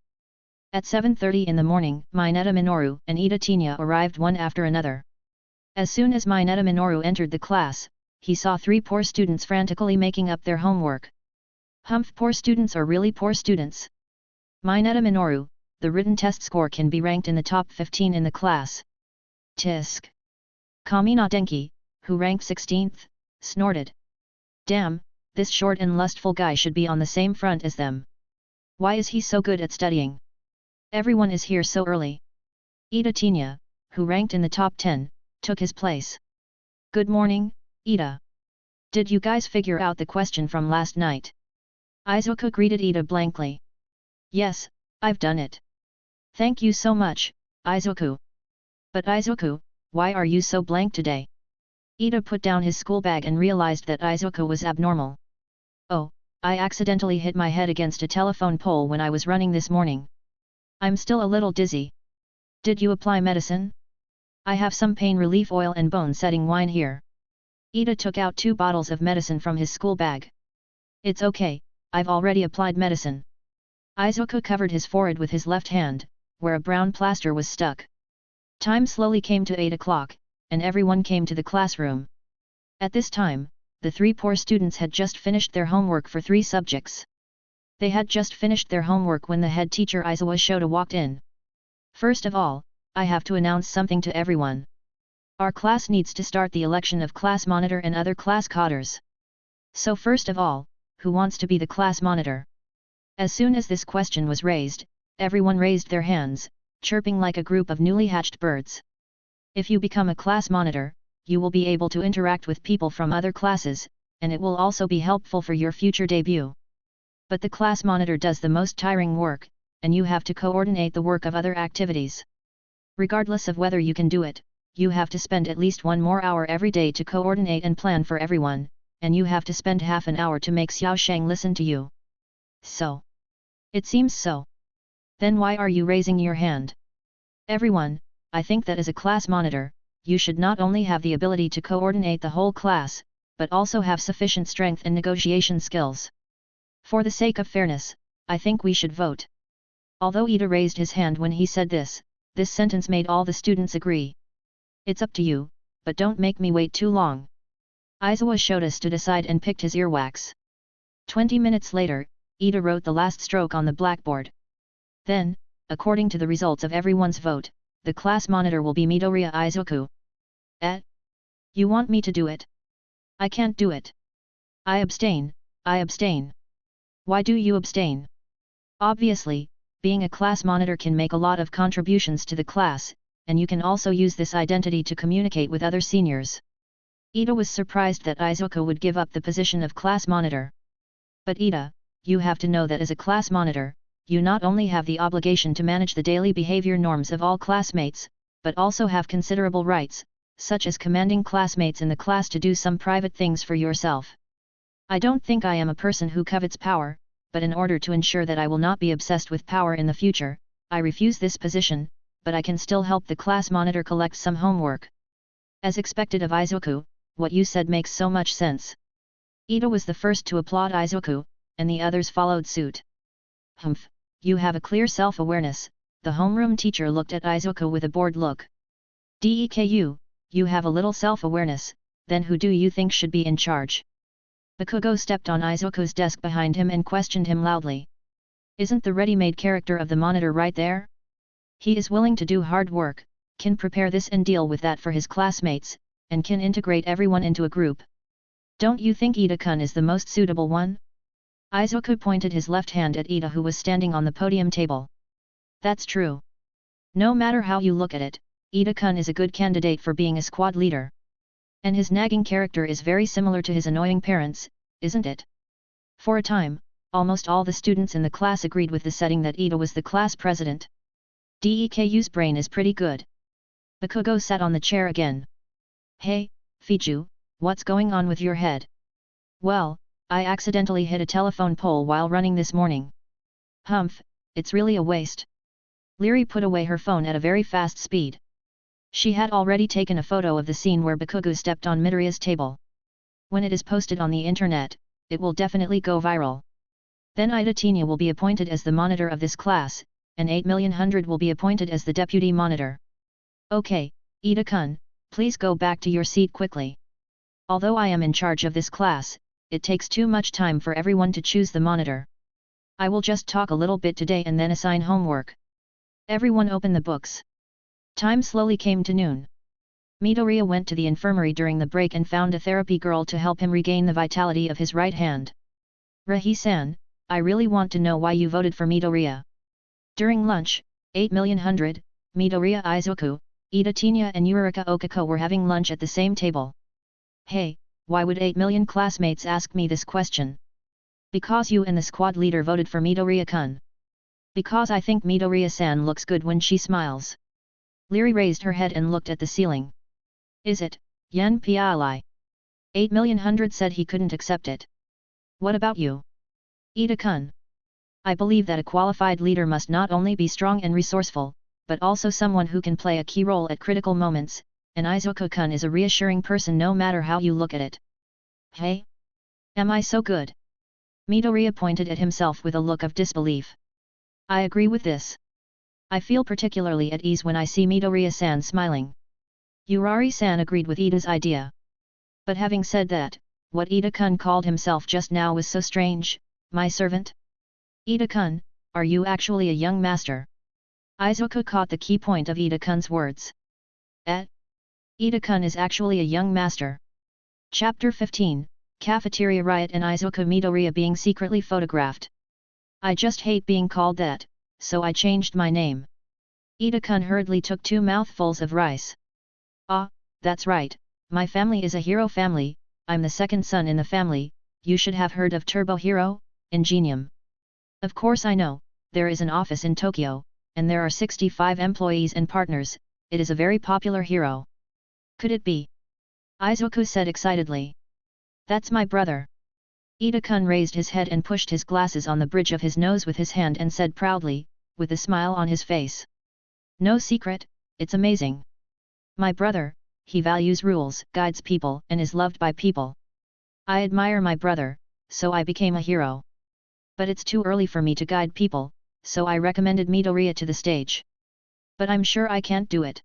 A: At 7:30 in the morning, Mineta Minoru and Ida Tinya arrived one after another. As soon as Mineta Minoru entered the class, he saw 3 poor students frantically making up their homework. Humph, poor students are really poor students. Mineta Minoru, the written test score can be ranked in the top 15 in the class. Tisk. Kamina Denki, who ranked 16th, snorted. Damn, this short and lustful guy should be on the same front as them. Why is he so good at studying? Everyone is here so early. Ida Tinya, who ranked in the top 10, took his place. Good morning, Ida. Did you guys figure out the question from last night? Izuku greeted Ida blankly. Yes, I've done it. Thank you so much, Izuku. But Izuku, why are you so blank today? Ida put down his school bag and realized that Izuku was abnormal. Oh, I accidentally hit my head against a telephone pole when I was running this morning. I'm still a little dizzy. Did you apply medicine? I have some pain relief oil and bone-setting wine here. Ida took out 2 bottles of medicine from his school bag. It's okay, I've already applied medicine. Izuku covered his forehead with his left hand, where a brown plaster was stuck. Time slowly came to 8 o'clock, and everyone came to the classroom. At this time, the 3 poor students had just finished their homework for 3 subjects. They had just finished their homework when the head teacher Izawa Shota walked in. First of all, I have to announce something to everyone. Our class needs to start the election of class monitor and other class cadres. So first of all, who wants to be the class monitor? As soon as this question was raised, everyone raised their hands, chirping like a group of newly hatched birds. If you become a class monitor, you will be able to interact with people from other classes, and it will also be helpful for your future debut. But the class monitor does the most tiring work, and you have to coordinate the work of other activities. Regardless of whether you can do it, you have to spend at least 1 more hour every day to coordinate and plan for everyone, and you have to spend half an hour to make Xiao Shang listen to you. So. It seems so. Then why are you raising your hand? Everyone, I think that as a class monitor, you should not only have the ability to coordinate the whole class, but also have sufficient strength and negotiation skills. For the sake of fairness, I think we should vote. Although Ida raised his hand when he said this sentence made all the students agree. It's up to you, but don't make me wait too long. Izawa Shota stood aside and picked his earwax. 20 minutes later, Ida wrote the last stroke on the blackboard. Then, according to the results of everyone's vote, the class monitor will be Midoriya Izuku. You want me to do it? I can't do it. I abstain. Why do you abstain? Obviously, being a class monitor can make a lot of contributions to the class, and you can also use this identity to communicate with other seniors. Ida was surprised that Izuku would give up the position of class monitor. But Ida, you have to know that as a class monitor, you not only have the obligation to manage the daily behavior norms of all classmates, but also have considerable rights, such as commanding classmates in the class to do some private things for yourself. I don't think I am a person who covets power, but in order to ensure that I will not be obsessed with power in the future, I refuse this position, but I can still help the class monitor collect some homework. As expected of Izuku, what you said makes so much sense. Ida was the first to applaud Izuku, and the others followed suit. Humph, you have a clear self-awareness, the homeroom teacher looked at Izuku with a bored look. Deku, you have a little self-awareness, then who do you think should be in charge? Bakugo stepped on Izuku's desk behind him and questioned him loudly. Isn't the ready-made character of the monitor right there? He is willing to do hard work, can prepare this and deal with that for his classmates, and can integrate everyone into a group. Don't you think Ida-kun is the most suitable one? Izuku pointed his left hand at Ida, who was standing on the podium table. That's true. No matter how you look at it, Ida-kun is a good candidate for being a squad leader. And his nagging character is very similar to his annoying parents, isn't it? For a time, almost all the students in the class agreed with the setting that Ida was the class president. Deku's brain is pretty good. Bakugo sat on the chair again. Hey, Fiju, what's going on with your head? Well, I accidentally hit a telephone pole while running this morning. Humph, it's really a waste. Leary put away her phone at a very fast speed. She had already taken a photo of the scene where Bakugo stepped on Midoriya's table. When it is posted on the internet, it will definitely go viral. Then Ida Tenya will be appointed as the monitor of this class, and 8,000,000 will be appointed as the deputy monitor. Okay, Ida-kun, please go back to your seat quickly. Although I am in charge of this class, it takes too much time for everyone to choose the monitor. I will just talk a little bit today and then assign homework. Everyone open the books. Time slowly came to noon. Midoriya went to the infirmary during the break and found a therapy girl to help him regain the vitality of his right hand. Rahi-san, I really want to know why you voted for Midoriya. During lunch, 8,000,000, Midoriya Izuku, Ida Tenya and Yurika Okako were having lunch at the same table. Hey, why would 8,000,000 classmates ask me this question? Because you and the squad leader voted for Midoriya-kun. Because I think Midoriya-san looks good when she smiles. Leary raised her head and looked at the ceiling. Is it, Yen Pi? 8,000,000 said he couldn't accept it. What about you? Ida-kun. I believe that a qualified leader must not only be strong and resourceful, but also someone who can play a key role at critical moments, and Izuku-kun is a reassuring person no matter how you look at it. Hey? Am I so good? Midoriya pointed at himself with a look of disbelief. I agree with this. I feel particularly at ease when I see Midoriya-san smiling. Urari-san agreed with Ida's idea. But having said that, what Ida-kun called himself just now was so strange, my servant? Ida-kun, are you actually a young master? Izuku caught the key point of Ida-kun's words. Ida-kun is actually a young master. Chapter 15, Cafeteria Riot and Izuku Midoriya being secretly photographed. I just hate being called that, so I changed my name. Ida-kun hurriedly took 2 mouthfuls of rice. Ah, that's right, my family is a hero family, I'm the second son in the family, you should have heard of Turbo Hero, Ingenium. Of course I know, there is an office in Tokyo, and there are 65 employees and partners, it is a very popular hero. Could it be? Izuku said excitedly. That's my brother. Ida-kun raised his head and pushed his glasses on the bridge of his nose with his hand and said proudly, with a smile on his face. No secret, it's amazing. My brother, he values rules, guides people and is loved by people. I admire my brother, so I became a hero. But it's too early for me to guide people, so I recommended Midoriya to the stage. But I'm sure I can't do it.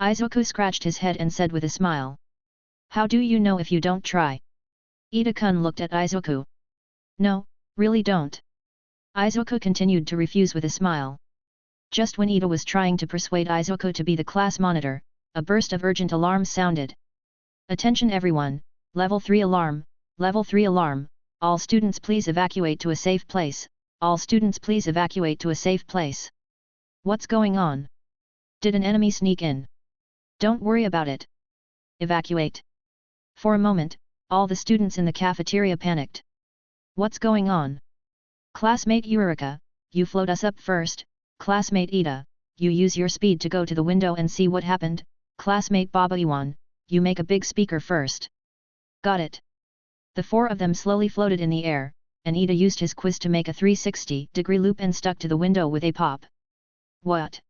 A: Izuku scratched his head and said with a smile. How do you know if you don't try? Ida-kun looked at Izuku. No, really don't. Izuku continued to refuse with a smile. Just when Ida was trying to persuade Izuku to be the class monitor, a burst of urgent alarms sounded. Attention everyone, level 3 alarm, level 3 alarm, all students please evacuate to a safe place, all students please evacuate to a safe place. What's going on? Did an enemy sneak in? Don't worry about it. Evacuate. For a moment, all the students in the cafeteria panicked. What's going on? Classmate Eureka, you float us up first. Classmate Ida, you use your speed to go to the window and see what happened. Classmate Baba Iwan, you make a big speaker first. Got it. The four of them slowly floated in the air, and Ida used his quiz to make a 360-degree loop and stuck to the window with a pop. What?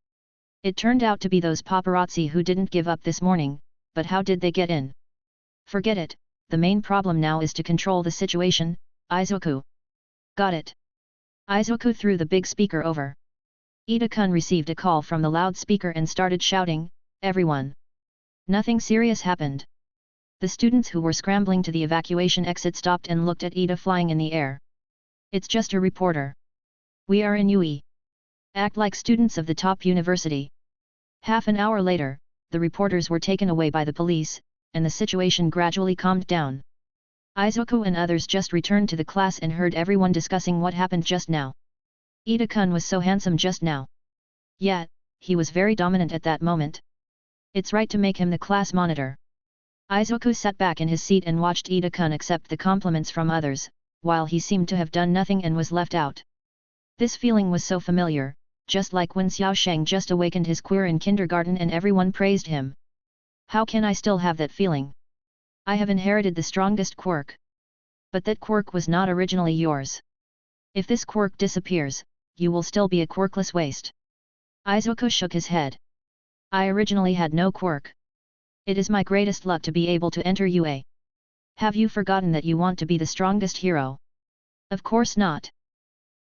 A: It turned out to be those paparazzi who didn't give up this morning, but how did they get in? Forget it, the main problem now is to control the situation. Izuku. Got it. Izuku threw the big speaker over. Ida-kun received a call from the loudspeaker and started shouting, "Everyone! Nothing serious happened." The students who were scrambling to the evacuation exit stopped and looked at Ida flying in the air. It's just a reporter. We are in UE. Act like students of the top university. Half an hour later, the reporters were taken away by the police, and the situation gradually calmed down. Izuku and others just returned to the class and heard everyone discussing what happened just now. Ida-kun was so handsome just now. Yet, he was very dominant at that moment. It's right to make him the class monitor. Izuku sat back in his seat and watched Ida-kun accept the compliments from others, while he seemed to have done nothing and was left out. This feeling was so familiar, just like when Xiaosheng just awakened his queer in kindergarten and everyone praised him. How can I still have that feeling? I have inherited the strongest quirk. But that quirk was not originally yours. If this quirk disappears, you will still be a quirkless waste. Izuku shook his head. I originally had no quirk. It is my greatest luck to be able to enter UA. Have you forgotten that you want to be the strongest hero? Of course not.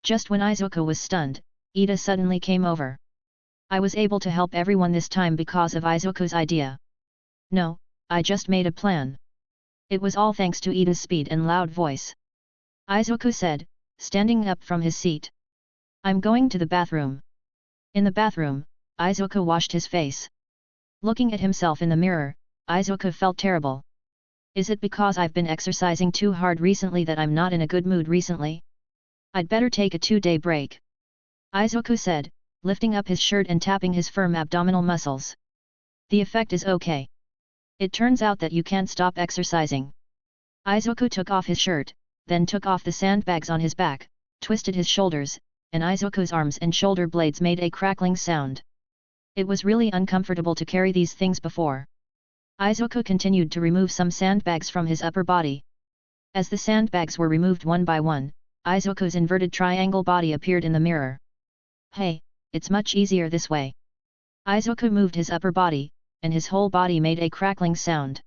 A: Just when Izuku was stunned, Ida suddenly came over. I was able to help everyone this time because of Izuku's idea. No, I just made a plan. It was all thanks to Ida's speed and loud voice. Izuku said, standing up from his seat. I'm going to the bathroom. In the bathroom, Izuku washed his face. Looking at himself in the mirror, Izuku felt terrible. Is it because I've been exercising too hard recently that I'm not in a good mood recently? I'd better take a 2-day break. Izuku said, lifting up his shirt and tapping his firm abdominal muscles. The effect is okay. It turns out that you can't stop exercising. Izuku took off his shirt, then took off the sandbags on his back, twisted his shoulders, and Izuku's arms and shoulder blades made a crackling sound. It was really uncomfortable to carry these things before. Izuku continued to remove some sandbags from his upper body. As the sandbags were removed one by one, Izuku's inverted triangle body appeared in the mirror. Hey, it's much easier this way. Izuku moved his upper body, and his whole body made a crackling sound.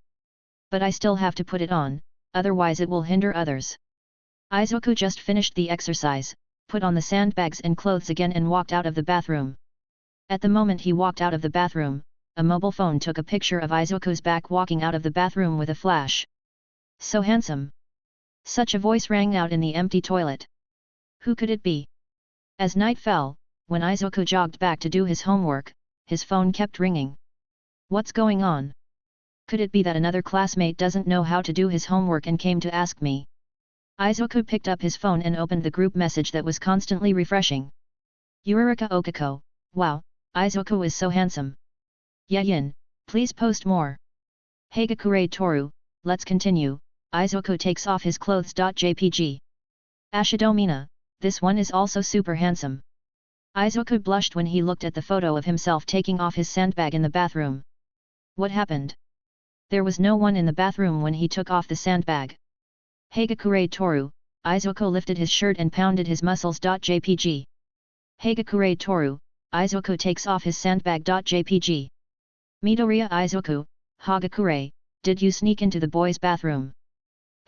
A: But I still have to put it on, otherwise it will hinder others. Izuku just finished the exercise, put on the sandbags and clothes again and walked out of the bathroom. At the moment he walked out of the bathroom, a mobile phone took a picture of Izuku's back walking out of the bathroom with a flash. So handsome! Such a voice rang out in the empty toilet. Who could it be? As night fell, when Izuku jogged back to do his homework, his phone kept ringing. What's going on? Could it be that another classmate doesn't know how to do his homework and came to ask me? Izuku picked up his phone and opened the group message that was constantly refreshing. Eureka Okako, wow, Izuku is so handsome. Yayin, please post more. Hagakure Toru, let's continue. Izuku takes off his clothes. JPG. Ashidomina, this one is also super handsome. Izuku blushed when he looked at the photo of himself taking off his sandbag in the bathroom. What happened? There was no one in the bathroom when he took off the sandbag. Hagakure Toru, Izuku lifted his shirt and pounded his muscles. JPG. Hagakure Toru, Izuku takes off his sandbag. JPG. Midoriya Izuku, Hagakure, did you sneak into the boys' bathroom?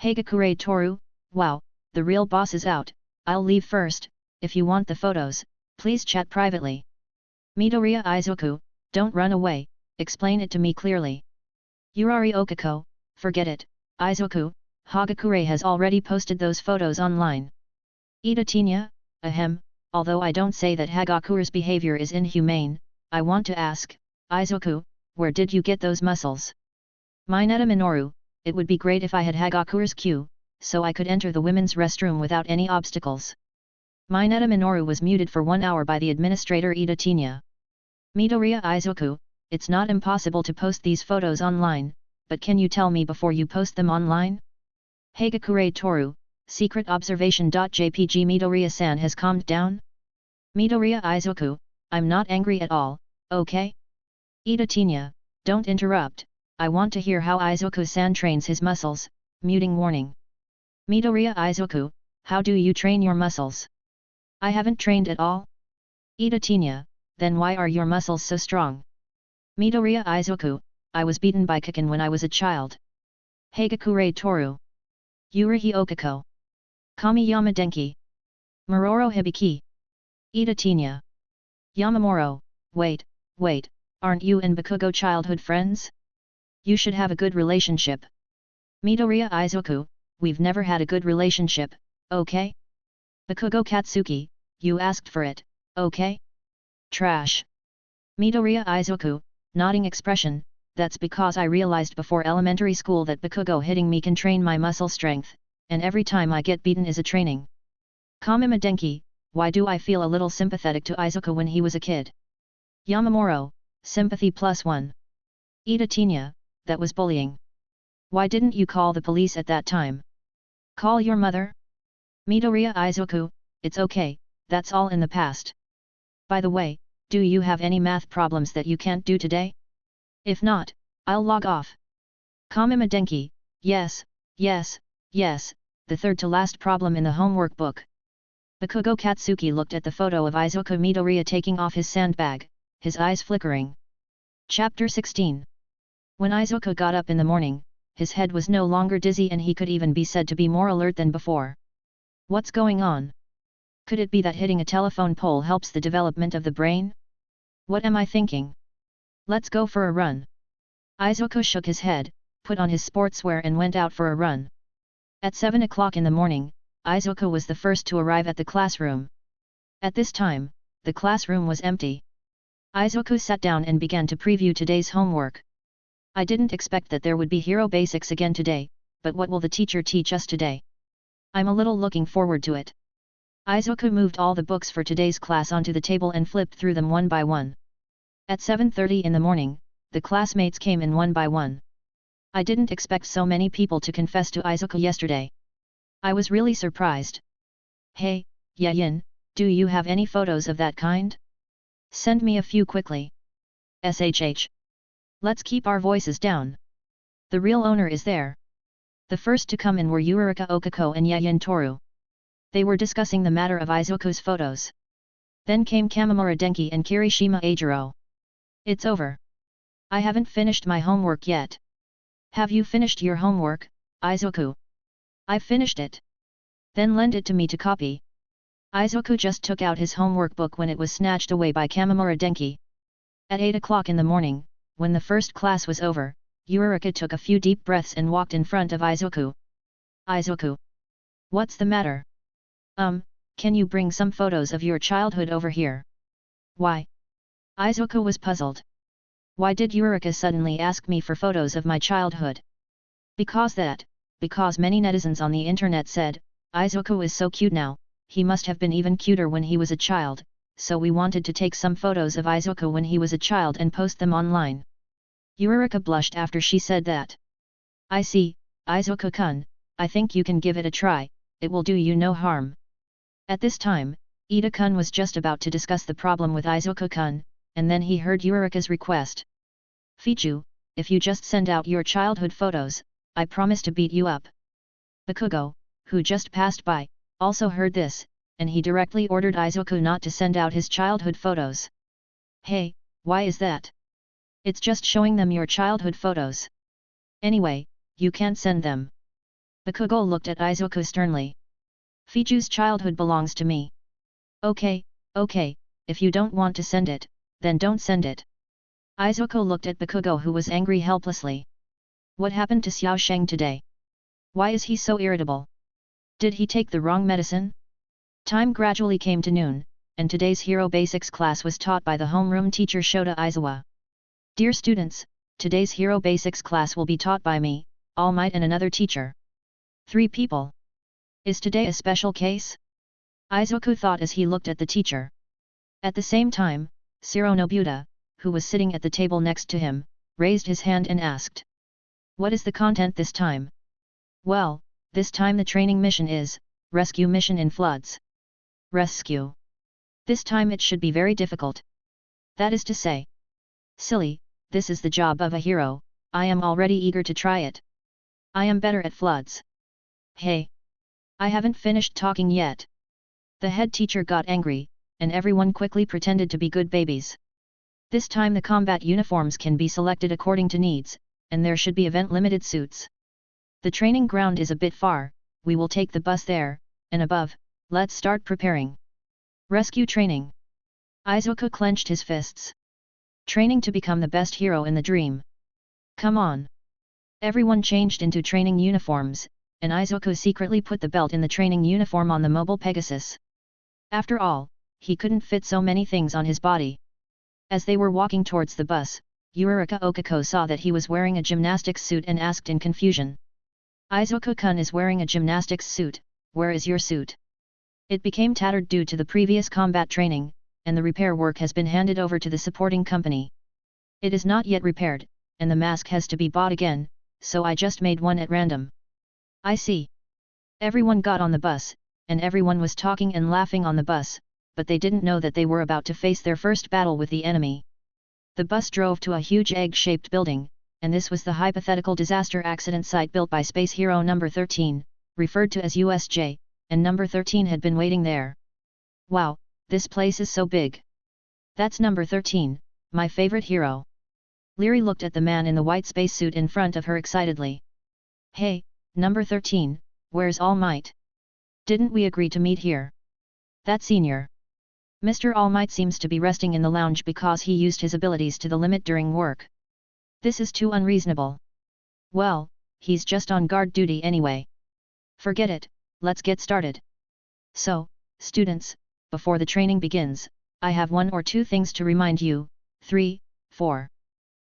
A: Hagakure Toru, wow, the real boss is out, I'll leave first, if you want the photos, please chat privately. Midoriya Izuku, don't run away, explain it to me clearly. Yurari Okako, forget it, Izuku, Hagakure has already posted those photos online. Ida Tinya, ahem, although I don't say that Hagakure's behavior is inhumane, I want to ask, Izuku, where did you get those muscles? Mineta Minoru, it would be great if I had Hagakure's queue, so I could enter the women's restroom without any obstacles. Mineta Minoru was muted for 1 hour by the administrator Ida Tinya. Midoriya Izuku, it's not impossible to post these photos online, but can you tell me before you post them online? Hagakure Toru, Secret observation.jpg Midoriya-san has calmed down? Midoriya Izuku, I'm not angry at all, okay? Ida Tinya, don't interrupt, I want to hear how Izuku-san trains his muscles, muting warning. Midoriya Izuku, how do you train your muscles? I haven't trained at all. Ida Tinya, then why are your muscles so strong? Midoriya Izuku, I was beaten by Kaken when I was a child. Hagakure Toru. Yurihi Okako. Kamiyama Denki. Mororo Hibiki. Ida Tinya. Yamamoro, wait, aren't you and Bakugo childhood friends? You should have a good relationship. Midoriya Izuku, we've never had a good relationship, okay? Bakugo Katsuki, you asked for it, okay? Trash. Midoriya Izuku, nodding expression, that's because I realized before elementary school that Bakugo hitting me can train my muscle strength, and every time I get beaten is a training. Kamima Denki, why do I feel a little sympathetic to Izuku when he was a kid? Yamamoro, sympathy +1. Ida Tinya, that was bullying. Why didn't you call the police at that time? Call your mother? Midoriya Izuku, it's okay, that's all in the past. By the way, do you have any math problems that you can't do today? If not, I'll log off. Kamima Denki, yes, the third to last problem in the homework book. Bakugo Katsuki looked at the photo of Izuku Midoriya taking off his sandbag, his eyes flickering. Chapter 16. When Izuku got up in the morning, his head was no longer dizzy and he could even be said to be more alert than before. What's going on? Could it be that hitting a telephone pole helps the development of the brain? What am I thinking? Let's go for a run. Izuku shook his head, put on his sportswear and went out for a run. At 7 o'clock in the morning, Izuku was the first to arrive at the classroom. At this time, the classroom was empty. Izuku sat down and began to preview today's homework. I didn't expect that there would be Hero Basics again today, but what will the teacher teach us today? I'm a little looking forward to it. Izuku moved all the books for today's class onto the table and flipped through them one by one. At 7:30 in the morning, the classmates came in one by one. I didn't expect so many people to confess to Izuku yesterday. I was really surprised. Hey, Yayin, do you have any photos of that kind? Send me a few quickly. SHH. Let's keep our voices down. The real owner is there. The first to come in were Yurika Okako and Yayin Toru. They were discussing the matter of Izuku's photos. Then came Kamimura Denki and Kirishima Ajiro. It's over. I haven't finished my homework yet. Have you finished your homework, Izuku? I've finished it. Then lend it to me to copy. Izuku just took out his homework book when it was snatched away by Kamimura Denki. At 8 o'clock in the morning, when the first class was over, Yurika took a few deep breaths and walked in front of Izuku. Izuku. What's the matter? Can you bring some photos of your childhood over here? Why? Izuku was puzzled. Why did Yurika suddenly ask me for photos of my childhood? Because many netizens on the internet said, Izuku is so cute now, he must have been even cuter when he was a child, so we wanted to take some photos of Izuku when he was a child and post them online. Yurika blushed after she said that. I see, Izuku-kun, I think you can give it a try, it will do you no harm. At this time, Ida-kun was just about to discuss the problem with Izuku-kun, and then he heard Yurika's request. Fichu, if you just send out your childhood photos, I promise to beat you up. Bakugo, who just passed by, also heard this, and he directly ordered Izuku not to send out his childhood photos. Hey, why is that? It's just showing them your childhood photos. Anyway, you can't send them. Bakugo looked at Izuku sternly. Fichu's childhood belongs to me. Okay, if you don't want to send it, then don't send it. Izuku looked at Bakugo who was angry helplessly. What happened to Xiao Sheng today? Why is he so irritable? Did he take the wrong medicine? Time gradually came to noon, and today's Hero Basics class was taught by the homeroom teacher Shota Izawa. Dear students, today's Hero Basics class will be taught by me, All Might and another teacher. 3 people. Is today a special case? Izuku thought as he looked at the teacher. At the same time, Shiro Nobuta, who was sitting at the table next to him, raised his hand and asked. What is the content this time? Well, This time the training mission is, rescue mission in floods. Rescue. This time it should be very difficult. That is to say. Silly, this is the job of a hero, I am already eager to try it. I am better at floods. Hey! I haven't finished talking yet. The head teacher got angry, and everyone quickly pretended to be good babies. This time the combat uniforms can be selected according to needs, and there should be event-limited suits. The training ground is a bit far, we will take the bus there, and above, let's start preparing. Rescue training. Izuku clenched his fists. Training to become the best hero in the dream. Come on. Everyone changed into training uniforms, and Izuku secretly put the belt in the training uniform on the mobile Pegasus. After all, he couldn't fit so many things on his body. As they were walking towards the bus, Yurika Okako saw that he was wearing a gymnastics suit and asked in confusion. Izuku-kun is wearing a gymnastics suit, where is your suit? It became tattered due to the previous combat training, and the repair work has been handed over to the supporting company. It is not yet repaired, and the mask has to be bought again, so I just made one at random. I see. Everyone got on the bus, and everyone was talking and laughing on the bus, but they didn't know that they were about to face their first battle with the enemy. The bus drove to a huge egg-shaped building, and this was the hypothetical disaster accident site built by Space Hero No. 13, referred to as USJ, and No. 13 had been waiting there. Wow, this place is so big. That's No. 13, my favorite hero. Leary looked at the man in the white spacesuit in front of her excitedly. Hey, No. 13, where's All Might? Didn't we agree to meet here? That senior. Mr. All Might seems to be resting in the lounge because he used his abilities to the limit during work. This is too unreasonable. Well, he's just on guard duty anyway. Forget it, let's get started. So, students, before the training begins, I have 1 or 2 things to remind you. 3, 4.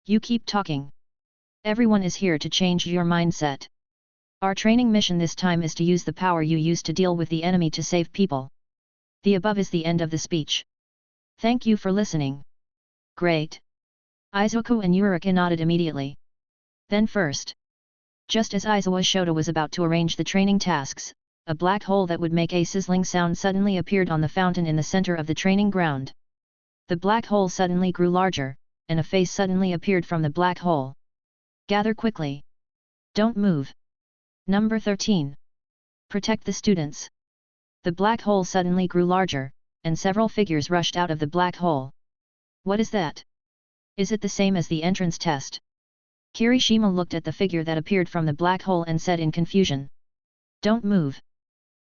A: You keep talking. Everyone is here to change your mindset. Our training mission this time is to use the power you used to deal with the enemy to save people. The above is the end of the speech. Thank you for listening. Great. Izuku and Yurika nodded immediately. Then first. Just as Izawa Shota was about to arrange the training tasks, a black hole that would make a sizzling sound suddenly appeared on the fountain in the center of the training ground. The black hole suddenly grew larger, and a face suddenly appeared from the black hole. Gather quickly. Don't move. Number 13. Protect the students. The black hole suddenly grew larger, and several figures rushed out of the black hole. What is that? Is it the same as the entrance test? Kirishima looked at the figure that appeared from the black hole and said in confusion. Don't move.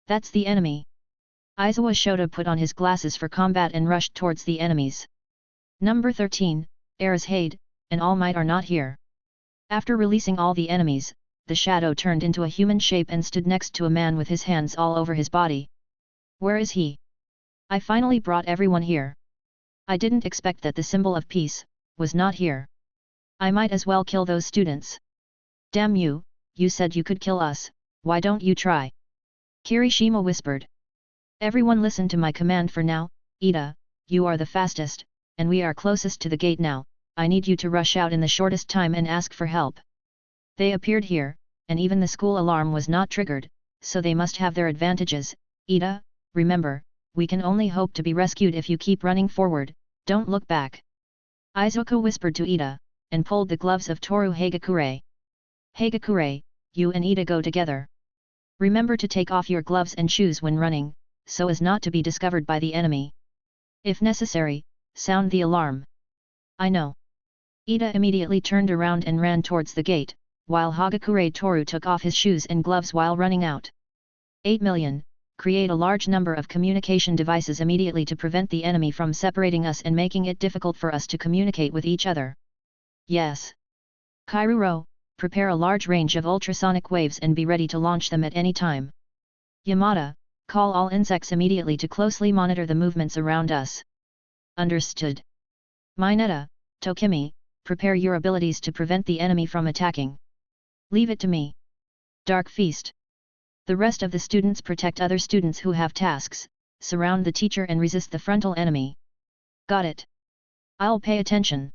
A: That's the enemy. Izawa Shota put on his glasses for combat and rushed towards the enemies. Number 13, Ereshade, and All Might are not here. After releasing all the enemies, the shadow turned into a human shape and stood next to a man with his hands all over his body. Where is he? I finally brought everyone here. I didn't expect that the symbol of peace was not here. I might as well kill those students. Damn you, you said you could kill us, why don't you try? Kirishima whispered. Everyone listen to my command for now. Ida, you are the fastest, and we are closest to the gate now. I need you to rush out in the shortest time and ask for help. They appeared here, and even the school alarm was not triggered, so they must have their advantages. Ida, remember, we can only hope to be rescued if you keep running forward, don't look back. Izuku whispered to Ida, and pulled the gloves of Toru Hagakure. Hagakure, you and Ida go together. Remember to take off your gloves and shoes when running, so as not to be discovered by the enemy. If necessary, sound the alarm. I know. Ida immediately turned around and ran towards the gate, while Hagakure Toru took off his shoes and gloves while running out. 8 million, create a large number of communication devices immediately to prevent the enemy from separating us and making it difficult for us to communicate with each other. Yes. Kairuro, prepare a large range of ultrasonic waves and be ready to launch them at any time. Yamada, call all insects immediately to closely monitor the movements around us. Understood. Mineta, Tokimi, prepare your abilities to prevent the enemy from attacking. Leave it to me. Dark Feast. The rest of the students protect other students who have tasks, surround the teacher and resist the frontal enemy. Got it. I'll pay attention.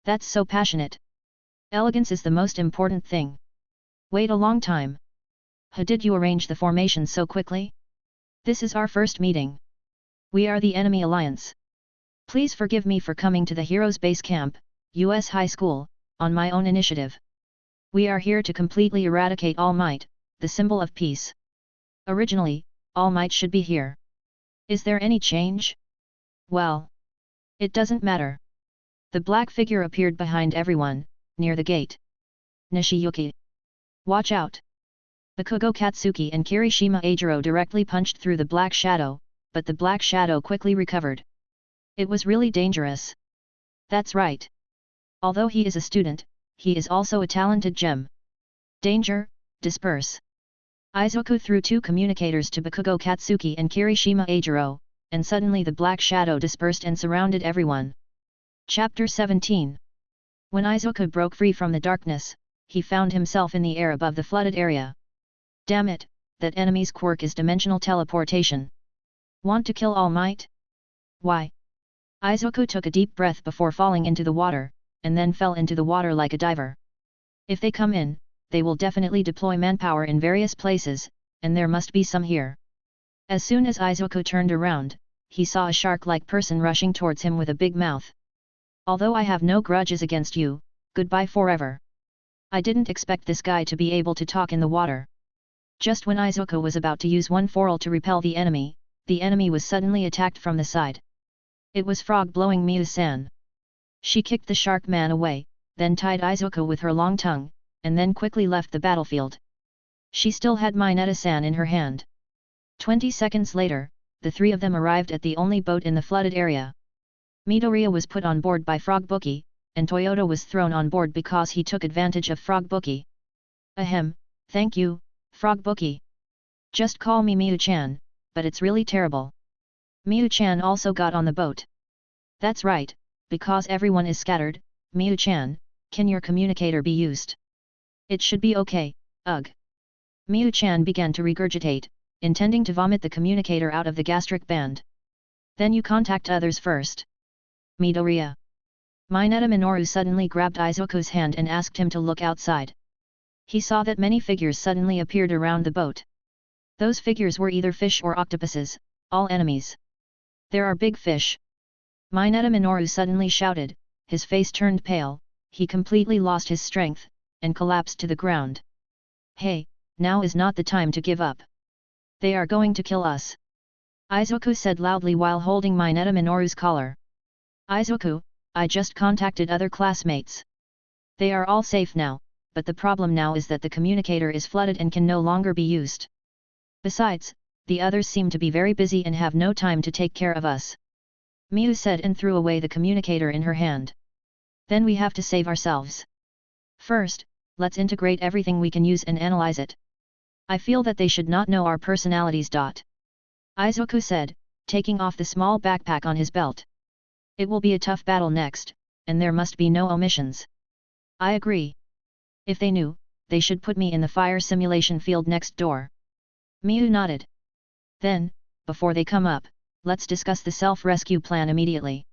A: That's so passionate. Elegance is the most important thing. Wait a long time. How did you arrange the formation so quickly? This is our first meeting. We are the enemy alliance. Please forgive me for coming to the Heroes Base Camp, US High School, on my own initiative. We are here to completely eradicate All Might, the symbol of peace. Originally, All Might should be here. Is there any change? Well, it doesn't matter. The black figure appeared behind everyone, near the gate. Nishiyuki. Watch out! Bakugo Katsuki and Kirishima Eijiro directly punched through the black shadow, but the black shadow quickly recovered. It was really dangerous. That's right. Although he is a student, he is also a talented gem. Danger, disperse. Izuku threw 2 communicators to Bakugo Katsuki and Kirishima Eijiro, and suddenly the black shadow dispersed and surrounded everyone. Chapter 17. When Izuku broke free from the darkness, he found himself in the air above the flooded area. Damn it, that enemy's quirk is dimensional teleportation. Want to kill All Might? Why? Izuku took a deep breath before falling into the water, and then fell into the water like a diver. If they come in, they will definitely deploy manpower in various places, and there must be some here. As soon as Izuku turned around, he saw a shark-like person rushing towards him with a big mouth. Although I have no grudges against you, goodbye forever. I didn't expect this guy to be able to talk in the water. Just when Izuku was about to use one foral to repel the enemy was suddenly attacked from the side. It was Frog blowing Miu-san. She kicked the shark man away, then tied Izuku with her long tongue, and then quickly left the battlefield. She still had Mineta-san in her hand. 20 seconds later, the 3 of them arrived at the only boat in the flooded area. Midoriya was put on board by Frog Bookie, and Toyota was thrown on board because he took advantage of Frog Bookie. Ahem, thank you, Frog Bookie. Just call me Miu-chan, but it's really terrible. Miu-chan also got on the boat. That's right, because everyone is scattered. Miu-chan, can your communicator be used? It should be okay, ugh. Miu-chan began to regurgitate, intending to vomit the communicator out of the gastric band. Then you contact others first. Midoriya. Mineta Minoru suddenly grabbed Izuku's hand and asked him to look outside. He saw that many figures suddenly appeared around the boat. Those figures were either fish or octopuses, all enemies. There are big fish. Mineta Minoru suddenly shouted, his face turned pale, he completely lost his strength, and collapsed to the ground. Hey, now is not the time to give up. They are going to kill us. Izuku said loudly while holding Mineta Minoru's collar. Izuku, I just contacted other classmates. They are all safe now, but the problem now is that the communicator is flooded and can no longer be used. Besides, the others seem to be very busy and have no time to take care of us. Miu said and threw away the communicator in her hand. Then we have to save ourselves. First, let's integrate everything we can use and analyze it. I feel that they should not know our personalities. Izuku said, taking off the small backpack on his belt. It will be a tough battle next, and there must be no omissions. I agree. If they knew, they should put me in the fire simulation field next door. Miu nodded. Then, before they come up, let's discuss the self-rescue plan immediately.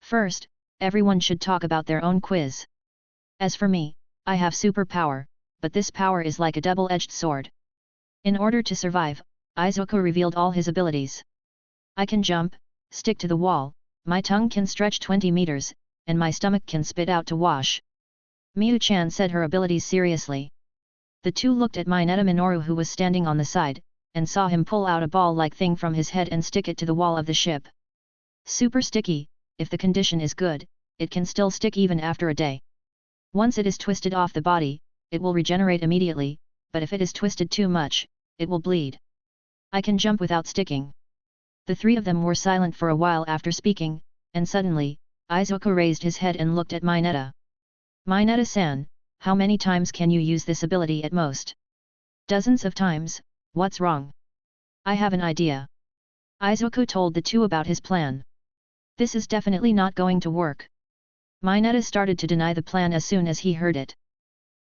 A: First, everyone should talk about their own quiz. As for me, I have superpower, but this power is like a double-edged sword. In order to survive, Izuku revealed all his abilities. I can jump, stick to the wall, my tongue can stretch 20 meters, and my stomach can spit out to wash. Miu-chan said her abilities seriously. The two looked at Mineta Minoru who was standing on the side, and saw him pull out a ball-like thing from his head and stick it to the wall of the ship. Super sticky, if the condition is good, it can still stick even after a day. Once it is twisted off the body, it will regenerate immediately, but if it is twisted too much, it will bleed. I can jump without sticking. The 3 of them were silent for a while after speaking, and suddenly, Izuku raised his head and looked at Mineta. Mineta-san, how many times can you use this ability at most? Dozens of times, what's wrong? I have an idea. Izuku told the 2 about his plan. This is definitely not going to work. Mineta started to deny the plan as soon as he heard it.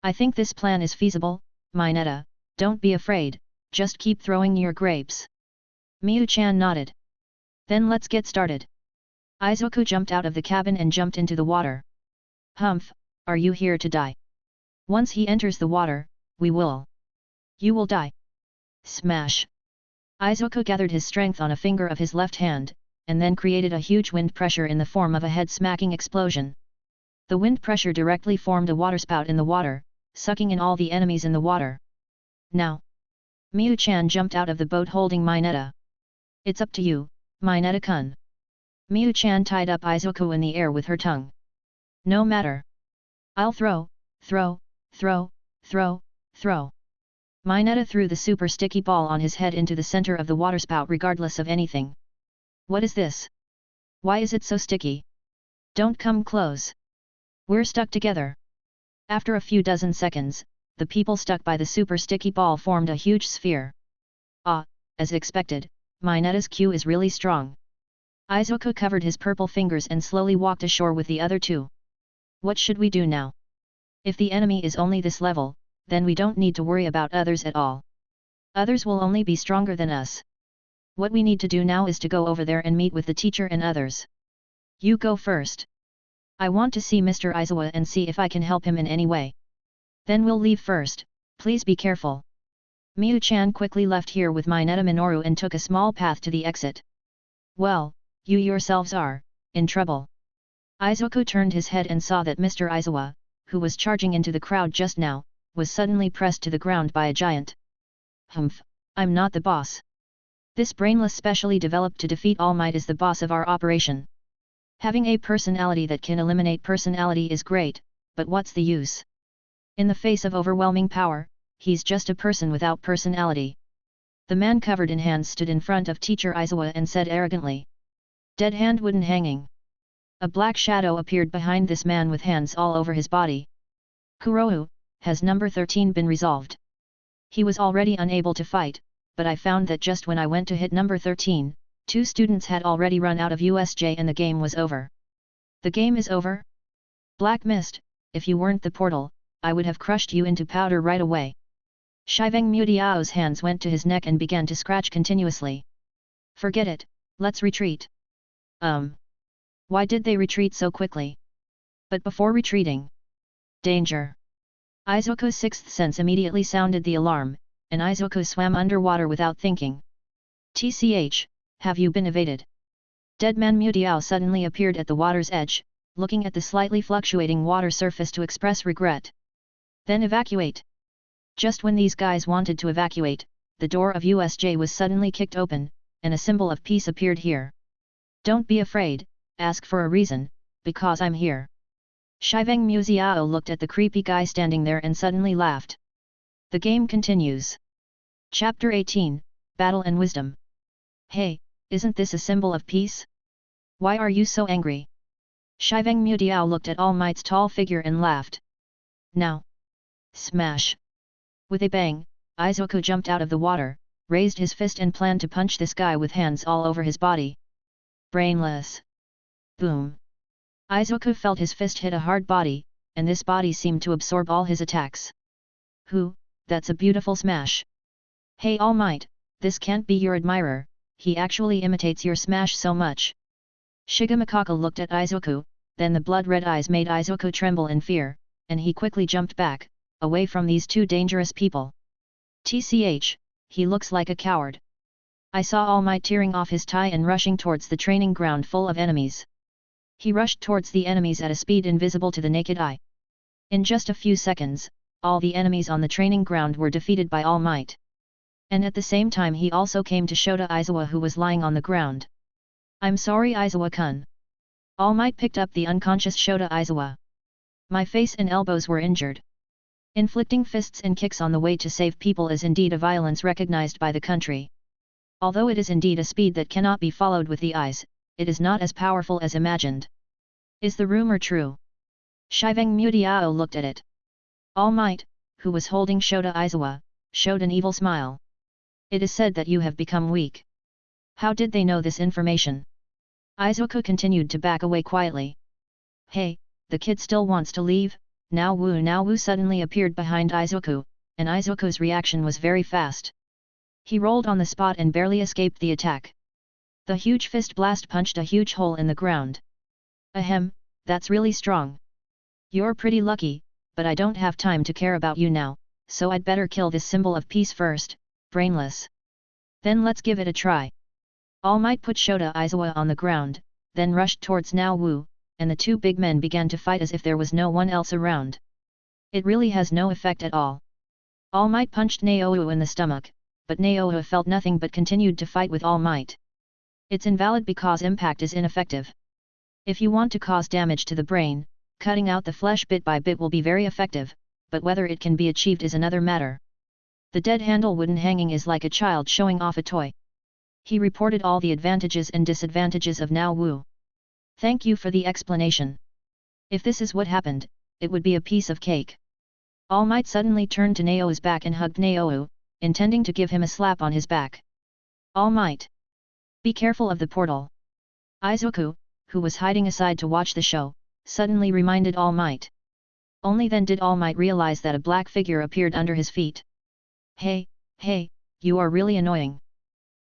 A: I think this plan is feasible, Mineta, don't be afraid, just keep throwing your grapes. Miu-chan nodded. Then let's get started. Izuku jumped out of the cabin and jumped into the water. Humph, are you here to die? Once he enters the water, we will. You will die. Smash! Izuku gathered his strength on a finger of his left hand, and then created a huge wind pressure in the form of a head-smacking explosion. The wind pressure directly formed a waterspout in the water, sucking in all the enemies in the water. Now! Miu-chan jumped out of the boat holding Mineta. It's up to you, Mineta-kun. Miu-chan tied up Izuku in the air with her tongue. No matter. I'll throw. Mineta threw the super sticky ball on his head into the center of the waterspout regardless of anything. What is this? Why is it so sticky? Don't come close. We're stuck together. After a few dozen seconds, the people stuck by the super sticky ball formed a huge sphere. Ah, as expected, Mineta's Q is really strong. Izuku covered his purple fingers and slowly walked ashore with the other two. What should we do now? If the enemy is only this level, then we don't need to worry about others at all. Others will only be stronger than us. What we need to do now is to go over there and meet with the teacher and others. You go first. I want to see Mr. Aizawa and see if I can help him in any way. Then we'll leave first, please be careful. Miu-chan quickly left here with Mineta Minoru and took a small path to the exit. Well, you yourselves are in trouble. Izuku turned his head and saw that Mr. Aizawa, who was charging into the crowd just now, was suddenly pressed to the ground by a giant. Humph, I'm not the boss. This brainless specially developed to defeat All Might is the boss of our operation. Having a personality that can eliminate personality is great, but what's the use? In the face of overwhelming power, he's just a person without personality. The man covered in hands stood in front of teacher Aizawa and said arrogantly. Dead hand wooden hanging. A black shadow appeared behind this man with hands all over his body. Kurohu, has number 13 been resolved? He was already unable to fight, but I found that just when I went to hit number 13, 2 students had already run out of USJ and the game was over. The game is over? Black Mist, if you weren't the portal, I would have crushed you into powder right away. Shiveng Mutiao's hands went to his neck and began to scratch continuously. Forget it, let's retreat. Why did they retreat so quickly? But before retreating. Danger! Izuku's sixth sense immediately sounded the alarm, and Izuku swam underwater without thinking. TCH, have you been evaded? Deadman Mutiao suddenly appeared at the water's edge, looking at the slightly fluctuating water surface to express regret. Then evacuate! Just when these guys wanted to evacuate, the door of USJ was suddenly kicked open, and a symbol of peace appeared here. Don't be afraid, ask for a reason, because I'm here. Shiveng Muziao looked at the creepy guy standing there and suddenly laughed. The game continues. Chapter 18, Battle and Wisdom. Hey, isn't this a symbol of peace? Why are you so angry? Shiveng Mutiao looked at All Might's tall figure and laughed. Now! Smash! With a bang, Izuku jumped out of the water, raised his fist and planned to punch this guy with hands all over his body. Brainless! Boom! Izuku felt his fist hit a hard body, and this body seemed to absorb all his attacks. That's a beautiful smash! Hey All Might, this can't be your admirer, he actually imitates your smash so much. Shigemakaka looked at Izuku, then the blood-red eyes made Izuku tremble in fear, and he quickly jumped back, away from these two dangerous people. TCH, he looks like a coward. I saw All Might tearing off his tie and rushing towards the training ground full of enemies. He rushed towards the enemies at a speed invisible to the naked eye. In just a few seconds, all the enemies on the training ground were defeated by All Might. And at the same time he also came to Shota Aizawa who was lying on the ground. I'm sorry Aizawa-kun. All Might picked up the unconscious Shota Aizawa. My face and elbows were injured. Inflicting fists and kicks on the way to save people is indeed a violence recognized by the country. Although it is indeed a speed that cannot be followed with the eyes, it is not as powerful as imagined. Is the rumor true? Shiveng Mutiao looked at it. All Might, who was holding Shota Aizawa, showed an evil smile. It is said that you have become weak. How did they know this information? Izuku continued to back away quietly. Hey, the kid still wants to leave? Now Wu suddenly appeared behind Izuku, and Izuku's reaction was very fast. He rolled on the spot and barely escaped the attack. The huge fist blast punched a huge hole in the ground. Ahem, that's really strong. You're pretty lucky, but I don't have time to care about you now, so I'd better kill this symbol of peace first. brainless. Then let's give it a try. All Might put Shota Aizawa on the ground, then rushed towards Now Wu, and the two big men began to fight as if there was no one else around. It really has no effect at all. All Might punched Naowu in the stomach, but Naowu felt nothing but continued to fight with All Might. It's invalid because impact is ineffective. If you want to cause damage to the brain, cutting out the flesh bit by bit will be very effective, but whether it can be achieved is another matter. The dead handle wooden hanging is like a child showing off a toy. He reported all the advantages and disadvantages of Now Wu. Thank you for the explanation. If this is what happened, it would be a piece of cake. All Might suddenly turned to Nao's back and hugged Naowu, intending to give him a slap on his back. All Might! Be careful of the portal. Izuku, who was hiding aside to watch the show, suddenly reminded All Might. Only then did All Might realize that a black figure appeared under his feet. Hey, you are really annoying.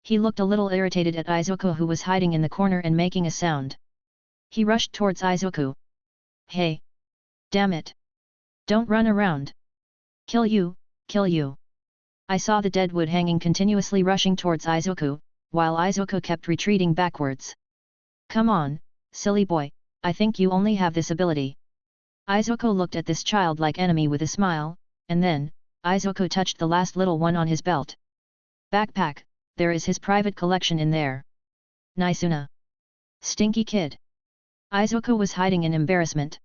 A: He looked a little irritated at Izuku, who was hiding in the corner and making a sound. He rushed towards Izuku. Hey! Damn it! Don't run around! Kill you! I saw the dead wood hanging continuously rushing towards Izuku, while Izuku kept retreating backwards. Come on, silly boy, I think you only have this ability. Izuku looked at this childlike enemy with a smile, and then, Izuku touched the last little one on his belt. Backpack, there is his private collection in there. Nisuna. Stinky kid. Izuku was hiding in embarrassment.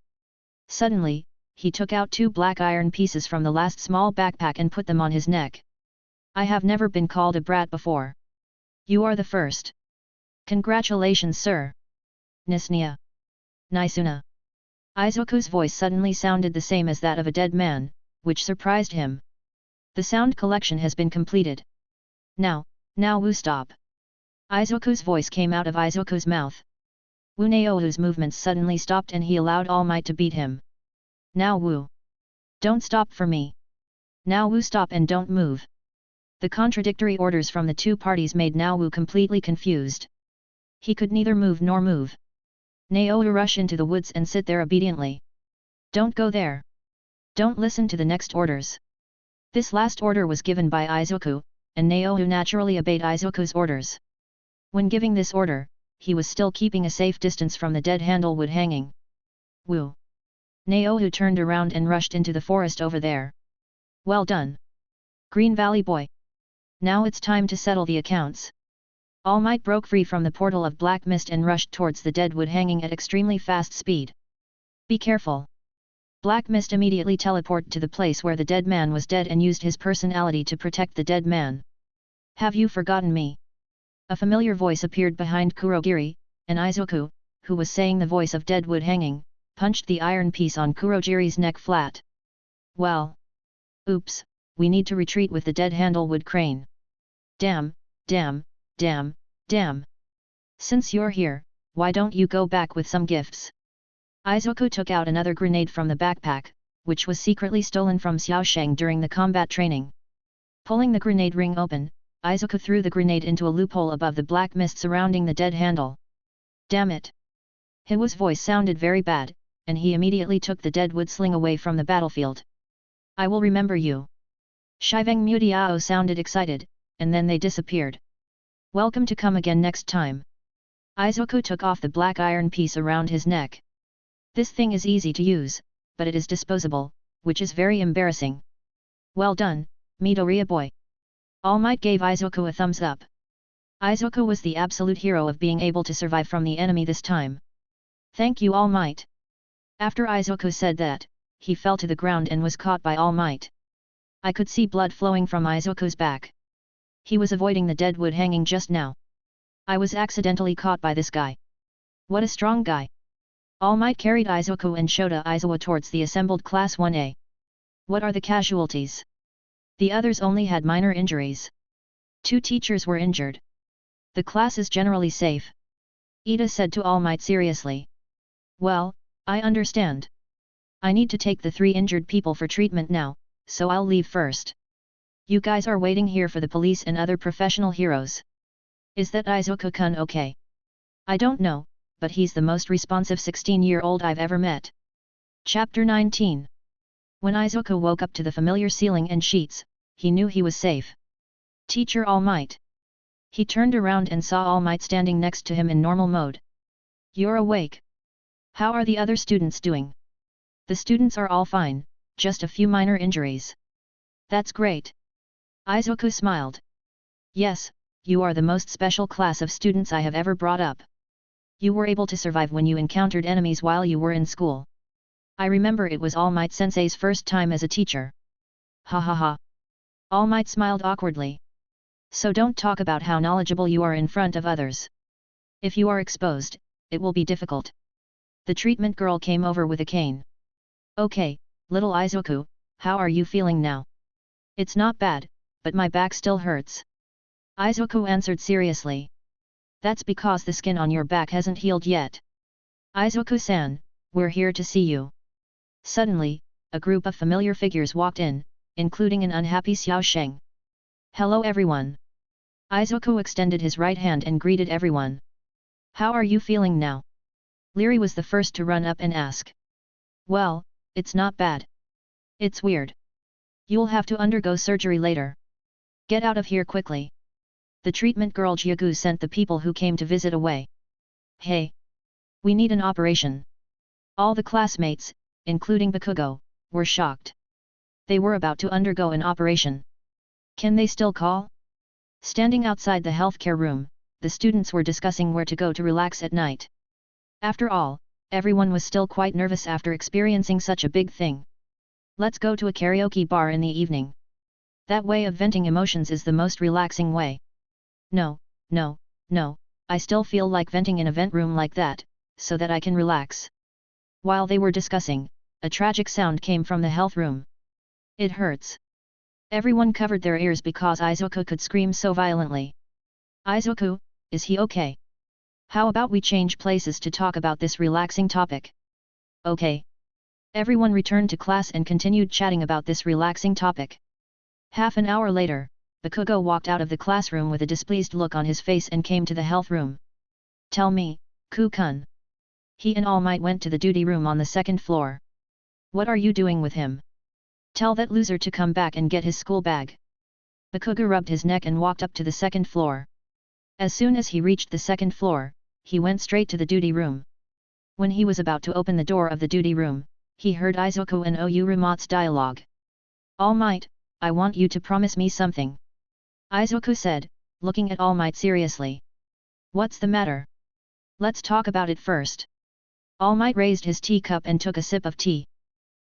A: Suddenly, he took out 2 black iron pieces from the last small backpack and put them on his neck. I have never been called a brat before. You are the first. Congratulations, sir. Nisnia. Nisuna. Izuku's voice suddenly sounded the same as that of a dead man, which surprised him. The sound collection has been completed. Now Wu, stop. Izuku's voice came out of Izuku's mouth. Wu Naohu's movements suddenly stopped and he allowed All Might to beat him. Now Wu. Don't stop for me. Now Wu, stop and don't move. The contradictory orders from the two parties made Now Wu completely confused. He could neither move nor move. Naohu, rush into the woods and sit there obediently. Don't go there. Don't listen to the next orders. This last order was given by Izuku, and Naohu naturally obeyed Izuku's orders. When giving this order, he was still keeping a safe distance from the dead handle wood hanging. Wu. Naohu turned around and rushed into the forest over there. Well done. Green Valley boy. Now it's time to settle the accounts. All Might broke free from the portal of black mist and rushed towards the dead wood hanging at extremely fast speed. Be careful. Black Mist immediately teleported to the place where the dead man was dead and used his personality to protect the dead man. Have you forgotten me? A familiar voice appeared behind Kurogiri, and Izuku, who was saying the voice of dead wood hanging, punched the iron piece on Kurogiri's neck flat. Well. Oops, we need to retreat with the dead handle wood crane. Damn. Since you're here, why don't you go back with some gifts? Izuku took out another grenade from the backpack, which was secretly stolen from Xiaosheng during the combat training. Pulling the grenade ring open, Izuku threw the grenade into a loophole above the black mist surrounding the dead handle. Damn it! Hiwu's voice sounded very bad, and he immediately took the dead wood sling away from the battlefield. I will remember you. Shiveng Mutiao sounded excited, and then they disappeared. Welcome to come again next time. Izuku took off the black iron piece around his neck. This thing is easy to use, but it is disposable, which is very embarrassing. Well done, Midoriya boy. All Might gave Izuku a thumbs up. Izuku was the absolute hero of being able to survive from the enemy this time. Thank you, All Might. After Izuku said that, he fell to the ground and was caught by All Might. I could see blood flowing from Izuku's back. He was avoiding the dead wood hanging just now. I was accidentally caught by this guy. What a strong guy. All Might carried Izuku and Shota Aizawa towards the assembled Class 1A. What are the casualties? The others only had minor injuries. 2 teachers were injured. The class is generally safe. Ida said to All Might seriously. Well, I understand. I need to take the 3 injured people for treatment now, so I'll leave first. You guys are waiting here for the police and other professional heroes. Is that Izuku-kun okay? I don't know, but he's the most responsive 16-year-old I've ever met. Chapter 19. When Izuku woke up to the familiar ceiling and sheets, he knew he was safe. Teacher All Might. He turned around and saw All Might standing next to him in normal mode. You're awake. How are the other students doing? The students are all fine, just a few minor injuries. That's great. Izuku smiled. Yes, you are the most special class of students I have ever brought up. You were able to survive when you encountered enemies while you were in school. I remember it was All Might Sensei's first time as a teacher. Ha ha ha. All Might smiled awkwardly. So don't talk about how knowledgeable you are in front of others. If you are exposed, it will be difficult. The treatment girl came over with a cane. Okay, little Izuku, how are you feeling now? It's not bad, but my back still hurts. Izuku answered seriously. That's because the skin on your back hasn't healed yet. Izuku-san, we're here to see you. Suddenly, a group of familiar figures walked in, including an unhappy Xiao Sheng. Hello everyone. Izuku extended his right hand and greeted everyone. How are you feeling now? Leary was the first to run up and ask. Well, it's not bad. It's weird. You'll have to undergo surgery later. Get out of here quickly. The treatment girl Jiagu sent the people who came to visit away. Hey! We need an operation. All the classmates, including Bakugo, were shocked. They were about to undergo an operation. Can they still call? Standing outside the healthcare room, the students were discussing where to go to relax at night. After all, everyone was still quite nervous after experiencing such a big thing. Let's go to a karaoke bar in the evening. That way of venting emotions is the most relaxing way. No, I still feel like venting in a vent room like that, so that I can relax. While they were discussing, a tragic sound came from the health room. It hurts. Everyone covered their ears because Izuku could scream so violently. Izuku, is he okay? How about we change places to talk about this relaxing topic? Okay. Everyone returned to class and continued chatting about this relaxing topic. Half an hour later, Bakugo walked out of the classroom with a displeased look on his face and came to the health room. Tell me, Ku-kun. He and All Might went to the duty room on the second floor. What are you doing with him? Tell that loser to come back and get his school bag. Bakugo rubbed his neck and walked up to the second floor. As soon as he reached the second floor, he went straight to the duty room. When he was about to open the door of the duty room, he heard Izuku and Oyurumat's dialogue. All Might, I want you to promise me something. Izuku said, looking at All Might seriously. What's the matter? Let's talk about it first. All Might raised his teacup and took a sip of tea.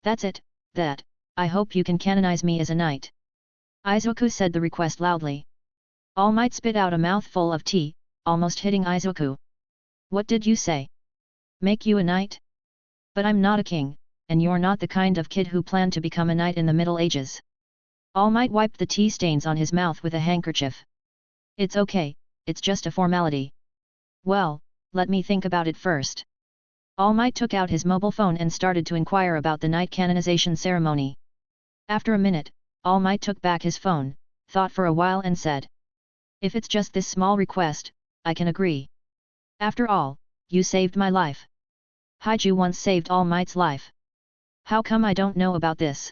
A: That's it, that, I hope you can canonize me as a knight. Izuku said the request loudly. All Might spit out a mouthful of tea, almost hitting Izuku. What did you say? Make you a knight? But I'm not a king, and you're not the kind of kid who planned to become a knight in the Middle Ages. All Might wiped the tea stains on his mouth with a handkerchief. It's okay, it's just a formality. Well, let me think about it first. All Might took out his mobile phone and started to inquire about the knight canonization ceremony. After a minute, All Might took back his phone, thought for a while and said. If it's just this small request, I can agree. After all, you saved my life. Haiju once saved All Might's life. How come I don't know about this?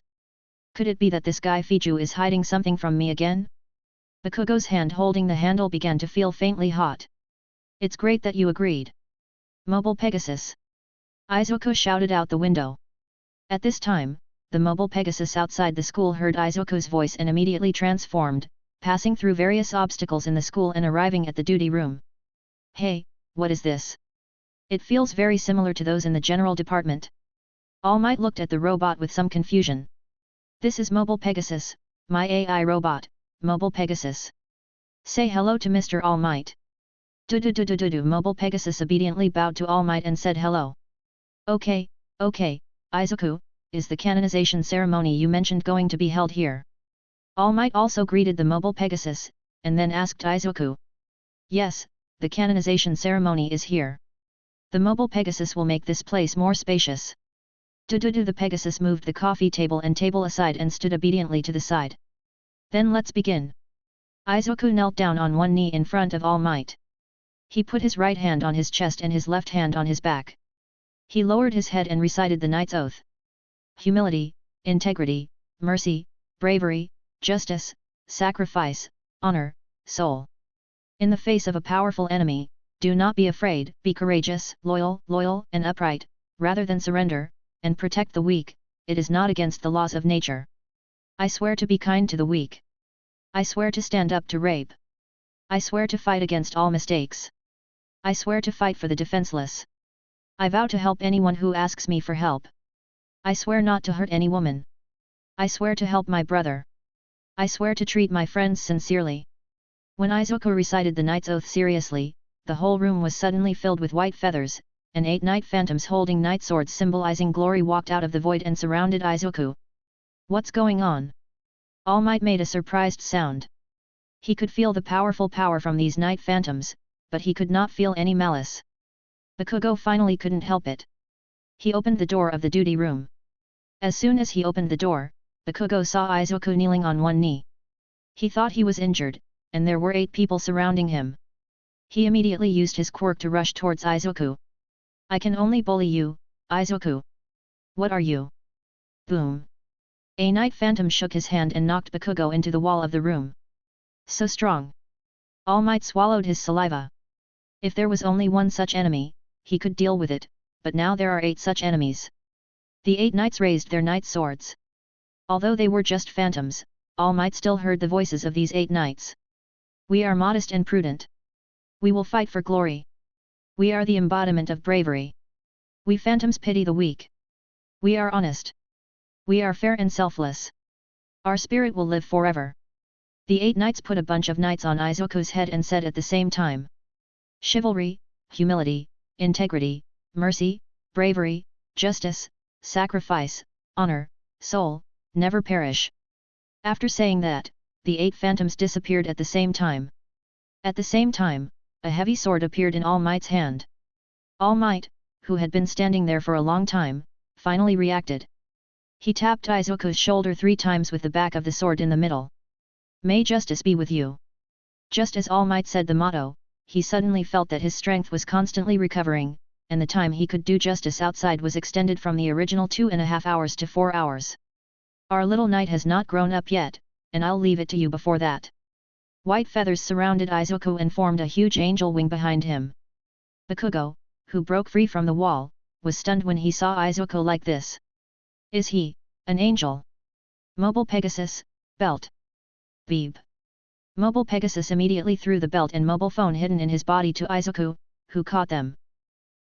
A: Could it be that this guy Fiju is hiding something from me again? Bakugo's hand holding the handle began to feel faintly hot. It's great that you agreed. Mobile Pegasus. Izuku shouted out the window. At this time, the mobile Pegasus outside the school heard Izuku's voice and immediately transformed, passing through various obstacles in the school and arriving at the duty room. Hey, what is this? It feels very similar to those in the general department. All Might looked at the robot with some confusion. This is Mobile Pegasus, my AI robot, Mobile Pegasus. Say hello to Mr. All Might. Mobile Pegasus obediently bowed to All Might and said hello. Okay, Izuku, is the canonization ceremony you mentioned going to be held here? All Might also greeted the Mobile Pegasus, and then asked Izuku. Yes, the canonization ceremony is here. The Mobile Pegasus will make this place more spacious. The Pegasus moved the coffee table and table aside and stood obediently to the side. Then let's begin. Izuku knelt down on one knee in front of All Might. He put his right hand on his chest and his left hand on his back. He lowered his head and recited the knight's oath. Humility, integrity, mercy, bravery, justice, sacrifice, honor, soul. In the face of a powerful enemy, do not be afraid, be courageous, loyal and upright, rather than surrender, and protect the weak. It is not against the laws of nature. I swear to be kind to the weak. I swear to stand up to rape. I swear to fight against all mistakes. I swear to fight for the defenseless. I vow to help anyone who asks me for help. I swear not to hurt any woman. I swear to help my brother. I swear to treat my friends sincerely. When Izuku recited the knight's oath seriously, the whole room was suddenly filled with white feathers, and 8 night phantoms holding night swords symbolizing glory walked out of the void and surrounded Izuku. What's going on? All Might made a surprised sound. He could feel the powerful power from these night phantoms, but he could not feel any malice. Bakugo finally couldn't help it. He opened the door of the duty room. As soon as he opened the door, Bakugo saw Izuku kneeling on one knee. He thought he was injured, and there were 8 people surrounding him. He immediately used his quirk to rush towards Izuku. I can only bully you, Izuku. What are you? Boom. A night phantom shook his hand and knocked Bakugo into the wall of the room. So strong. All Might swallowed his saliva. If there was only one such enemy, he could deal with it, but now there are 8 such enemies. The 8 knights raised their night swords. Although they were just phantoms, All Might still heard the voices of these 8 knights. We are modest and prudent. We will fight for glory. We are the embodiment of bravery. We phantoms pity the weak. We are honest. We are fair and selfless. Our spirit will live forever. The 8 knights put a bunch of knights on Izuku's head and said at the same time. Chivalry, humility, integrity, mercy, bravery, justice, sacrifice, honor, soul, never perish. After saying that, the 8 phantoms disappeared at the same time. At the same time, a heavy sword appeared in All Might's hand. All Might, who had been standing there for a long time, finally reacted. He tapped Izuku's shoulder 3 times with the back of the sword in the middle. May justice be with you. Just as All Might said the motto, he suddenly felt that his strength was constantly recovering, and the time he could do justice outside was extended from the original 2.5 hours to 4 hours. Our little knight has not grown up yet, and I'll leave it to you before that. White feathers surrounded Izuku and formed a huge angel wing behind him. Bakugo, who broke free from the wall, was stunned when he saw Izuku like this. Is he an angel? Mobile Pegasus, belt. Beep. Mobile Pegasus immediately threw the belt and mobile phone hidden in his body to Izuku, who caught them.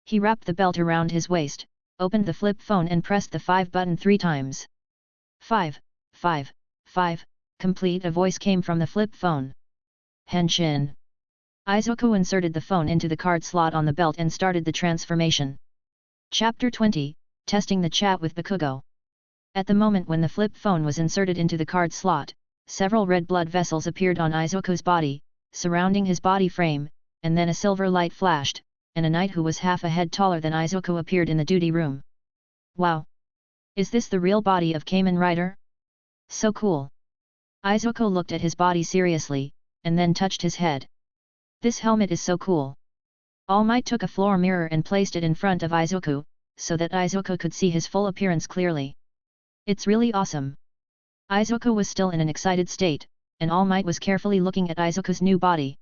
A: He wrapped the belt around his waist, opened the flip phone and pressed the 5 button 3 times. 5, 5, 5, complete, a voice came from the flip phone. Henshin. Izuku inserted the phone into the card slot on the belt and started the transformation. Chapter 20, Testing the Chat with Bakugo. At the moment when the flip phone was inserted into the card slot, several red blood vessels appeared on Izuku's body, surrounding his body frame, and then a silver light flashed, and a knight who was half a head taller than Izuku appeared in the duty room. Wow! Is this the real body of Kamen Rider? So cool! Izuku looked at his body seriously, and then touched his head. This helmet is so cool! All Might took a floor mirror and placed it in front of Izuku, so that Izuku could see his full appearance clearly. It's really awesome! Izuku was still in an excited state, and All Might was carefully looking at Izuku's new body.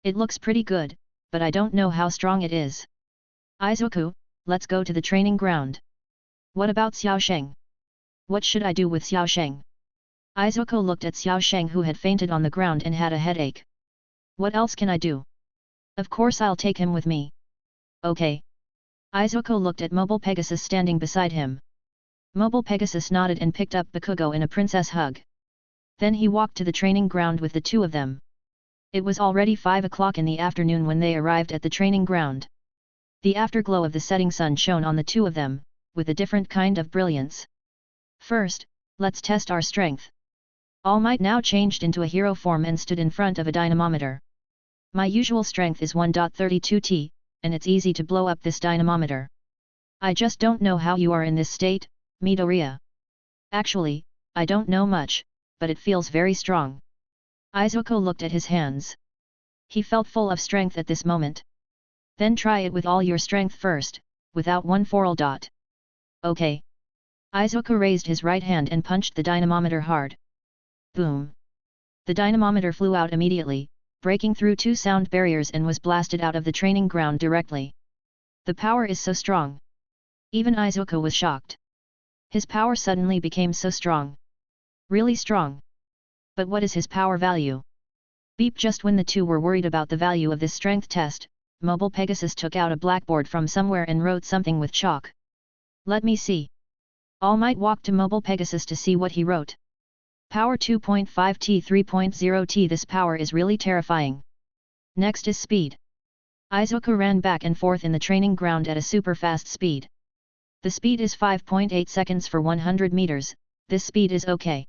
A: It looks pretty good, but I don't know how strong it is. Izuku, let's go to the training ground. What about Xiao Sheng? What should I do with Xiao Sheng? Izuku looked at Xiao Sheng, who had fainted on the ground and had a headache. What else can I do? Of course I'll take him with me. Okay. Izuku looked at Mobile Pegasus standing beside him. Mobile Pegasus nodded and picked up Bakugo in a princess hug. Then he walked to the training ground with the 2 of them. It was already 5 o'clock in the afternoon when they arrived at the training ground. The afterglow of the setting sun shone on the 2 of them, with a different kind of brilliance. First, let's test our strength. All Might now changed into a hero form and stood in front of a dynamometer. My usual strength is 1.32t, and it's easy to blow up this dynamometer. I just don't know how you are in this state, Midoriya. Actually, I don't know much, but it feels very strong. Izuku looked at his hands. He felt full of strength at this moment. Then try it with all your strength first, without one foral dot. Okay. Izuku raised his right hand and punched the dynamometer hard. Boom. The dynamometer flew out immediately, breaking through 2 sound barriers and was blasted out of the training ground directly. The power is so strong. Even Izuku was shocked. His power suddenly became so strong. Really strong. But what is his power value? Beep! Just when the two were worried about the value of this strength test, Mobile Pegasus took out a blackboard from somewhere and wrote something with chalk. Let me see. All Might walked to Mobile Pegasus to see what he wrote. Power 2.5T 3.0T. This power is really terrifying. Next is speed. Izuku ran back and forth in the training ground at a super fast speed. The speed is 5.8 seconds for 100 meters, this speed is okay.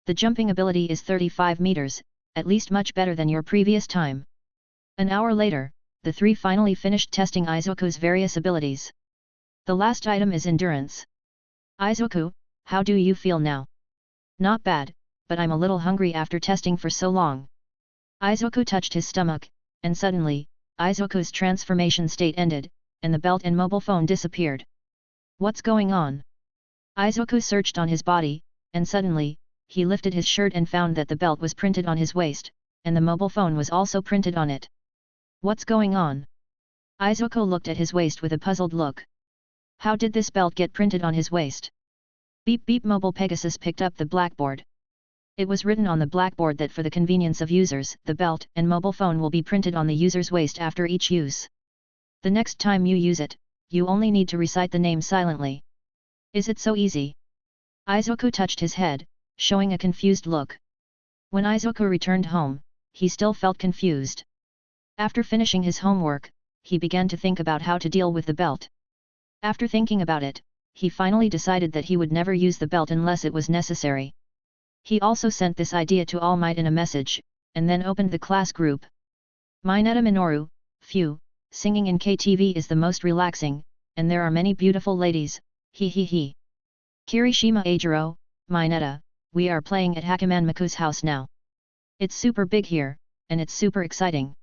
A: The jumping ability is 35 meters, at least much better than your previous time. An hour later, the three finally finished testing Izuku's various abilities. The last item is endurance. Izuku, how do you feel now? Not bad, but I'm a little hungry after testing for so long. Izuku touched his stomach, and suddenly, Izuku's transformation state ended, and the belt and mobile phone disappeared. What's going on? Izuku searched on his body, and suddenly, he lifted his shirt and found that the belt was printed on his waist, and the mobile phone was also printed on it. What's going on? Izuku looked at his waist with a puzzled look. How did this belt get printed on his waist? Beep beep. Mobile Pegasus picked up the blackboard. It was written on the blackboard that for the convenience of users, the belt and mobile phone will be printed on the user's waist after each use. The next time you use it, you only need to recite the name silently. Is it so easy? Izuku touched his head, showing a confused look. When Izuku returned home, he still felt confused. After finishing his homework, he began to think about how to deal with the belt. After thinking about it, he finally decided that he would never use the belt unless it was necessary. He also sent this idea to All Might in a message, and then opened the class group. Mineta Minoru, phew, singing in KTV is the most relaxing, and there are many beautiful ladies, he he he. Kirishima Eijiro, Mineta, we are playing at Hakuman Maku's house now. It's super big here, and it's super exciting.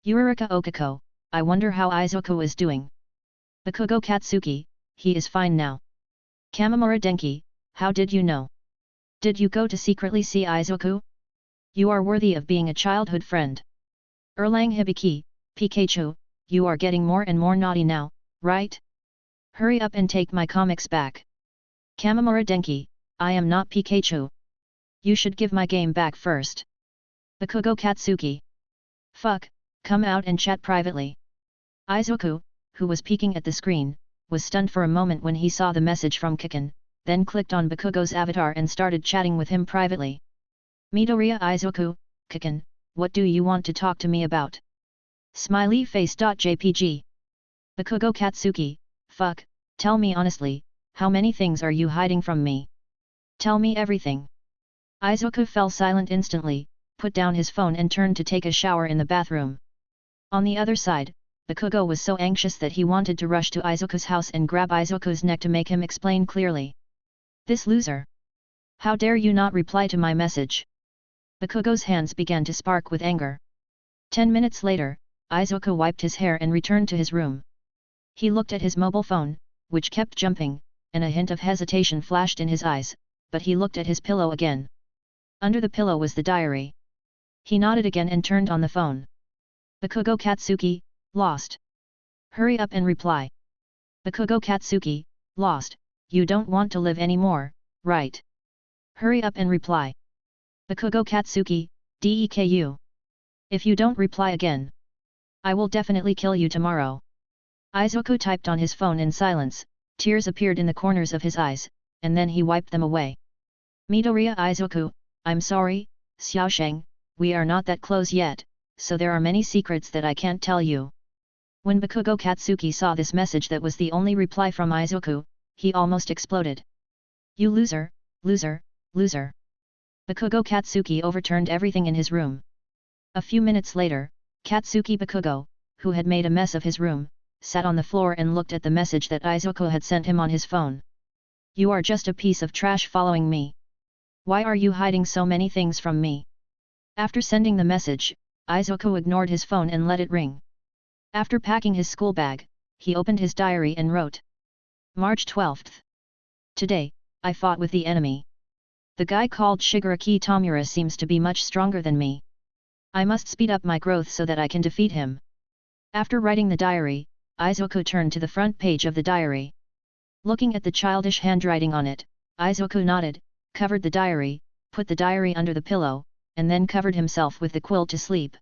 A: Yurika Okako, I wonder how Izuku is doing. Bakugo Katsuki, he is fine now. Kamimura Denki, how did you know? Did you go to secretly see Izuku? You are worthy of being a childhood friend. Erlang Hibiki, Pikachu, you are getting more and more naughty now, right? Hurry up and take my comics back. Kamimura Denki, I am not Pikachu. You should give my game back first. Bakugo Katsuki. Fuck, come out and chat privately. Izuku, who was peeking at the screen, was stunned for a moment when he saw the message from Kikan, then clicked on Bakugo's avatar and started chatting with him privately. Midoriya Izuku, Kikan, what do you want to talk to me about? Smiley face.jpg. Bakugo Katsuki, fuck, tell me honestly, how many things are you hiding from me? Tell me everything. Izuku fell silent instantly, put down his phone and turned to take a shower in the bathroom. On the other side, Bakugo was so anxious that he wanted to rush to Izuku's house and grab Izuku's neck to make him explain clearly. This loser! How dare you not reply to my message? Bakugo's hands began to spark with anger. 10 minutes later, Izuku wiped his hair and returned to his room. He looked at his mobile phone, which kept jumping, and a hint of hesitation flashed in his eyes, but he looked at his pillow again. Under the pillow was the diary. He nodded again and turned on the phone. Bakugo Katsuki, lost. Hurry up and reply. Bakugo Katsuki, lost, you don't want to live anymore, right? Hurry up and reply. Bakugo Katsuki, DEKU. If you don't reply again, I will definitely kill you tomorrow. Izuku typed on his phone in silence, tears appeared in the corners of his eyes, and then he wiped them away. Midoriya Izuku, I'm sorry, Xiaosheng, we are not that close yet, so there are many secrets that I can't tell you. When Bakugo Katsuki saw this message that was the only reply from Izuku, he almost exploded. You loser, loser, loser. Bakugo Katsuki overturned everything in his room. A few minutes later, Katsuki Bakugo, who had made a mess of his room, sat on the floor and looked at the message that Izuku had sent him on his phone. You are just a piece of trash following me. Why are you hiding so many things from me? After sending the message, Izuku ignored his phone and let it ring. After packing his school bag, he opened his diary and wrote. March 12th. Today, I fought with the enemy. The guy called Shigaraki Tomura seems to be much stronger than me. I must speed up my growth so that I can defeat him. After writing the diary, Izuku turned to the front page of the diary. Looking at the childish handwriting on it, Izuku nodded, covered the diary, put the diary under the pillow, and then covered himself with the quilt to sleep.